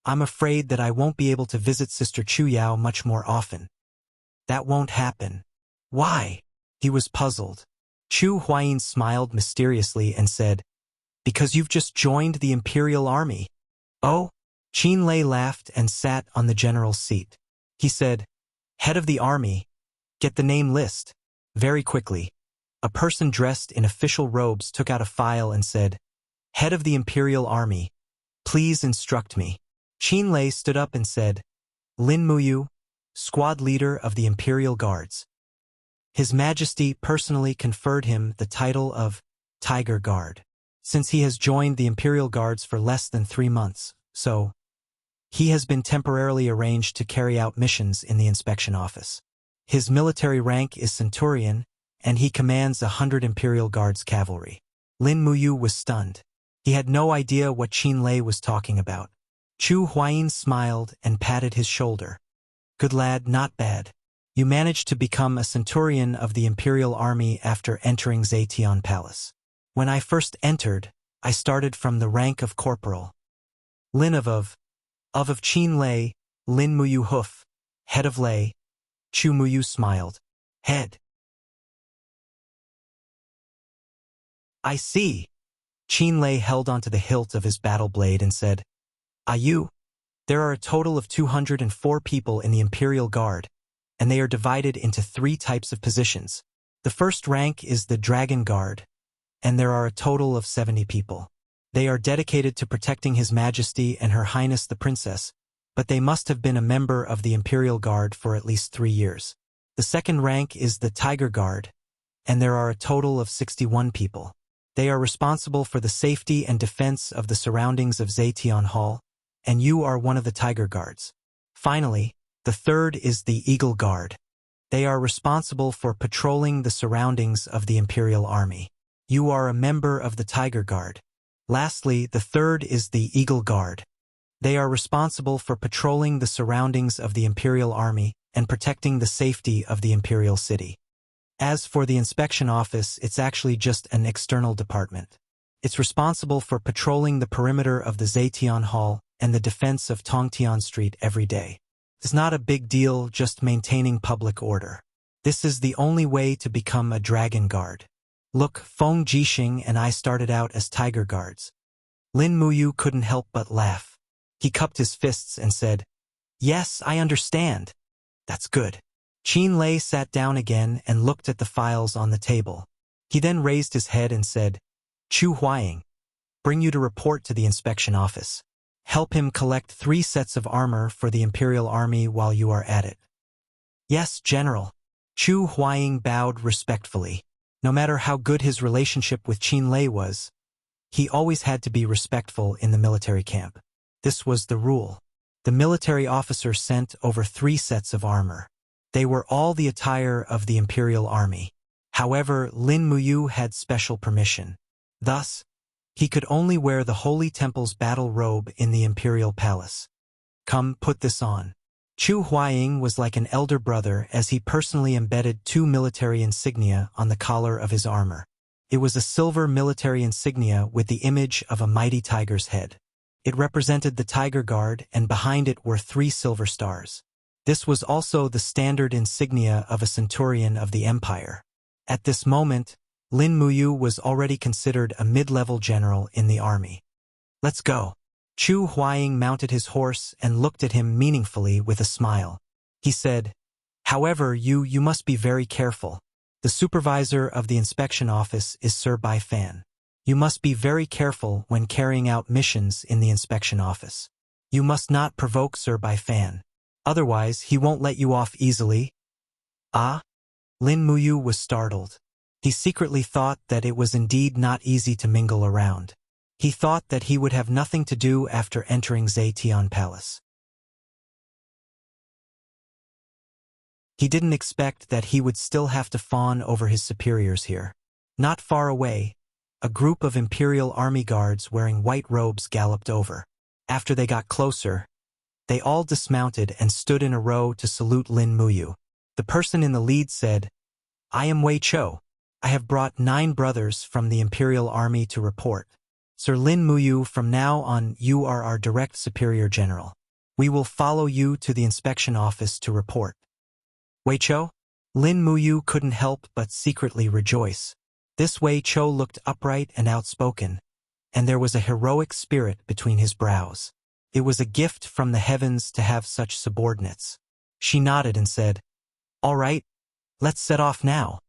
Speaker 1: I'm afraid that I won't be able to visit Sister Chu Yao much more often. That won't happen. Why? He was puzzled. Chu Huayin smiled mysteriously and said, because you've just joined the Imperial Army. Oh? Qin Lei laughed and sat on the general's seat. He said, head of the army, get the name list. Very quickly, a person dressed in official robes took out a file and said, head of the Imperial Army, please instruct me. Qin Lei stood up and said, Lin Muyu, squad leader of the Imperial Guards. His Majesty personally conferred him the title of Tiger Guard, since he has joined the Imperial Guards for less than 3 months, so he has been temporarily arranged to carry out missions in the inspection office. His military rank is Centurion, and he commands 100 Imperial Guards cavalry. Lin Muyu was stunned. He had no idea what Qin Lei was talking about. Chu Huayin smiled and patted his shoulder. Good lad, not bad. You managed to become a centurion of the Imperial Army after entering Zetian Palace. When I first entered, I started from the rank of corporal. Lin of Qin Lei, Lin Muyu Hoof, head of Lei. Chu Muyu smiled. Head. I see. Qin Lei held onto the hilt of his battle blade and said, you. There are a total of 204 people in the Imperial Guard, and they are divided into 3 types of positions. The first rank is the Dragon Guard, and there are a total of 70 people. They are dedicated to protecting His Majesty and Her Highness the Princess, but they must have been a member of the Imperial Guard for at least 3 years. The second rank is the Tiger Guard, and there are a total of 61 people. They are responsible for the safety and defense of the surroundings of Zetian Hall, and you are one of the Tiger Guards. Finally, the third is the Eagle Guard. They are responsible for patrolling the surroundings of the Imperial Army. You are a member of the Tiger Guard. Lastly, the third is the Eagle Guard. They are responsible for patrolling the surroundings of the Imperial Army and protecting the safety of the Imperial City. As for the inspection office, it's actually just an external department. It's responsible for patrolling the perimeter of the Zetian Hall and the defense of Tongtian Street every day. It's not a big deal, just maintaining public order. This is the only way to become a Dragon Guard. Look, Feng Jixing and I started out as Tiger Guards. Lin Muyu couldn't help but laugh. He cupped his fists and said, yes, I understand. That's good. Qin Lei sat down again and looked at the files on the table. He then raised his head and said, Chu Huayin, bring you to report to the inspection office. Help him collect 3 sets of armor for the Imperial Army while you are at it. Yes, General. Chu Huayin bowed respectfully. No matter how good his relationship with Qin Lei was, he always had to be respectful in the military camp. This was the rule. The military officer sent over 3 sets of armor. They were all the attire of the Imperial Army. However, Lin Muyu had special permission. Thus, he could only wear the Holy Temple's battle robe in the Imperial Palace. Come, put this on. Chu Huayin was like an elder brother as he personally embedded 2 military insignia on the collar of his armor. It was a silver military insignia with the image of a mighty tiger's head. It represented the Tiger Guard, and behind it were 3 silver stars. This was also the standard insignia of a centurion of the Empire. At this moment, Lin Muyu was already considered a mid-level general in the army. Let's go. Chu Huayin mounted his horse and looked at him meaningfully with a smile. He said, however, you must be very careful. The supervisor of the inspection office is Sir Bai Fan. You must be very careful when carrying out missions in the inspection office. You must not provoke Sir Bai Fan. Otherwise, he won't let you off easily. Ah? Lin Muyu was startled. He secretly thought that it was indeed not easy to mingle around. He thought that he would have nothing to do after entering Zetian Palace. He didn't expect that he would still have to fawn over his superiors here. Not far away, a group of Imperial Army guards wearing white robes galloped over. After they got closer, they all dismounted and stood in a row to salute Lin Muyu. The person in the lead said, I am Wei Chou. I have brought 9 brothers from the Imperial Army to report. Sir Lin Muyu, from now on you are our direct superior general. We will follow you to the inspection office to report. Wei Chou? Lin Muyu couldn't help but secretly rejoice. This Wei Chou looked upright and outspoken, and there was a heroic spirit between his brows. It was a gift from the heavens to have such subordinates. She nodded and said, "All right, let's set off now."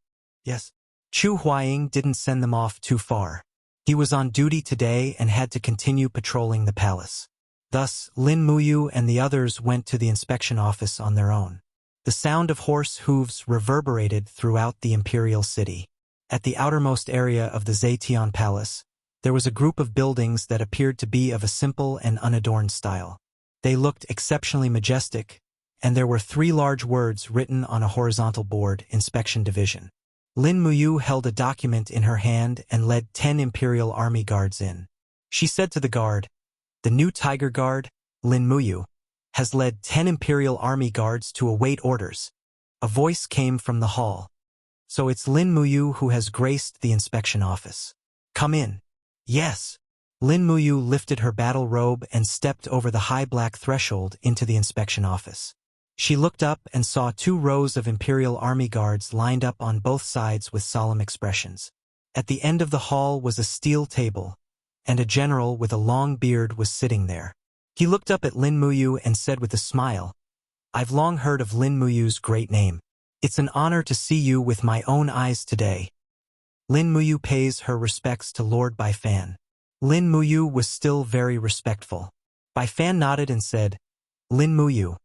Speaker 1: Yes. Chu Huaying didn't send them off too far. He was on duty today and had to continue patrolling the palace. Thus, Lin Muyu and the others went to the inspection office on their own. The sound of horse hooves reverberated throughout the imperial city. At the outermost area of the Zetian Palace, there was a group of buildings that appeared to be of a simple and unadorned style. They looked exceptionally majestic, and there were 3 large words written on a horizontal board: Inspection Division. Lin Muyu held a document in her hand and led 10 Imperial Army guards in. She said to the guard, "The new Tiger Guard, Lin Muyu, has led 10 Imperial Army guards to await orders." A voice came from the hall. "So it's Lin Muyu who has graced the inspection office. Come in." "Yes." Lin Muyu lifted her battle robe and stepped over the high black threshold into the inspection office. She looked up and saw 2 rows of Imperial Army guards lined up on both sides with solemn expressions. At the end of the hall was a steel table, and a general with a long beard was sitting there. He looked up at Lin Muyu and said with a smile, "I've long heard of Lin Muyu's great name. It's an honor to see you with my own eyes today." Lin Muyu pays her respects to Lord Bai Fan. Lin Muyu was still very respectful. Bai Fan nodded and said, "Lin Muyu,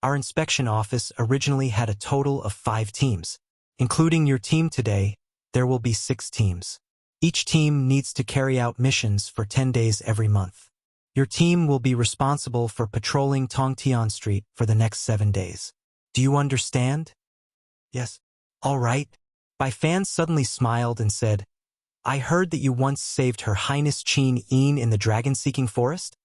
Speaker 1: our inspection office originally had a total of 5 teams. Including your team today, there will be 6 teams. Each team needs to carry out missions for 10 days every month. Your team will be responsible for patrolling Tongtian Street for the next 7 days. Do you understand?" "Yes." "All right." Bai Fan suddenly smiled and said, "I heard that you once saved Her Highness Qin Yin in the dragon-seeking forest?"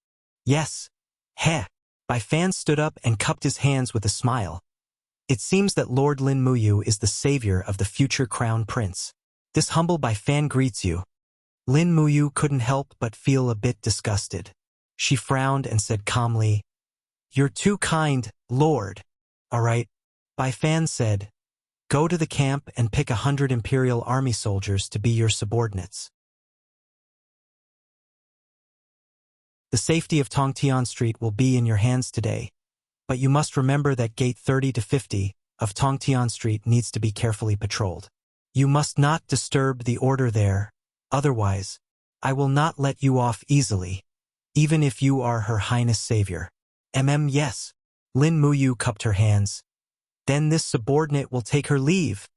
Speaker 1: "Yes." "Heh." Bai Fan stood up and cupped his hands with a smile. "It seems that Lord Lin Muyu is the savior of the future crown prince. This humble Bai Fan greets you." Lin Muyu couldn't help but feel a bit disgusted. She frowned and said calmly, "You're too kind, Lord." "All right," Bai Fan said. "Go to the camp and pick 100 Imperial Army soldiers to be your subordinates. The safety of Tongtian Street will be in your hands today, but you must remember that Gate 30 to 50 of Tongtian Street needs to be carefully patrolled. You must not disturb the order there, otherwise, I will not let you off easily, even if you are Her Highness Savior." Yes." Lin Muyu cupped her hands. "Then this subordinate will take her leave.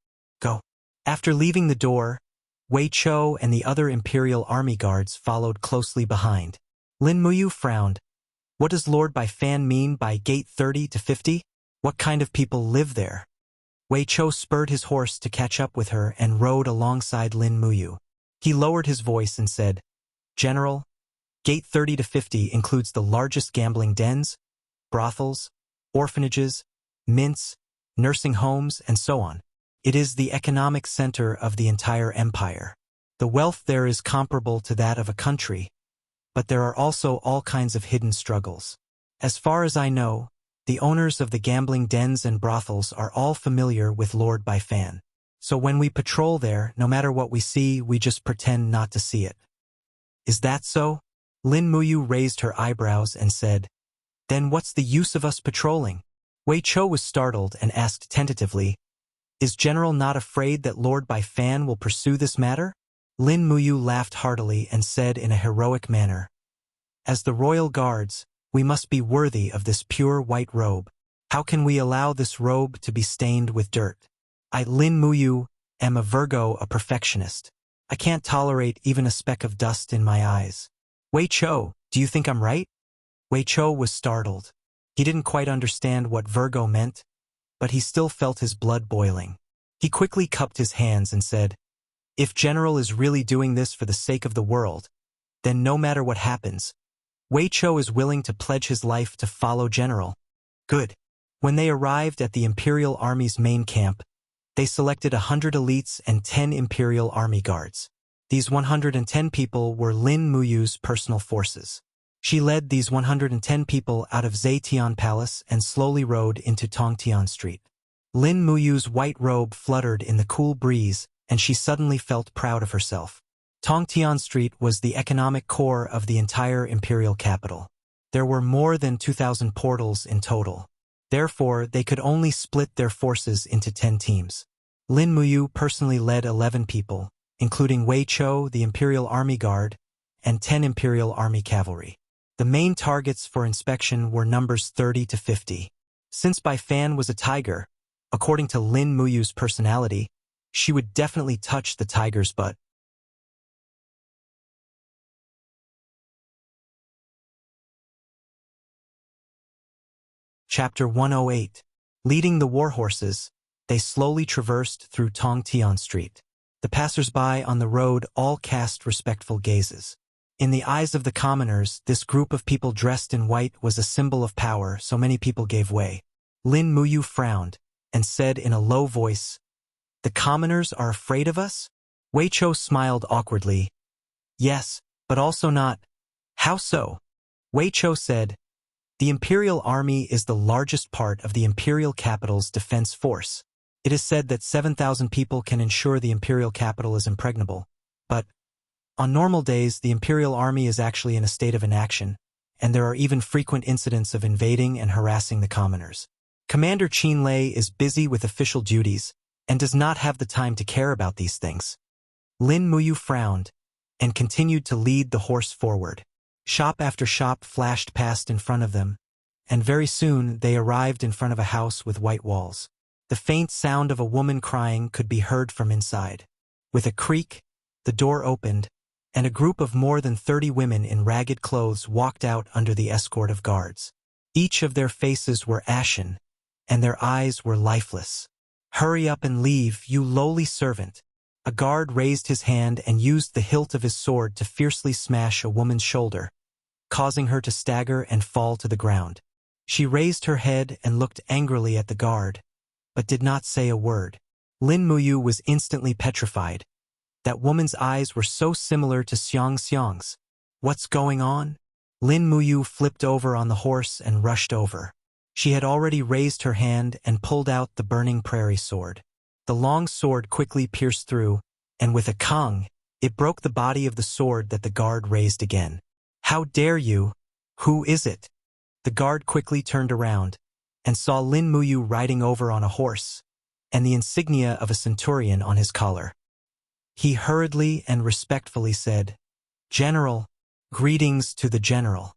Speaker 1: Go." After leaving the door, Wei Chou and the other Imperial Army guards followed closely behind. Lin Muyu frowned. What does Lord Bai Fan mean by Gate 30 to 50? What kind of people live there? Wei Chou spurred his horse to catch up with her and rode alongside Lin Muyu. He lowered his voice and said, "General, Gate 30 to 50 includes the largest gambling dens, brothels, orphanages, mints, nursing homes, and so on. It is the economic center of the entire empire. The wealth there is comparable to that of a country, but there are also all kinds of hidden struggles. As far as I know, the owners of the gambling dens and brothels are all familiar with Lord Bai Fan. So when we patrol there, no matter what we see, we just pretend not to see it." "Is that so?" Lin Muyu raised her eyebrows and said, "Then what's the use of us patrolling?" Wei Chou was startled and asked tentatively, "Is General not afraid that Lord Bai Fan will pursue this matter?" Lin Muyu laughed heartily and said in a heroic manner, "As the royal guards, we must be worthy of this pure white robe. How can we allow this robe to be stained with dirt? I, Lin Muyu, am a Virgo, a perfectionist. I can't tolerate even a speck of dust in my eyes." "Wei Chou, do you think I'm right?" Wei Chou was startled. He didn't quite understand what Virgo meant, but he still felt his blood boiling. He quickly cupped his hands and said, "If General is really doing this for the sake of the world, then no matter what happens, Wei Chou is willing to pledge his life to follow General." "Good." When they arrived at the Imperial Army's main camp, They selected 100 elites and 10 imperial army guards. These 110 people were Lin Muyu's personal forces. She led these 110 people out of Zetian Palace and slowly rode into Tongtian Street. Lin Muyu's white robe fluttered in the cool breeze, and she suddenly felt proud of herself. Tongtian Street was the economic core of the entire imperial capital. There were more than 2,000 portals in total. Therefore, they could only split their forces into 10 teams. Lin Muyu personally led 11 people, including Wei Chou, the Imperial Army Guard, and 10 Imperial Army Cavalry. The main targets for inspection were numbers 30 to 50. Since Bai Fan was a tiger, according to Lin Muyu's personality, she would definitely touch the tiger's butt. Chapter 108. Leading the warhorses, they slowly traversed through Tongtian Street. The passers-by on the road all cast respectful gazes. In the eyes of the commoners, this group of people dressed in white was a symbol of power, so many people gave way. Lin Muyu frowned and said in a low voice, "The commoners are afraid of us?" Wei Chou smiled awkwardly. "Yes, but also not." "How so?" Wei Chou said, "The Imperial Army is the largest part of the Imperial capital's defense force. It is said that 7,000 people can ensure the Imperial capital is impregnable. But on normal days, the Imperial Army is actually in a state of inaction, and there are even frequent incidents of invading and harassing the commoners. Commander Qin Lei is busy with official duties and does not have the time to care about these things." Lin Muyu frowned and continued to lead the horse forward. Shop after shop flashed past in front of them, and very soon they arrived in front of a house with white walls. The faint sound of a woman crying could be heard from inside. With a creak, the door opened, and a group of more than 30 women in ragged clothes walked out under the escort of guards. Each of their faces were ashen, and their eyes were lifeless. "Hurry up and leave, you lowly servant." A guard raised his hand and used the hilt of his sword to fiercely smash a woman's shoulder, causing her to stagger and fall to the ground. She raised her head and looked angrily at the guard, but did not say a word. Lin Muyu was instantly petrified. That woman's eyes were so similar to Xiang's. "What's going on?" Lin Muyu flipped over on the horse and rushed over. She had already raised her hand and pulled out the burning prairie sword. The long sword quickly pierced through, and with a kang, it broke the body of the sword that the guard raised again. "How dare you? Who is it?" The guard quickly turned around and saw Lin Muyu riding over on a horse, and the insignia of a centurion on his collar. He hurriedly and respectfully said, "General, greetings to the general."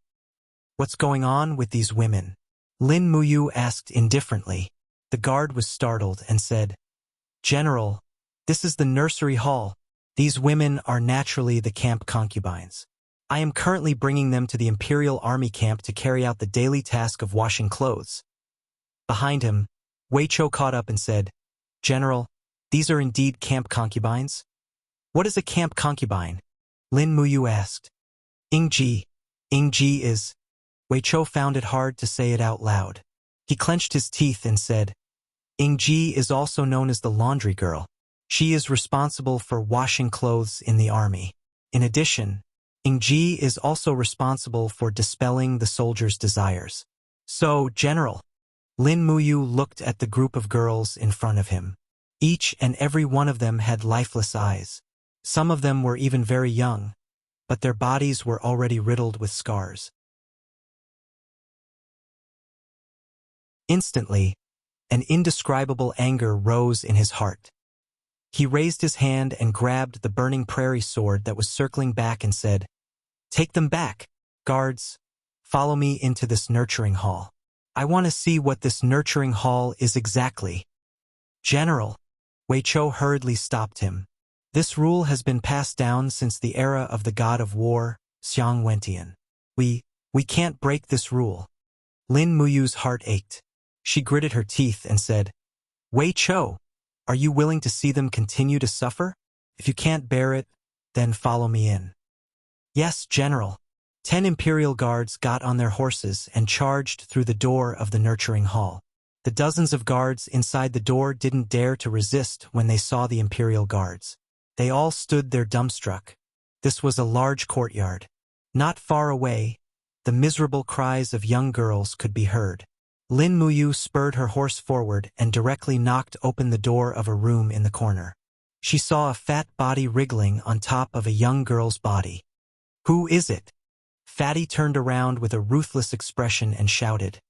Speaker 1: "What's going on with these women?" Lin Muyu asked indifferently. The guard was startled and said, "General, this is the nursery hall. These women are naturally the camp concubines. I am currently bringing them to the Imperial Army camp to carry out the daily task of washing clothes." Behind him, Wei Chou caught up and said, "General, these are indeed camp concubines?" "What is a camp concubine?" Lin Muyu asked. Ingji. Ingji is... Wei Chou found it hard to say it out loud. He clenched his teeth and said, "Ingji is also known as the laundry girl. She is responsible for washing clothes in the army. In addition, Ingji is also responsible for dispelling the soldiers' desires." "So, General." Lin Muyu looked at the group of girls in front of him. Each and every one of them had lifeless eyes. Some of them were even very young, but their bodies were already riddled with scars. Instantly, an indescribable anger rose in his heart. He raised his hand and grabbed the burning prairie sword that was circling back and said, "Take them back. Guards, follow me into this nurturing hall. I want to see what this nurturing hall is exactly." "General," Wei Chou hurriedly stopped him. "This rule has been passed down since the era of the god of war, Xiang Wentian. We can't break this rule." Lin Muyu's heart ached. She gritted her teeth and said, "Wei Chou, are you willing to see them continue to suffer? If you can't bear it, then follow me in." "Yes, General." 10 Imperial guards got on their horses and charged through the door of the nurturing hall. The dozens of guards inside the door didn't dare to resist when they saw the Imperial Guards. They all stood there dumbstruck. This was a large courtyard. Not far away, the miserable cries of young girls could be heard. Lin Muyu spurred her horse forward and directly knocked open the door of a room in the corner. She saw a fat body wriggling on top of a young girl's body. "Who is it?" Fatty turned around with a ruthless expression and shouted.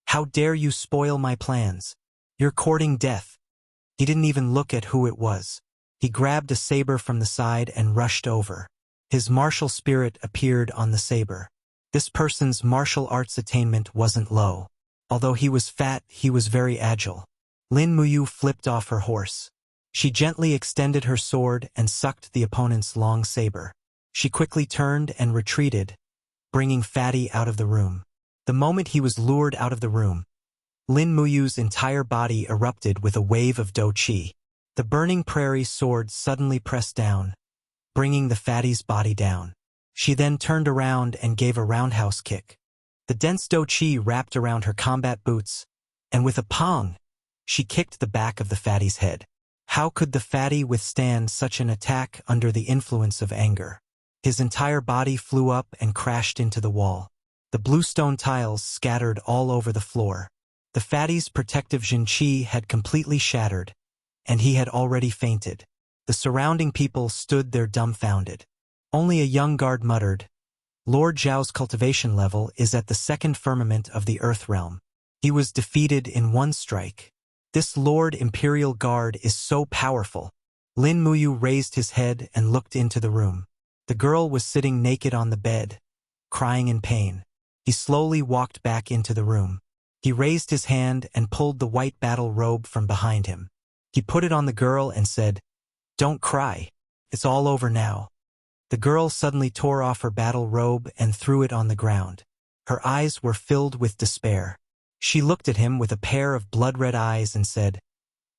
Speaker 1: "How dare you spoil my plans? You're courting death." He didn't even look at who it was. He grabbed a saber from the side and rushed over. His martial spirit appeared on the saber. This person's martial arts attainment wasn't low. Although he was fat, he was very agile. Lin Muyu flipped off her horse. She gently extended her sword and sucked the opponent's long saber. She quickly turned and retreated, bringing Fatty out of the room. The moment he was lured out of the room, Lin Muyu's entire body erupted with a wave of do qi. The burning prairie sword suddenly pressed down, bringing the fatty's body down. She then turned around and gave a roundhouse kick. The dense do qi wrapped around her combat boots, and with a pong, she kicked the back of the fatty's head. How could the fatty withstand such an attack under the influence of anger? His entire body flew up and crashed into the wall. The bluestone tiles scattered all over the floor. The fatty's protective Jinqi had completely shattered, and he had already fainted. The surrounding people stood there dumbfounded. Only a young guard muttered, "Lord Zhao's cultivation level is at the second firmament of the Earth realm. He was defeated in one strike. This Lord Imperial Guard is so powerful." Lin Muyu raised his head and looked into the room. The girl was sitting naked on the bed, crying in pain. He slowly walked back into the room. He raised his hand and pulled the white battle robe from behind him. He put it on the girl and said, "Don't cry. It's all over now." The girl suddenly tore off her battle robe and threw it on the ground. Her eyes were filled with despair. She looked at him with a pair of blood-red eyes and said,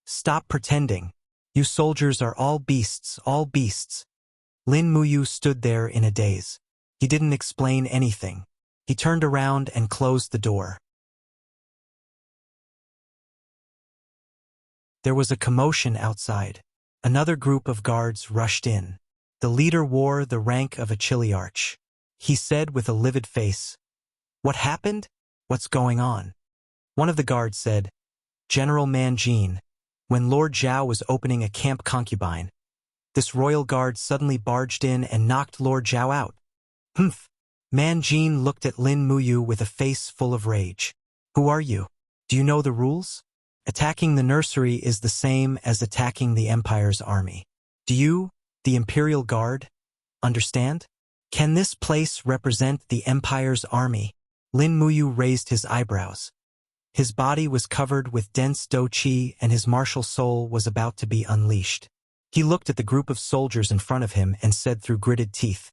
Speaker 1: "Stop pretending. You soldiers are all beasts, all beasts." Lin Muyu stood there in a daze. He didn't explain anything. He turned around and closed the door. There was a commotion outside. Another group of guards rushed in. The leader wore the rank of a chiliarch. He said with a livid face, "What happened? What's going on?" One of the guards said, "General Manjin, when Lord Zhao was opening a camp concubine, this royal guard suddenly barged in and knocked Lord Zhao out." "Humph." Manjin looked at Lin Muyu with a face full of rage. "Who are you? Do you know the rules? Attacking the nursery is the same as attacking the Empire's army. Do you, the Imperial Guard, understand? Can this place represent the Empire's army?" Lin Muyu raised his eyebrows. His body was covered with dense do qi and his martial soul was about to be unleashed. He looked at the group of soldiers in front of him and said through gritted teeth,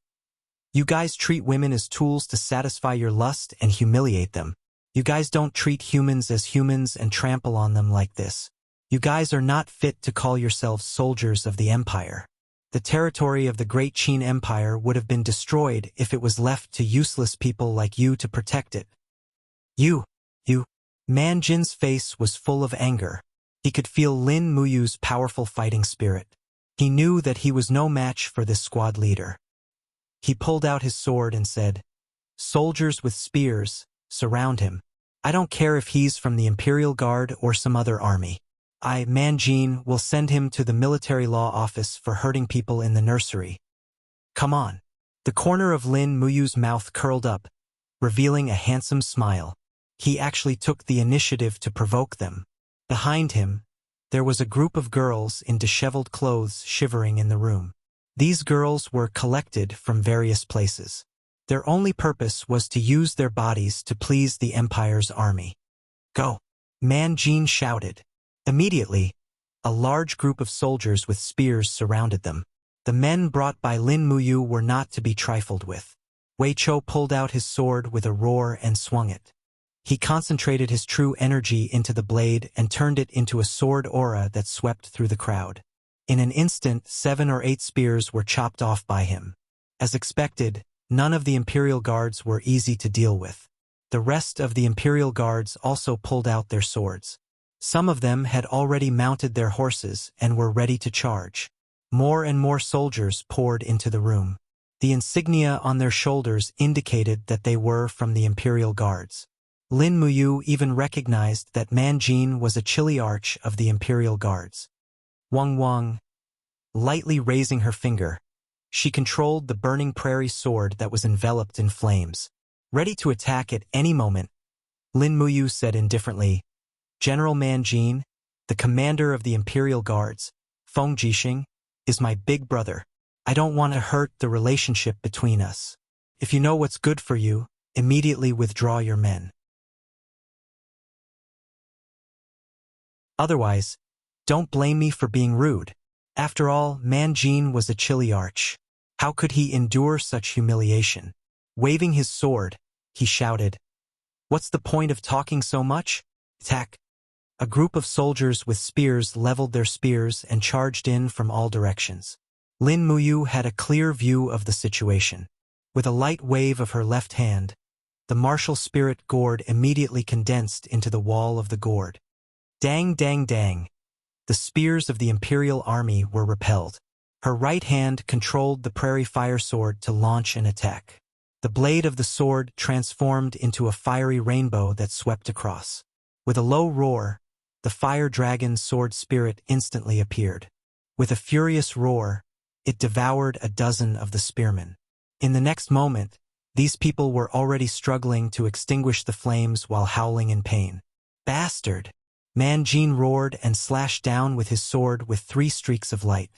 Speaker 1: "You guys treat women as tools to satisfy your lust and humiliate them. You guys don't treat humans as humans and trample on them like this. You guys are not fit to call yourselves soldiers of the Empire. The territory of the Great Qin Empire would have been destroyed if it was left to useless people like you to protect it. You. Manjin's face was full of anger. He could feel Lin Muyu's powerful fighting spirit. He knew that he was no match for this squad leader. He pulled out his sword and said, "Soldiers with spears, surround him. I don't care if he's from the Imperial Guard or some other army. I, Manjin, will send him to the military law office for hurting people in the nursery. Come on." The corner of Lin Muyu's mouth curled up, revealing a handsome smile. He actually took the initiative to provoke them. Behind him, there was a group of girls in disheveled clothes shivering in the room. These girls were collected from various places. Their only purpose was to use their bodies to please the Empire's army. "Go!" Manjin shouted. Immediately, a large group of soldiers with spears surrounded them. The men brought by Lin Muyu were not to be trifled with. Wei Chou pulled out his sword with a roar and swung it. He concentrated his true energy into the blade and turned it into a sword aura that swept through the crowd. In an instant, 7 or 8 spears were chopped off by him. As expected, none of the Imperial Guards were easy to deal with. The rest of the Imperial Guards also pulled out their swords. Some of them had already mounted their horses and were ready to charge. More and more soldiers poured into the room. The insignia on their shoulders indicated that they were from the Imperial Guards. Lin Muyu even recognized that Man Jin was a Chiliarch of the Imperial Guards. Wang Wang, lightly raising her finger, she controlled the burning prairie sword that was enveloped in flames. Ready to attack at any moment, Lin Muyu said indifferently, "General Man Jin, the commander of the Imperial Guards, Feng Jixing, is my big brother. I don't want to hurt the relationship between us. If you know what's good for you, immediately withdraw your men. Otherwise, don't blame me for being rude. After all, Man Jin was a Chiliarch. How could he endure such humiliation?" Waving his sword, he shouted, "What's the point of talking so much? Attack!" A group of soldiers with spears leveled their spears and charged in from all directions. Lin Muyu had a clear view of the situation. With a light wave of her left hand, the martial spirit gourd immediately condensed into the wall of the gourd. Dang, dang, dang. The spears of the Imperial army were repelled. Her right hand controlled the prairie fire sword to launch an attack. The blade of the sword transformed into a fiery rainbow that swept across. With a low roar, the fire dragon sword spirit instantly appeared. With a furious roar, it devoured a dozen of the spearmen. In the next moment, these people were already struggling to extinguish the flames while howling in pain. "Bastard!" Man Jin roared and slashed down with his sword with 3 streaks of light.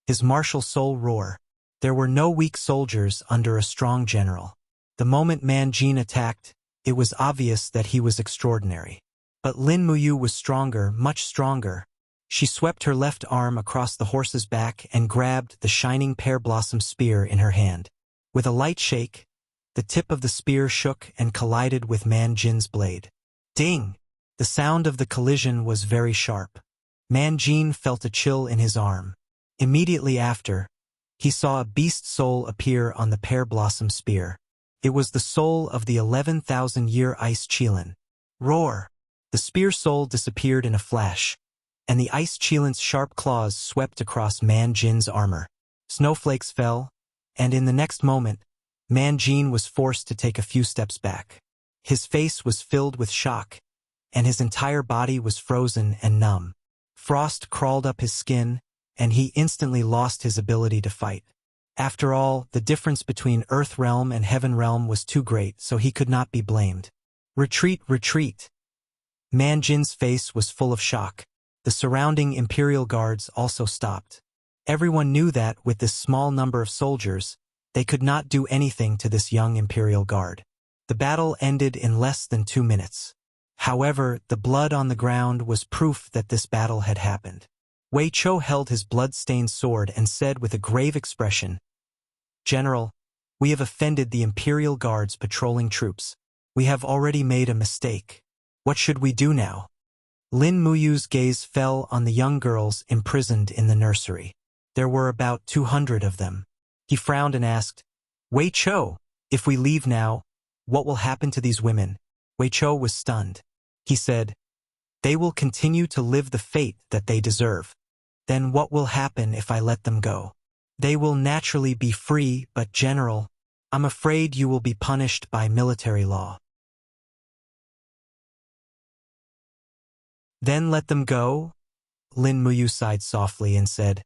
Speaker 1: His martial soul roar. There were no weak soldiers under a strong general. The moment Man Jin attacked, it was obvious that he was extraordinary. But Lin Muyu was stronger, much stronger. She swept her left arm across the horse's back and grabbed the shining pear blossom spear in her hand. With a light shake, the tip of the spear shook and collided with Man Jin's blade. Ding! The sound of the collision was very sharp. Man Jin felt a chill in his arm. Immediately after, he saw a beast soul appear on the pear blossom spear. It was the soul of the 11,000-year ice Qilin. Roar! The spear soul disappeared in a flash, and the ice Qilin's sharp claws swept across Man Jin's armor. Snowflakes fell, and in the next moment, Man Jin was forced to take a few steps back. His face was filled with shock, and his entire body was frozen and numb. Frost crawled up his skin, and he instantly lost his ability to fight. After all, the difference between Earth Realm and Heaven Realm was too great, so he could not be blamed. Retreat, retreat! Man Jin's face was full of shock. The surrounding Imperial Guards also stopped. Everyone knew that, with this small number of soldiers, they could not do anything to this young Imperial Guard. The battle ended in less than 2 minutes. However, the blood on the ground was proof that this battle had happened. Wei Chou held his blood-stained sword and said with a grave expression, "General, we have offended the Imperial Guard's patrolling troops. We have already made a mistake. What should we do now?" Lin Muyu's gaze fell on the young girls imprisoned in the nursery. There were about 200 of them. He frowned and asked, "Wei Chou, if we leave now, what will happen to these women?" Wei Chou was stunned. He said, "They will continue to live the fate that they deserve. Then what will happen if I let them go? They will naturally be free, but General, I'm afraid you will be punished by military law." "Then let them go?" Lin Muyu sighed softly and said,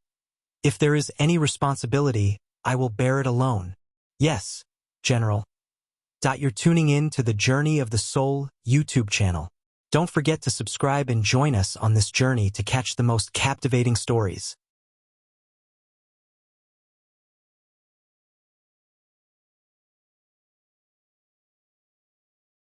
Speaker 1: "If there is any responsibility, I will bear it alone." "Yes, General." You're tuning in to the Journey of the Soul YouTube channel. Don't forget to subscribe and join us on this journey to catch the most captivating stories.